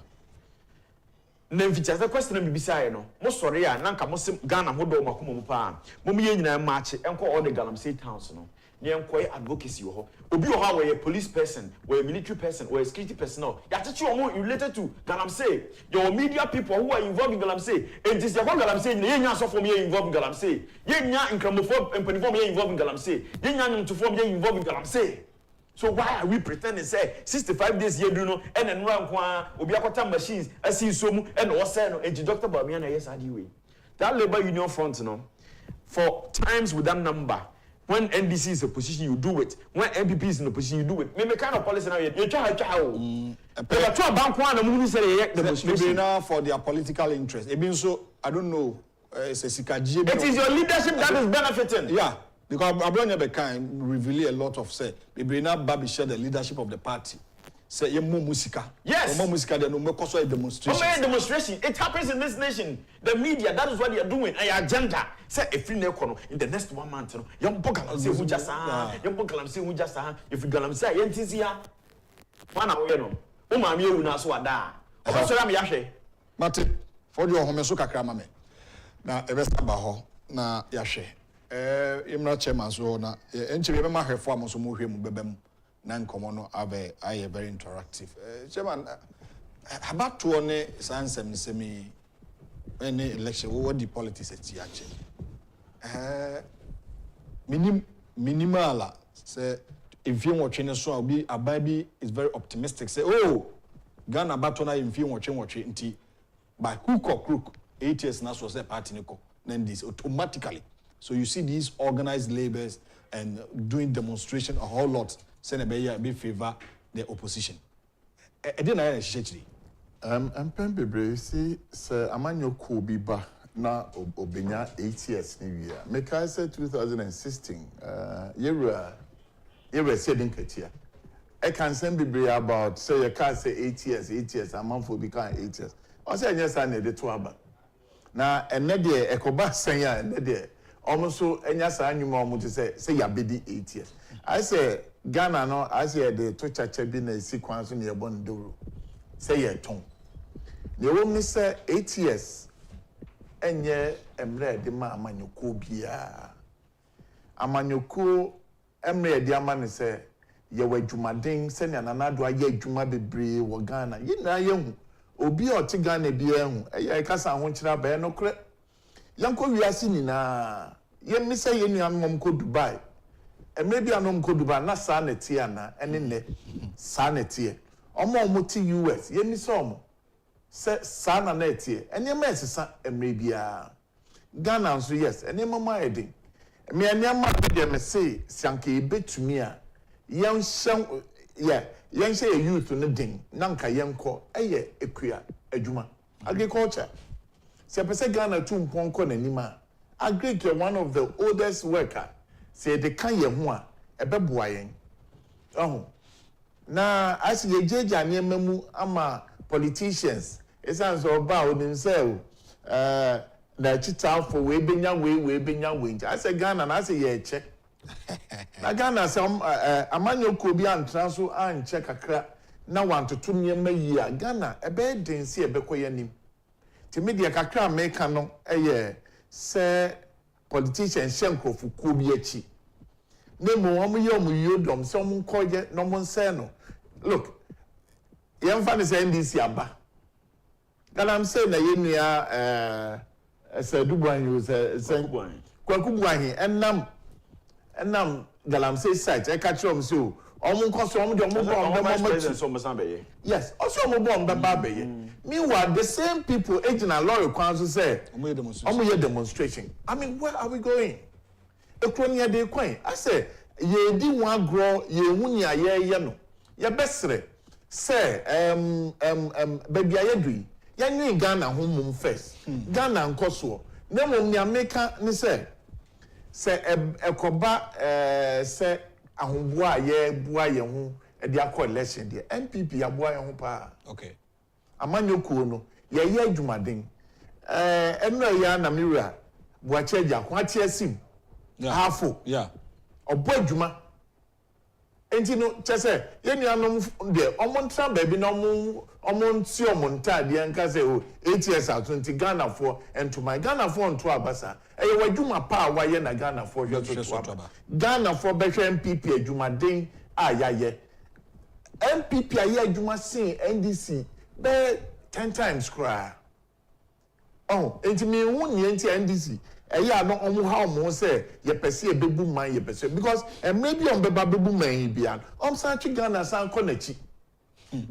[SPEAKER 8] Nemficha the question be beside no. Mo sorry ya nanka mo sim Ghana ho do makoma mo pa. Mo me nyina march enko all the Galamsey towns no. Ne enko advocacy ho. Obi ho we a police person, we a military person, we a security personnel. Ya teach you related to Galamsey. Your media people who are involved in Galamsey. And this Galamsey ye nya so form ye involved in Galamsey. Ye nya nkramofo empanifo ye involved in Galamsey. Ye nya nto form ye involved in Galamsey. So why are we pretending say 65 days here do no and then run kwa obi akota machines asi so mu and o say no enti Dr. Bawumia na yes adi way. That labor union front no for times with that number. When NDC is a position, you do it. When MPP is in a position, you do it. Maybe kind of policy now. You try.
[SPEAKER 1] Demonstration for their political interest. Even so, I don't know. It's a sikaji.
[SPEAKER 8] It is your leadership that is benefiting.
[SPEAKER 1] Yeah, because Abraham Bekan reveal a lot of say. Maybe now Babi share the leadership of the party. Say you more musika.
[SPEAKER 8] Yes.
[SPEAKER 1] More musika. They no more cause a demonstration.
[SPEAKER 8] Demonstration. It happens in this nation. The media. That is what they are doing. An agenda. Say if you in the next 1 month, young Bogalam say who just young Bogalam say who just if you galam say yentisia. One away no. Umami una so ada. So am yahwe.
[SPEAKER 1] Mate, Fordjour home so kakra ma me. Na ebesa ba ho na yahwe. Imra chairman so na enchi be ma hwefo am so mo hwe mu bebam. Na nkomo no aye very interactive. Chairman about to one sansem semi any election what the politics at yache. Minimal say if you watching so be a baby is very optimistic say oh Ghana batona if you watching nti by hook or crook 8 years now so say party niko then this automatically so you see these organized labors and doing demonstration a whole lot say be favor the opposition e dey na shechiri
[SPEAKER 9] Mpembebre si se amanyo ko bi ba na obenya 8 years ni wi a make I say 2016 yewra said in Ketia I can send bebre about say you can say 8 years amanfo bi kan 8 years o say nyesa na de to aba na ene de ekoba san ya ene de almost enya sa anyuma omo to say ya bedi 8 years I say Ghana no I say de to chacha bi na sequence ne yebo ndoro say ye ton the woman say 8 years enye emre de ma amanyoko bia amanyoko emre de ama ne say ye wadwumaden se ne nanado aye adwuma bebre wo Ghana yina ye hu obi o te Ghana bia hu eye kasa ho kira ba no kre yanko wiase nyina ye mi say ye nuanom ko Dubai emre bia no ko Dubai na sa na tie ana ene ne sa na tie omo ti US ye mi so omo se sa na tie ene ma esesa emre bia Ghana so yes ene mama edin me ene ma de me say sianke betumi a yen youth no din na nka yenko eye ekua adwuma agriculture se pese Ghana tu mponko nanima agriculture one of the oldest worker say they kan ye ho a ebeboa yen na asi ye jeja nemamu ama politicians esan so ba onim say na chita for we benya we I say Ghana na say ye che na Ghana say amanyoko bi antra so anche kakra na wantoto nyema yi a Ghana ebe den si ebekoye nim ti media kakra America no eye say politicians shenkofu ko bi achi nemo omo yodom so omo koje no mo nse no look yemfa ne say NDC aba Ghana am say na yenua say Dubuanyi say Kwakubuanyi enam galamsey site e ka kire so omo nkoso omo de omo bomb yes also omo bomb ba beye meanwhile the same people agina lorry kwan so say omo demonstration I mean where are we going ekronia de kwan I say ye di wan agro ye hunya ye no ye besre say baby ayedui ye nwi Ghana ho mum first Ghana nkoso na mum nya meka ni say ekoba se ahomboa ye bua ye ho e de akọ election de MPP aboa ye ho pa
[SPEAKER 1] okay
[SPEAKER 9] amanyoko no ye adwumaden enno ya na miwura buache agya kwa tie asim hafo obo adwuma enti no chese ye nuanom de omontra ba bi na omonti omontade nka se o 8 years out 20 Ghana for entoma Ghana for onto abasa eye wadwuma pa wa ye na Ghana for hwe to Ghana for behwe MPP adwumaden ayaye MPP aye adwuma sin NDC be 10 times cry enti me hu nie enti NDC ɛyɛ no ɔmo ha ɔmo sɛ yɛpɛsɛ yɛbɛbu man yɛpɛsɛ because maybe on bɛba bɛbu man bia ɔmsan twi Ghana san kɔ n'akyi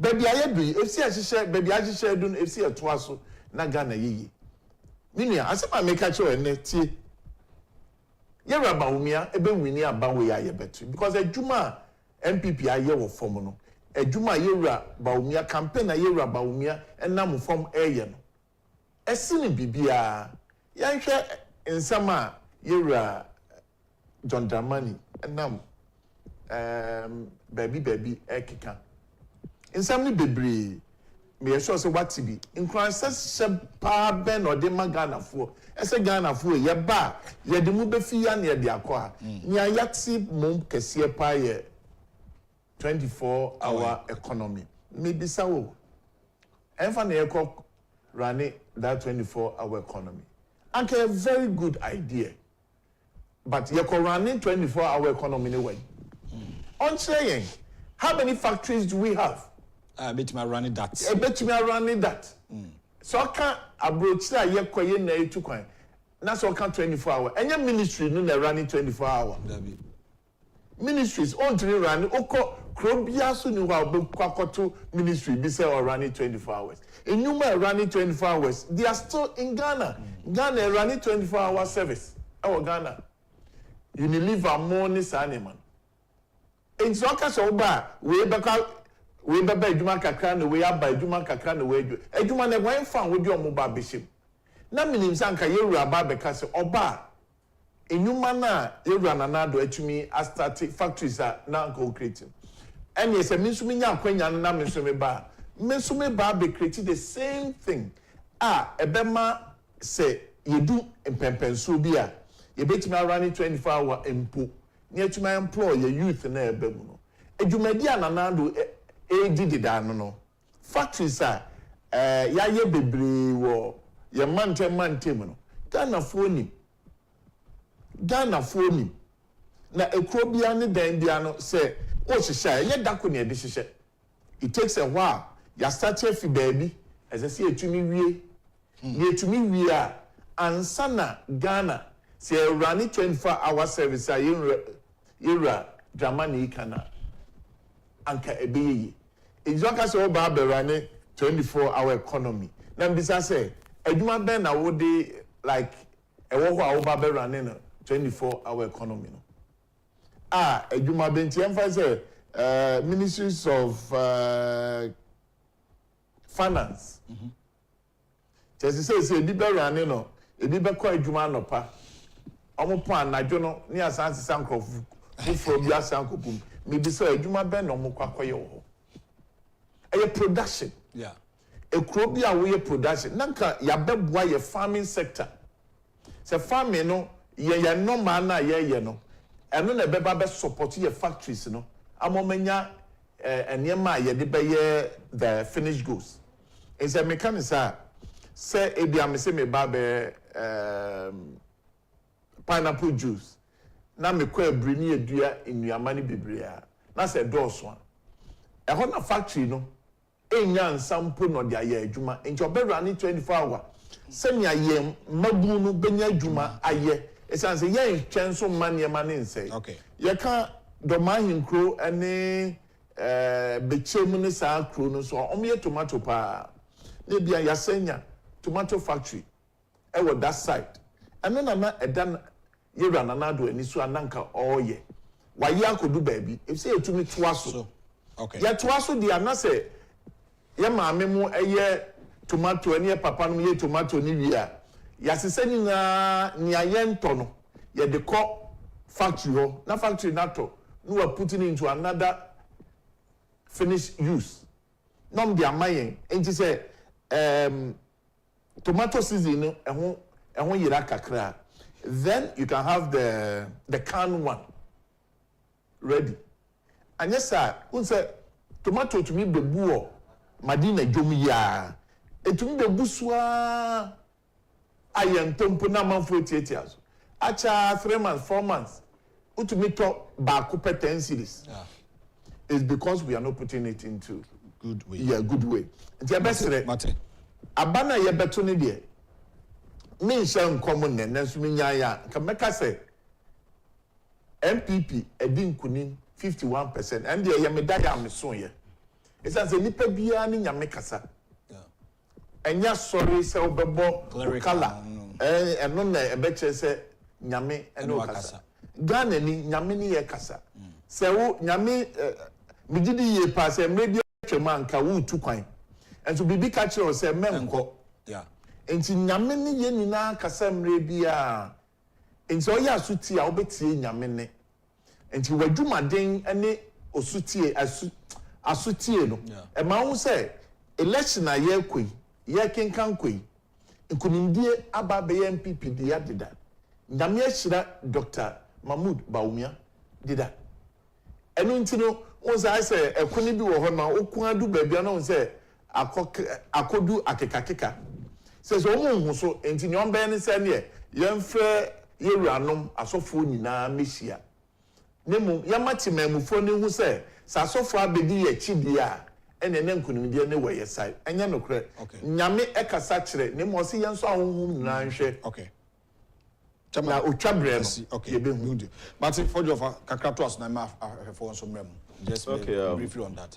[SPEAKER 9] baabi ayɛ do yi efisi ahyehyɛ baabi ahyehyɛ do no efisi ɛtoa so na Ghana yɛyɛ minua asɛm a meka kyerɛ ɛnɛ tie yɛwura Bawumia ɛbɛwini aba wɔ yɛ ayɛbɛto because adwuma a MPP ayɛ wɔ fam no adwuma a yɛwura Bawumia campaign a yɛwura Bawumia ɛnam fam ɛyɛ no ɛsi ne bibia yɛnhwɛ nsɛm a yɛwura John Dramani ɛnam baabi ɛkeka nsɛm ne bebree me yɛ sure sɛ wate bi nkransa hyɛ paa bɛn na ɔde ma Ghanafoɔ ɛsɛ Ghanafoɔ yɛba yɛde mu bɛfi ya na yɛde akɔ ha nea yɛte mom kɛseɛ paa yɛ 24-hour economy mebisa wo ɛmfa na yɛkɔ running that 24-hour economy anka a very good idea but yɛkɔ running 24-hour economy ne way ɔnkyerɛ yɛn how many factories do we have?
[SPEAKER 1] Bet me running that.
[SPEAKER 9] Bet me running that. So I can't approach that ye koye na etu kwan. Na so can 24 hours. Any ministry no na running 24 hours. Ministries on to run oko krobia so ni wa be kwakoto ministry be say or running 24 hours. And you may running 24 hours. They are still in Ghana. Ghana running 24 hour service. Our Ghana. Unilever morning animal. In so ka so ba we be we baba adwuma kakra na we aba adwuma kakra na we adwuma na wan fa wo di omo ba behim na minim sanka yewura ba beka se oba enwuma na yewura nanado atumi a start factories na nko creative and yes me nya akwanya na me ba be create the same thing ebema se yedu empempenso bi a yebetimi running 24 hour empo na atumi employ your youth na ebemu no adwumadi ananado did no factories ya ye bebre wo ye mantem no Ghana phone na ekro bia ne dan bia no say o hihya ye dako ne de hihye it takes a while ya start fi baby as I say etumi wie ye etumi wie a ansana Ghana say running 24-hour service a yera Dramani kana anka ebeye Ijoka so ba berane 24-hour economy. Na mbisa say adwuma ben na wo de like ewo ho a wo ba berane no 24-hour economy no. Adwuma ben ti emfa say ministries of finance. Just say bi berane no, ebi be ko adwuma anopa. Omo po anadwo no ne asanse sankrofu fufuro bi asankopum. Me bi say adwuma ben no mo kwakoye wo. A production.
[SPEAKER 1] Yeah.
[SPEAKER 9] A crop ya we production. Nanka ya beboa ye farming sector. Se farming no ye no man na ye no. Eno na beba be support ye factories no. Amomenya enema ye de be ye the finished goods. Is a mechanic say ebi am say me ba be pineapple juice. Na me kwa brini edua enuama ni bebre a. Na say dɔɔso a. Ehɔ na factory no enya nsampo no de aye adwuma nti obɛwura ni 24 hour sɛnya ye mabu no benya adwuma aye esanse ye twɛn so mane ma ne nsɛ
[SPEAKER 1] okay
[SPEAKER 9] ye ka dɔma hinkro ane bechem ne saa kro no so ɔmo ye tomato pa ne bia ya sɛnya tomato factory ɛwɔ that side ɛno na ɛda yewura nanado ani so ananka ɔyɛ waye akodu baabi efisɛ etumi toa so
[SPEAKER 1] okay
[SPEAKER 9] ya toa so dia na sɛ ya maame mu eye tomato ene papa no ye tomato ni wi a ya sese ni na ye nto no ye de kɔ factory ho na factory na to no we put it into another finished use nom dia mayen enti sɛ tomato season no ɛho yira kakra then you can have the canned one ready and yes sir unse tomato to me bebu o madina dwom ya etumi bebu soa ayentompo na manfo tietia so acha 3 months 4 months utumi to ba ko 10 series it's because we are not putting it into
[SPEAKER 1] good way
[SPEAKER 9] good way nti abesere
[SPEAKER 1] mate
[SPEAKER 9] abana ye beto ne de me share common ne nanso me nya ya ka meka say MPP edi nkunim 51% and the ye me da ya me so ye esa say nipa bia ni nyame kasa enya sorry say obebo kala eno na ebeche say nyame eno kasa Ghana ni nyame ni ye kasa say wo nyame migidi ye pa say media twema nka wo tu kwan enso bibi ka kire say menko enti nyame ni ye nyina kasa mre bia enti o ya suti a obetie nyame ne enti wadwumaden ene osutie asutie no e ma wo say election na ye koi ye kenkan koi nkunimdie aba be MPP de ya deda nyame ahira Dr. Mahmoud Baumia deda enu ntino won say ekuni bi wo ho na okun adu babia na won say akodu akekakeka say so mo hu so enti nyom be ne say ne yemfre yewuranom asofo nyina mehia nemu yamati mamufo ne hu say sasofo abedi ye chidi a ene ne nkunimdie ne wo ye sai enye nokre nyame ekasa kire nemu osi yenso ahonhum na nhwe na otwabre no ye be hu
[SPEAKER 1] but Fordjour kakra to us na ma for so mrem just briefly on that.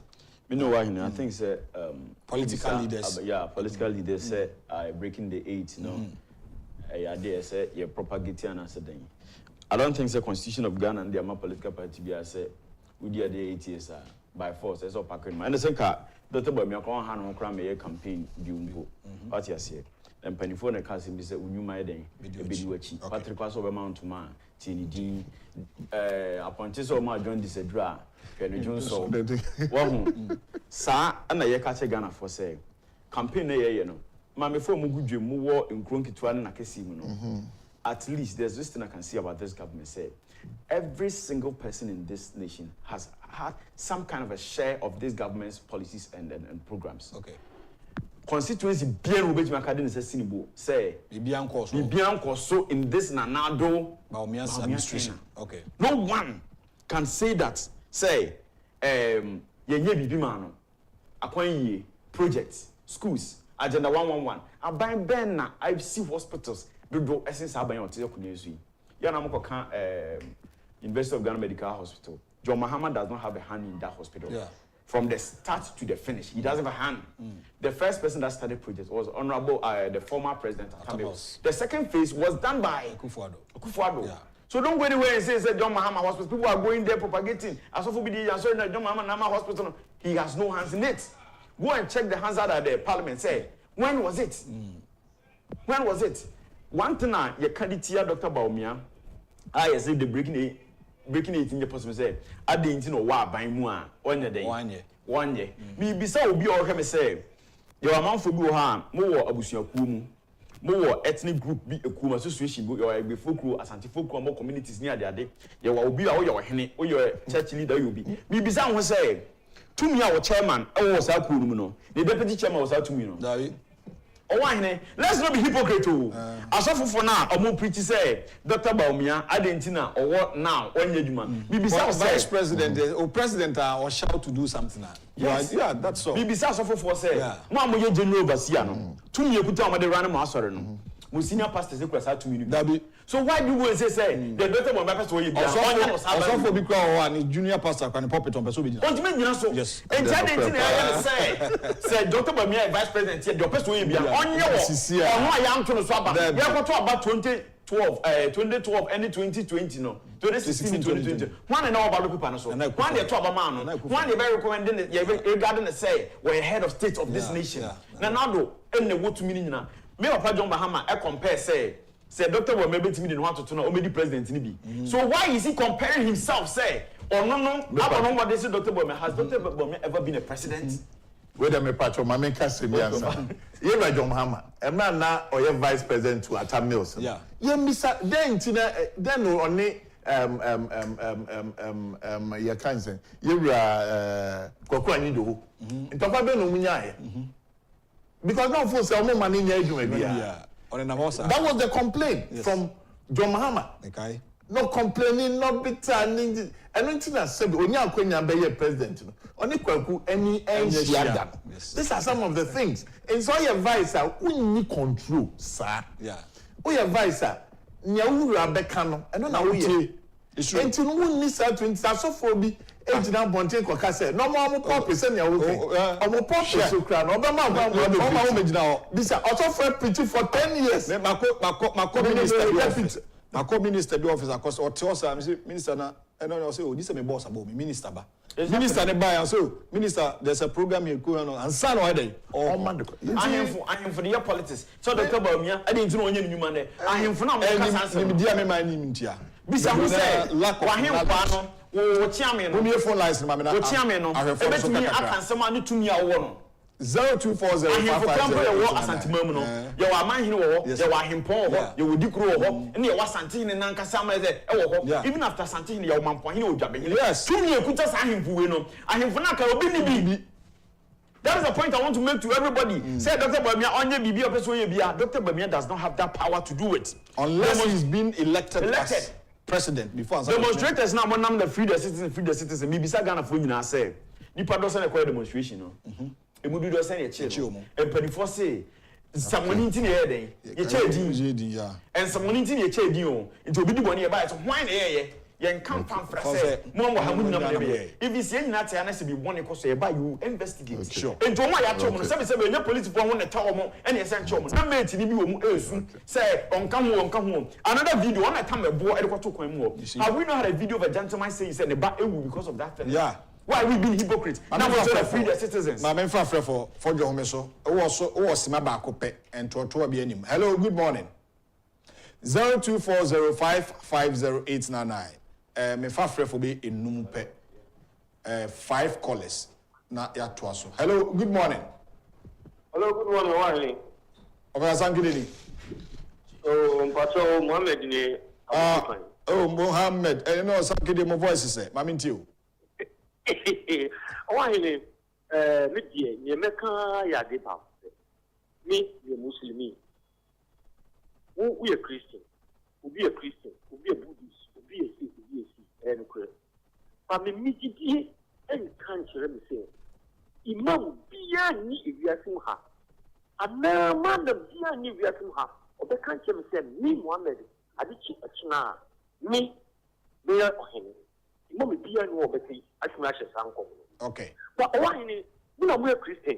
[SPEAKER 8] You know why? I think say
[SPEAKER 1] political leaders.
[SPEAKER 8] Political leaders say breaking the 8. You know, I dare say you're propagating and answer them. I don't think the Constitution of Ghana and the Ama political party be say we did the 8 years by force. That's all packing. And the same car, Dr. Boy, me come hand on cram a campaign do what you say. And pennyphone a cousin be say we knew my day. Patrick was over Mount to man. TND appointees of my join this dra. Kenny Jones so one sa and I catch a Ghana for say campaign you know. Mammy for Mugu mu war in Kronkituan na Casino. At least there's this thing I can see about this government say every single person in this nation has had some kind of a share of this government's policies and programs.
[SPEAKER 1] Okay.
[SPEAKER 8] Constituency bien Robert Macadin is a single say Bibian so in this Nanado
[SPEAKER 1] Baumia's administration. Okay.
[SPEAKER 8] No one can say that say yenye bibimano akwanyi projects schools agenda 111 aban ben na I see hospitals do essence aban ote kunyesu ya na mkoka University of Ghana Medical Hospital. John Mahama does not have a hand in that hospital.
[SPEAKER 1] Yeah.
[SPEAKER 8] From the start to the finish, he doesn't have a hand. The first person that started project was Honorable the former president Agyapong. The second phase was done by akufo-addo. Yeah. So don't go anywhere and say John Mahama Hospital. People are going there propagating. As of John Mahama Hospital, he has no hands in it. Go and check the hands out at the parliament. Say, when was it? When was it? One thing you can't hear Dr. Baumia. I say the breaking it in the possible say, I didn't know why by mua on your day. 1 year. Me bisa obi o hwe me say, your amount for go ha, more abusuaku mu. More ethnic group be a association go your Egbefokru Asante Fokru more communities near the ade. You will be your hene or your church leader you be. Me bisa who say, to me our chairman, I was out no. The deputy chairman was out to me no. Let's not be hypocrite. As of for now, I'm more pretty say Dr. Baumia, Argentina, or what now? On your demand.
[SPEAKER 1] Vice president or president or shout to do something.
[SPEAKER 8] Yes.
[SPEAKER 1] Yeah, that's all.
[SPEAKER 8] BBC for say, Mamma, you general Basiano. 2 years put on the random master. Senior pastors to me. So why do you say the Dr. Baumia also for because
[SPEAKER 1] junior pastor can pop it on person.
[SPEAKER 8] Yes. And say Dr. Baumia vice president here, the person will be on your young to the swap. We have got about 2012 and 2020 no. 2016 2020. One and all about the people so. One they talk about man. One they very recommending regarding the say we're head of state of this nation. Now do any what to meaning now. Me Papa John Mahama I compare say Dr. Boy maybe to me want to know the president ni bi. So why is he comparing himself say or no I don't know what they say Dr. Boy has Dr. Boy ever been a president?
[SPEAKER 9] Whether me patro my main case me answer. You know John Mahama. E man na or vice president to Atta Mills. Yeah. You misa then only you can say you Kwaku Anido. Ntofa be no munya because no for say money nya edwuma bia. That was the complaint from John Mahama. Okay. No complaining, no bitter, and until I said, "When you are going to be a president, only Kwaku any These are some of the things. And so your advice are we need control, sir. Yeah. we advice nya wura beka no eno na wo ye enti no wonni sa 20 asofo bi ejina bonten koka se no mo pop se nya wo ke omo pop so kra no obema gwa wo megina ho bisa asofo preach for 10 years mako minister bi officer cause o te osa minister na eno no say o this me boss about me minister ba minister ne buy so minister there's a program here going on and san o dey oh man
[SPEAKER 8] ahemfo the politics so Dr. Bawumia ade ntino onye nyuma ne ahemfo na mo ka sanse
[SPEAKER 1] me dia me man ni ntia
[SPEAKER 8] bisa ho say wahempa no wo chiame no
[SPEAKER 1] me phone lines ma me na
[SPEAKER 8] wo chiame no ebetumi akansema ne tumi awo no
[SPEAKER 1] 024055
[SPEAKER 8] asantimamu no ye wa manhene wo ye wa ahempon wo ye wo dikuro wo ne ye wa santihene nankasa ma ze e wo ho even after santihene ye wo mampohene odwabehene tumi ekuta sa ahemfu we no ahemfu na ka obi ni bibi. That is the point I want to make to everybody. Say Dr. Bawumia onye bibi opeso ye bia. Dr. Bawumia does not have that power to do it
[SPEAKER 1] unless he's been elected as president before.
[SPEAKER 8] Demonstrators now want the free the citizens. Me bisa Ghana for nyina say nipa do say na kwa demonstration no. Emudu do say na che. Empanifo say someone nti na ye den. Ye che din ya. And someone nti na ye che din o. Nti obi di boni e ba so hwan na ye yen kan fan frase mo wa ha munam na be if you say nyina tia na se bi boni ko so e ba you investigate sure ento mo ya che mo se be enya police for ho ne ta mo ene ye se che mo na mate ni bi wo mu esu say onka ho another video on time ebo e de kwato kwan mu have we not had a video of a gentleman saying say ne ba ewu because of that thing?
[SPEAKER 1] Yeah.
[SPEAKER 8] Why we been hypocrites? Now we try to free the citizens.
[SPEAKER 1] Ma me fa frɛ for Fordjour home so wo sima ba ko pɛ entoto bi anim. Hello, good morning. 0240550899. Me fa frɛ for be enum pɛ. 5 callers na ya to aso. Hello, good morning.
[SPEAKER 10] Hello, good morning. Why?
[SPEAKER 1] Oba Sankideni.
[SPEAKER 10] Oh, Mpacho Mohammed ni.
[SPEAKER 1] Oh, Mohammed. No, Sankide mo voice say. Mami ntio.
[SPEAKER 10] Why ni? Me die, ni meka ya de ba. Me, you Muslimi. We a Christian. We a Christian. We a Buddhist. We a Sikh. We a Sikh. And Christ. But me die en kan chere me say. Imam bia ni ewiasem ha. Ana man da bia ni ewiasem ha. Obe kan chere me say me Muhammad adichi achina. Me ya ohene. Imam bia ni obeti achina ahye sanko.
[SPEAKER 1] Okay.
[SPEAKER 10] But why ni na mo Christian?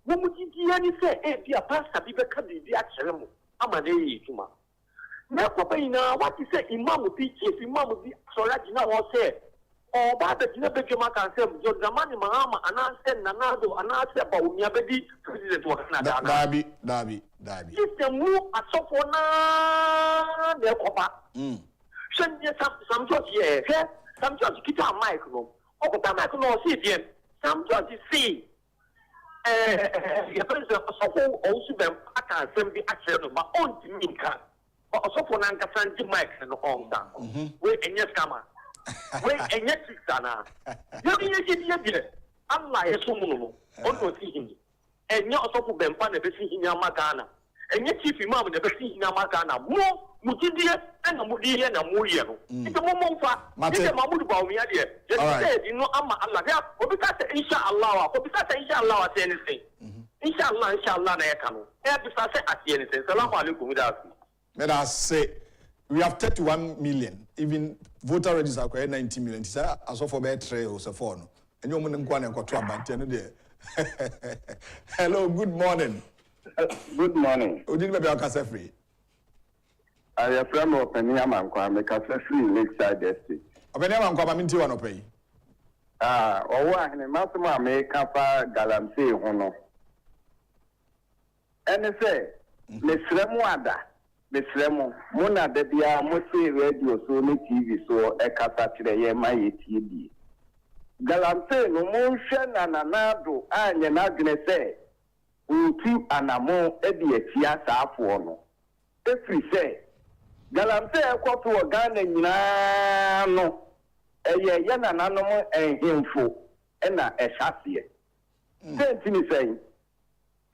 [SPEAKER 10] Wo mu dia ni say e bia pastor bi be ka bi a chere mo. Ama na yi tuma. Na ko pe na what is say imam bi chief imam bi sorati na wo say o ba da jina be kema kan say jo zamani mahama ana say nanado ana say Bawumia be di president wa Canada.
[SPEAKER 1] Dabi.
[SPEAKER 10] System mu asofo na de kopa. Shenye some church here, some church kita mic no. O ko ta mic no see dem. Some church see ya president asofo o su bem aka asem bi akere no ba on ti minka. Asofo na nkasa nti mic no on ta. We enye scammer. We enye tsana. Ya bi ye die. Allah yeso mu no. On to see him. Enye asofo bempa na be see him Ghana. Enye chief imam na be see him Ghana. Mutidie na mudiye na muye no. Ite mo fa. Ite Mahmoud Bawumia de. Just say you know ama Allah. Ya obi ka say inshallah. Obi ka say inshallah say anything. Inshallah na yakano. E bi sa say at anything. Assalamu alaikum widafi.
[SPEAKER 1] Let us say we have 31 million. Even voter register are 90 million. Say as of for better or so for no. And you mun nkwa na nkwato abante no there. Hello, good morning.
[SPEAKER 11] Good morning.
[SPEAKER 1] Odin be akasa free.
[SPEAKER 11] I am from Openiama Nkwa, me kasa free Lakeside Estate.
[SPEAKER 1] Openiama Nkwa minti wa no pay.
[SPEAKER 11] Owa hene masuma me kafa galamsey ho no. Ene se mesremu ada. Mesremu muna da bia mo se radio so ne TV so e kasa kire ye ma ye TV. Galamsey no mo hwe na nanado anye na adwene se utu anamo e de atia saafo no. Efri se Galamsey ekwoto wo Ghana nyina no eye ye na nanom enhemfo e na ehyasie. Sentini sei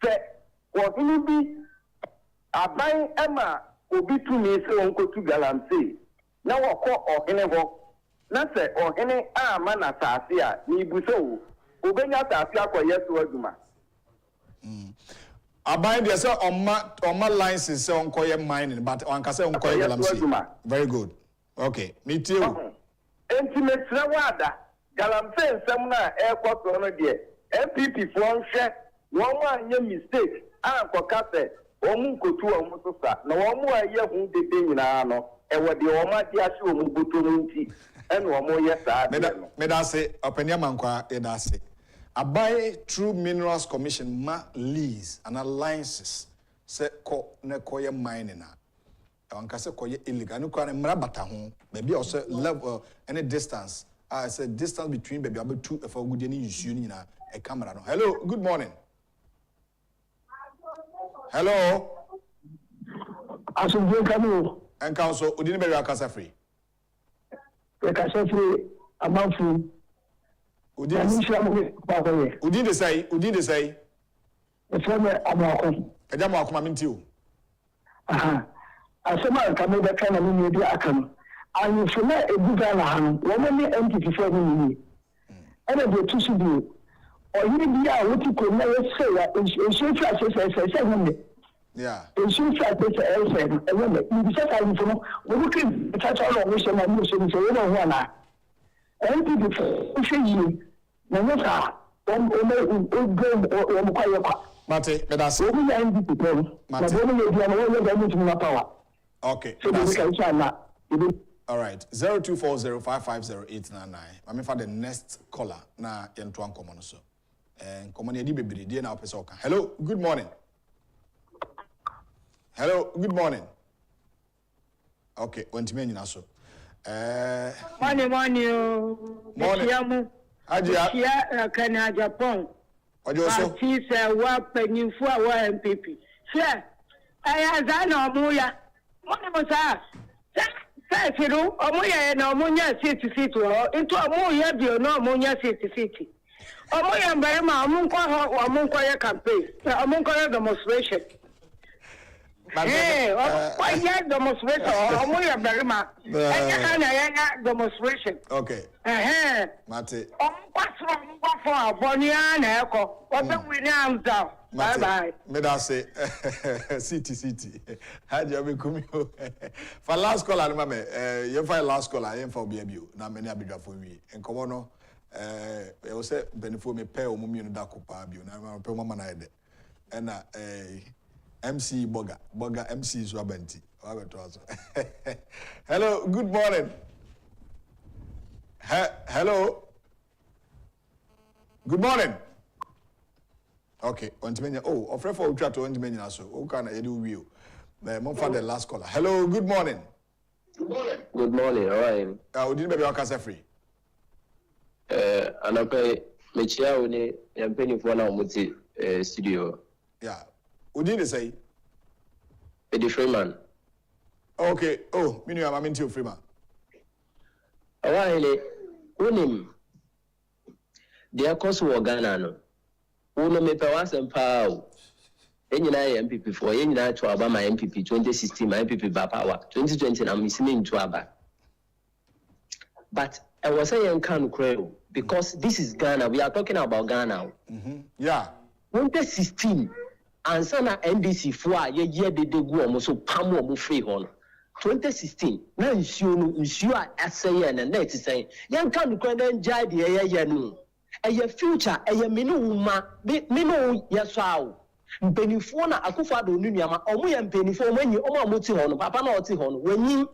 [SPEAKER 11] se wo bi aban ema obi tumi se onkotu Galamsey na wokọ ohene ho na se ohene ama na saase a ni buso obenya saase akoye so aduma
[SPEAKER 1] Aban there say on my license say on koye mining, but on kase on koye galamsey. Very good. Okay, me too.
[SPEAKER 11] Intimate wada galamsey nsem na ekwoto no de MPP for nhwe won anya mistake ankoka se omu nkotu omu sosa na omu aye hu dede nyina no ewe de omu ati ase omu boto nti ene omu ye saa de no
[SPEAKER 1] me da say openia mankwa e da say Abai True Minerals Commission ma lease and alliances se ko ne koye mining na anka se koye illegal no kwa ne mrabata ho baby also level any distance I said distance between baby about 2 if good any issue nyina a camera no. Hello, good morning. Hello.
[SPEAKER 12] Asumje kanu.
[SPEAKER 1] And council udini be akasa free.
[SPEAKER 12] Akasa free amanfu.
[SPEAKER 1] Udin de say.
[SPEAKER 12] The former Amako.
[SPEAKER 1] Agyapong minti o.
[SPEAKER 12] Aha. Asema kama be kana ni bi akam. Ayu funa eduga na han. Wo me MPP for me. Ana de tusu bi. O yiri bi a woti ko na ye say ya ensu fa say me.
[SPEAKER 1] Yeah.
[SPEAKER 12] Ensu fa say e bi say ka ni funu. Wo ki ta ta lo wo say na ni so ni so wo na ho na. MPP for you. Na nyoka
[SPEAKER 1] Mate, that's
[SPEAKER 12] it.
[SPEAKER 1] Okay. All right. 0240550899. I'm for the next caller. Na yentuan common so. And common edi bebiri die na opese oka. Hello, good morning. Hello, good morning. Okay, wantime nyina so.
[SPEAKER 13] Morning.
[SPEAKER 1] Ajia
[SPEAKER 13] kana Agyapong.
[SPEAKER 1] Ojo so.
[SPEAKER 13] Party say wa panyinfo a wa MPP. Sure. Aya za na omuya. Moni mo sa. Say firu omuya na omunya seat wo. Into omuya bi na omunya seat. Omuya mbere ma omunkwa ho omunkwa ye campaign. Omunkwa ye demonstration. Hey, why demonstration? Omuya mbere ma. Anya na ya demonstration.
[SPEAKER 1] Okay. Mate.
[SPEAKER 13] For Bonia Neko, what the winner down. Bye bye.
[SPEAKER 1] Me da say city. Had you be coming for last call and mama you find last call I am for baby na many abidwa for me and come on you say benefit me pay o mu no da kopa bi na pay mama na ede and MC Boga MC is Wabanti. Hello, good morning. Hello. Good morning. Okay, offer for ultra to Ontimenya so. O can I do you? Mom for the last caller. Hello, good morning.
[SPEAKER 14] Good morning, how are you?
[SPEAKER 1] We didn't be our free.
[SPEAKER 14] Anape mechia woni yampeni fo na omuti studio.
[SPEAKER 1] Yeah. We didn't say
[SPEAKER 14] Eddie Freeman.
[SPEAKER 1] Okay. Oh, me know I'm into Freeman.
[SPEAKER 14] Awahele unim dia koso wo Ghana no. Uno mepe wasempa o. Enyina MPP for enyina to aba my MPP 2016 my MPP ba power 2020 na misimi into aba. But I was saying can creo because this is Ghana. We are talking about Ghana.
[SPEAKER 1] Yeah.
[SPEAKER 14] 2016 ansa na NDC fo a ye de gu omo so pam omo free ho 2016 na nsuo a aseye na net say yan kan ko na njai de ye no eye future eye minuma minu yeso mpenifo na akufo-addo nunuama omo ye mpenifo omanyi omo ti ho no papa na oti ho no wanyi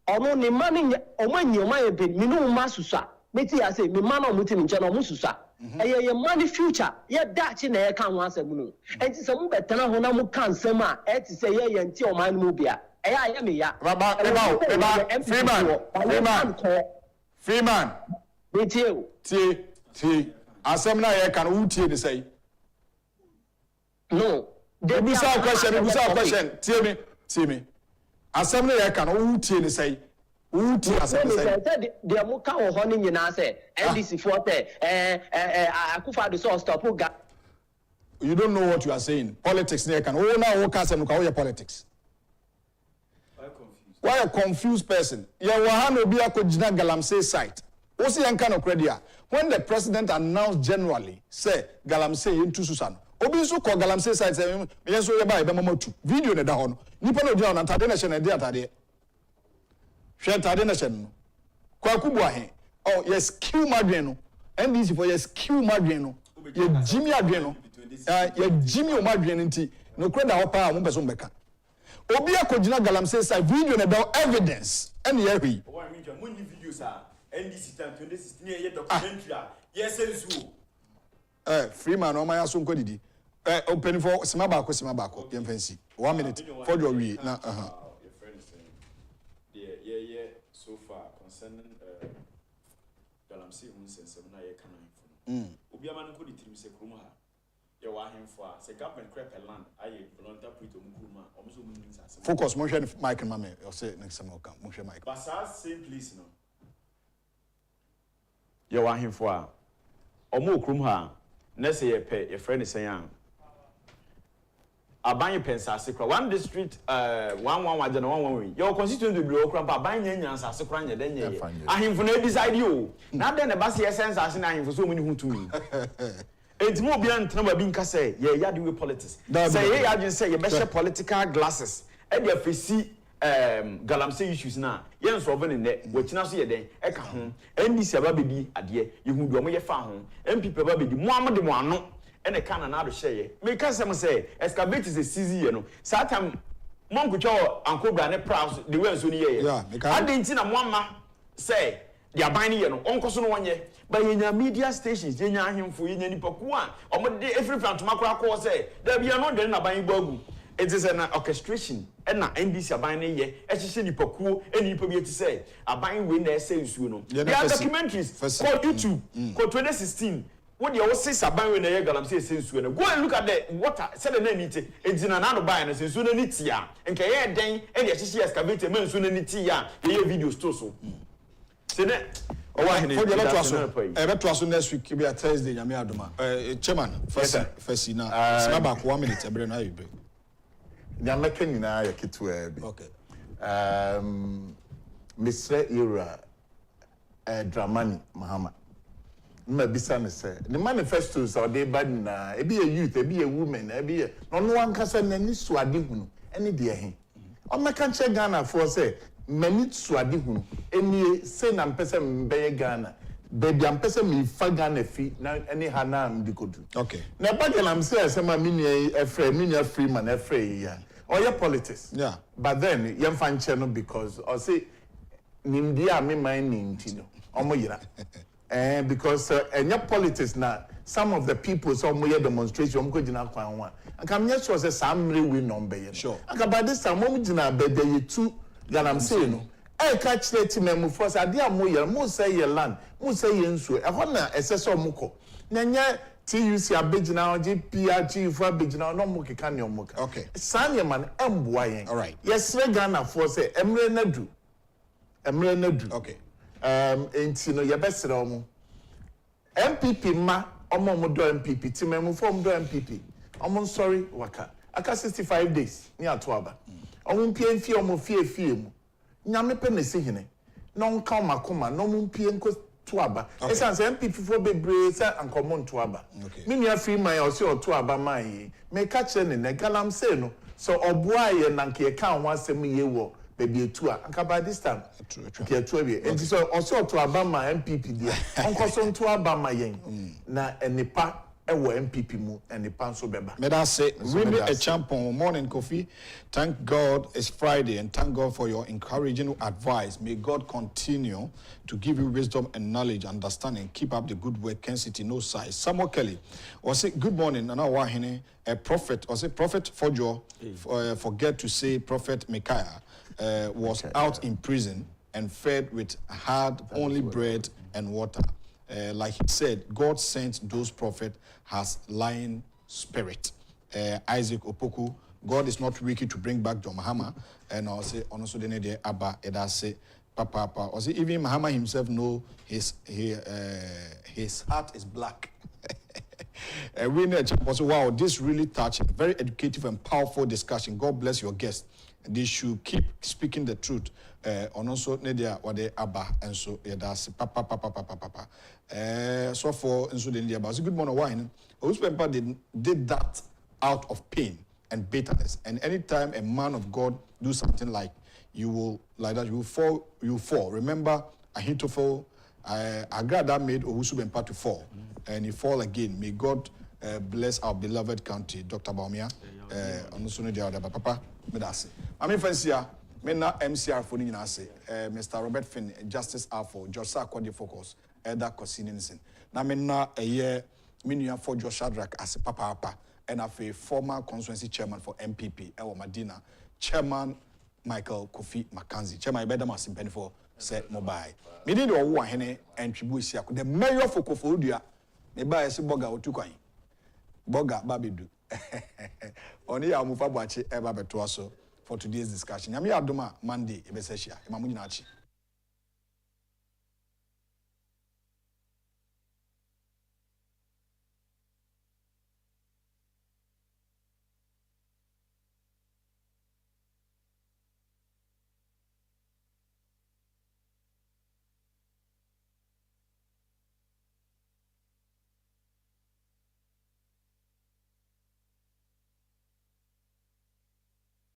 [SPEAKER 14] omo ne mani omo anyi omo ye minuma susa meti ya say me man omo ti nche na omo susa ye money future ye dachi na ye kan ho asem no enti se mu betena ho na mu kan sem a eti se ye nti o man mu bia ye me ya
[SPEAKER 1] Freeman
[SPEAKER 14] betie
[SPEAKER 1] tie asem na ye kan wutie de say
[SPEAKER 14] no
[SPEAKER 1] they be some question tie me asem na ye kan wutie de say wutie asem say
[SPEAKER 14] de mu ka ho ni nyina say NDC for akufo-addo so stop ga.
[SPEAKER 1] You don't know what you are saying. Politics na can now wo ka asem no ka politics. Why a confused person? Ya wahano obi akogina galamsey site. Osi yanka no credit. When the president announced generally say galamsey into Susan, Obi so call Galamsey side say me so ye ba e be mama tu. Video ne da ho no. Nipa no di on atade na hye na de atade. Hwe atade na hye no. Kwaku bu ahe. Oh, yes, kill Madrid no. NDC for yes, kill Madrid no. Ye Jimmy Adrian no. Ye Jimmy Madrid nti. No creda ho pa mo person beka. Obi akogina Galamsey side video ne da evidence. And ye hwi.
[SPEAKER 8] Oh, I mean, you videos are NDC time 2016 ye documentary yes sensu.
[SPEAKER 1] Freeman o maya so nkodi. Open for sima bako ye fancy. 1 minute for your we na
[SPEAKER 8] your friend is saying yeah so far concerning Galamsey hun sense na ye kana info. Obi amanu ko ditrim se krum ha. Ye wa hemfo a se government crep land aye volunteer put o mkruma o so mun nsase.
[SPEAKER 1] Focus mo hwe mic na me o say next time o come mo hwe mic.
[SPEAKER 8] But same place no. Ye wa hemfo a o mo krum ha na se ye pe your friend is saying Abanye pensase kra one district 11 waje na 11 your constituency bi okra pa abanye nyansa se kra nye den nye ahimfo na decide o na den na ba se sense ase na ahimfo so muni hutumi entimo obi antena ba bi nka say ye yade we politics say ye yade say ye be share political glasses e dey afesi Galamsey issues na ye nso oven ne wachina so ye den e ka ho NDC aba bedi ade ye hu do mo ye fa ho MPP aba bedi mo amode mo ano ene kana na do share me ka sem say excavate is a season you know satam monku cho ankobra ne proud the way so ni ye adenti na mo ama say the aban ni ye no onko so no wonye ba yenya media stations yenya ahemfo yenya nipaku a omo de every fantoma kra call say da bia no de na ban gbagu it is an orchestration and na NDC aban ne ye e hye nipaku eni nipa bi eti say aban we na say nsuo no there are documentaries called YouTube called 2016 what the say saban we na ye Galamsey sensuo na go and look at the water said na niti ejina na no buy na sensuo na niti a nke ye den e de hye excavator man sensuo na niti a ye video store so say na
[SPEAKER 1] for the lot to aso next week be a Thursday nyame adoma chairman first na sima back 1 minute ebre na you break
[SPEAKER 9] nyame ka nyina ya ketua bi
[SPEAKER 1] okay
[SPEAKER 9] Mr. Era Dramani Mahama Mabisa ne say the manifestos are they bad na e be a youth e be a woman e be no no ankasa nani suade hunu ene de he o meka che Ghana for say mani suade hunu eni say na mpese mbeye Ghana baby ampese me fa Ghana fi na eni hana mdikodu
[SPEAKER 1] okay
[SPEAKER 9] na bagel am say asema mini efre mini Freeman efre ya or your politics
[SPEAKER 1] yeah
[SPEAKER 9] but then yem fa nche no because or say nimdia me man nintino omo yira because your politics now, some of the people some way demonstration I'm going to kwan and come yes was a samre we number
[SPEAKER 1] sure
[SPEAKER 9] and by this time mom jina bede you two Galamsey no e catch let him move first adia mo say your land mo say ye nsuo e ho na esese omuko na nya TUC abegina GPRG for abegina no mo keka ne omuka
[SPEAKER 1] okay
[SPEAKER 9] sanye man emboa yen
[SPEAKER 1] all right
[SPEAKER 9] yes Ghana for say emre nadu
[SPEAKER 1] okay
[SPEAKER 9] enti no ye besere omo MPP ma omo do MPP timemu form do MPP omo sorry waka aka 65 days ni ato aba omo mpie mfie omo fie mu nyame pe na se hene no nka makoma no mo mpie nko to aba esa se MPP fo bebre se ankomo nto aba me nua Freeman o se o to aba mai me ka kire ne Galamsey no so oboa ye na nke ka ho asem ye wo baby etu a anka by this time ke etu we enti so also to abama MPP dia onko so to abama yen na enipa ewo MPP mu enipa so beba
[SPEAKER 1] may that say really a champion morning coffee thank God it's Friday and thank God for your encouraging advice may God continue to give you wisdom and knowledge understanding keep up the good work Kencity no size Samuel Kelly was it good morning and our a prophet or say prophet Fordjour forget to say prophet Micaiah was out in prison and fed with hard only bread and water. Like he said, God sent those prophets as lying spirit. Isaac Opoku, God is not wicked to bring back John Mahama. And I'll say, also the name Abba, and I say, Papa. Or say, even Mahama himself know his heart is black. Wow, this really touching, very educative and powerful discussion. God bless your guests. They should keep speaking the truth. On also Nedia or the Abba and so that's papa. So for inso the India, but good morning wine. Owusu did that out of pain and bitterness. And anytime a man of God do something like you will fall. Remember, Ahithophel, Agrada made Owusu to fall, and he fall again. May God bless our beloved country, Dr. Baumia. Papa, medase. I mean, fancy me na MCR for ni say, Mr. Robert Finn, Justice Afo, George Sarkodie Focus, Elder Kosinensen. Na me na year minua Fordjour Shadrack as papa and a former constituency chairman for MPP, Ewa Madina, Chairman Michael Kofi Mackenzie, Chairman Bedama Simpenfo, said mobile. Me did all one hene and Tribusia, the mayor for Kofodia, me buy a boga or tukai. Boga Babidu. Only I move up watch ever betuaso for today's discussion. Yami Adoma Monday, Ebesesha, Emamunachi.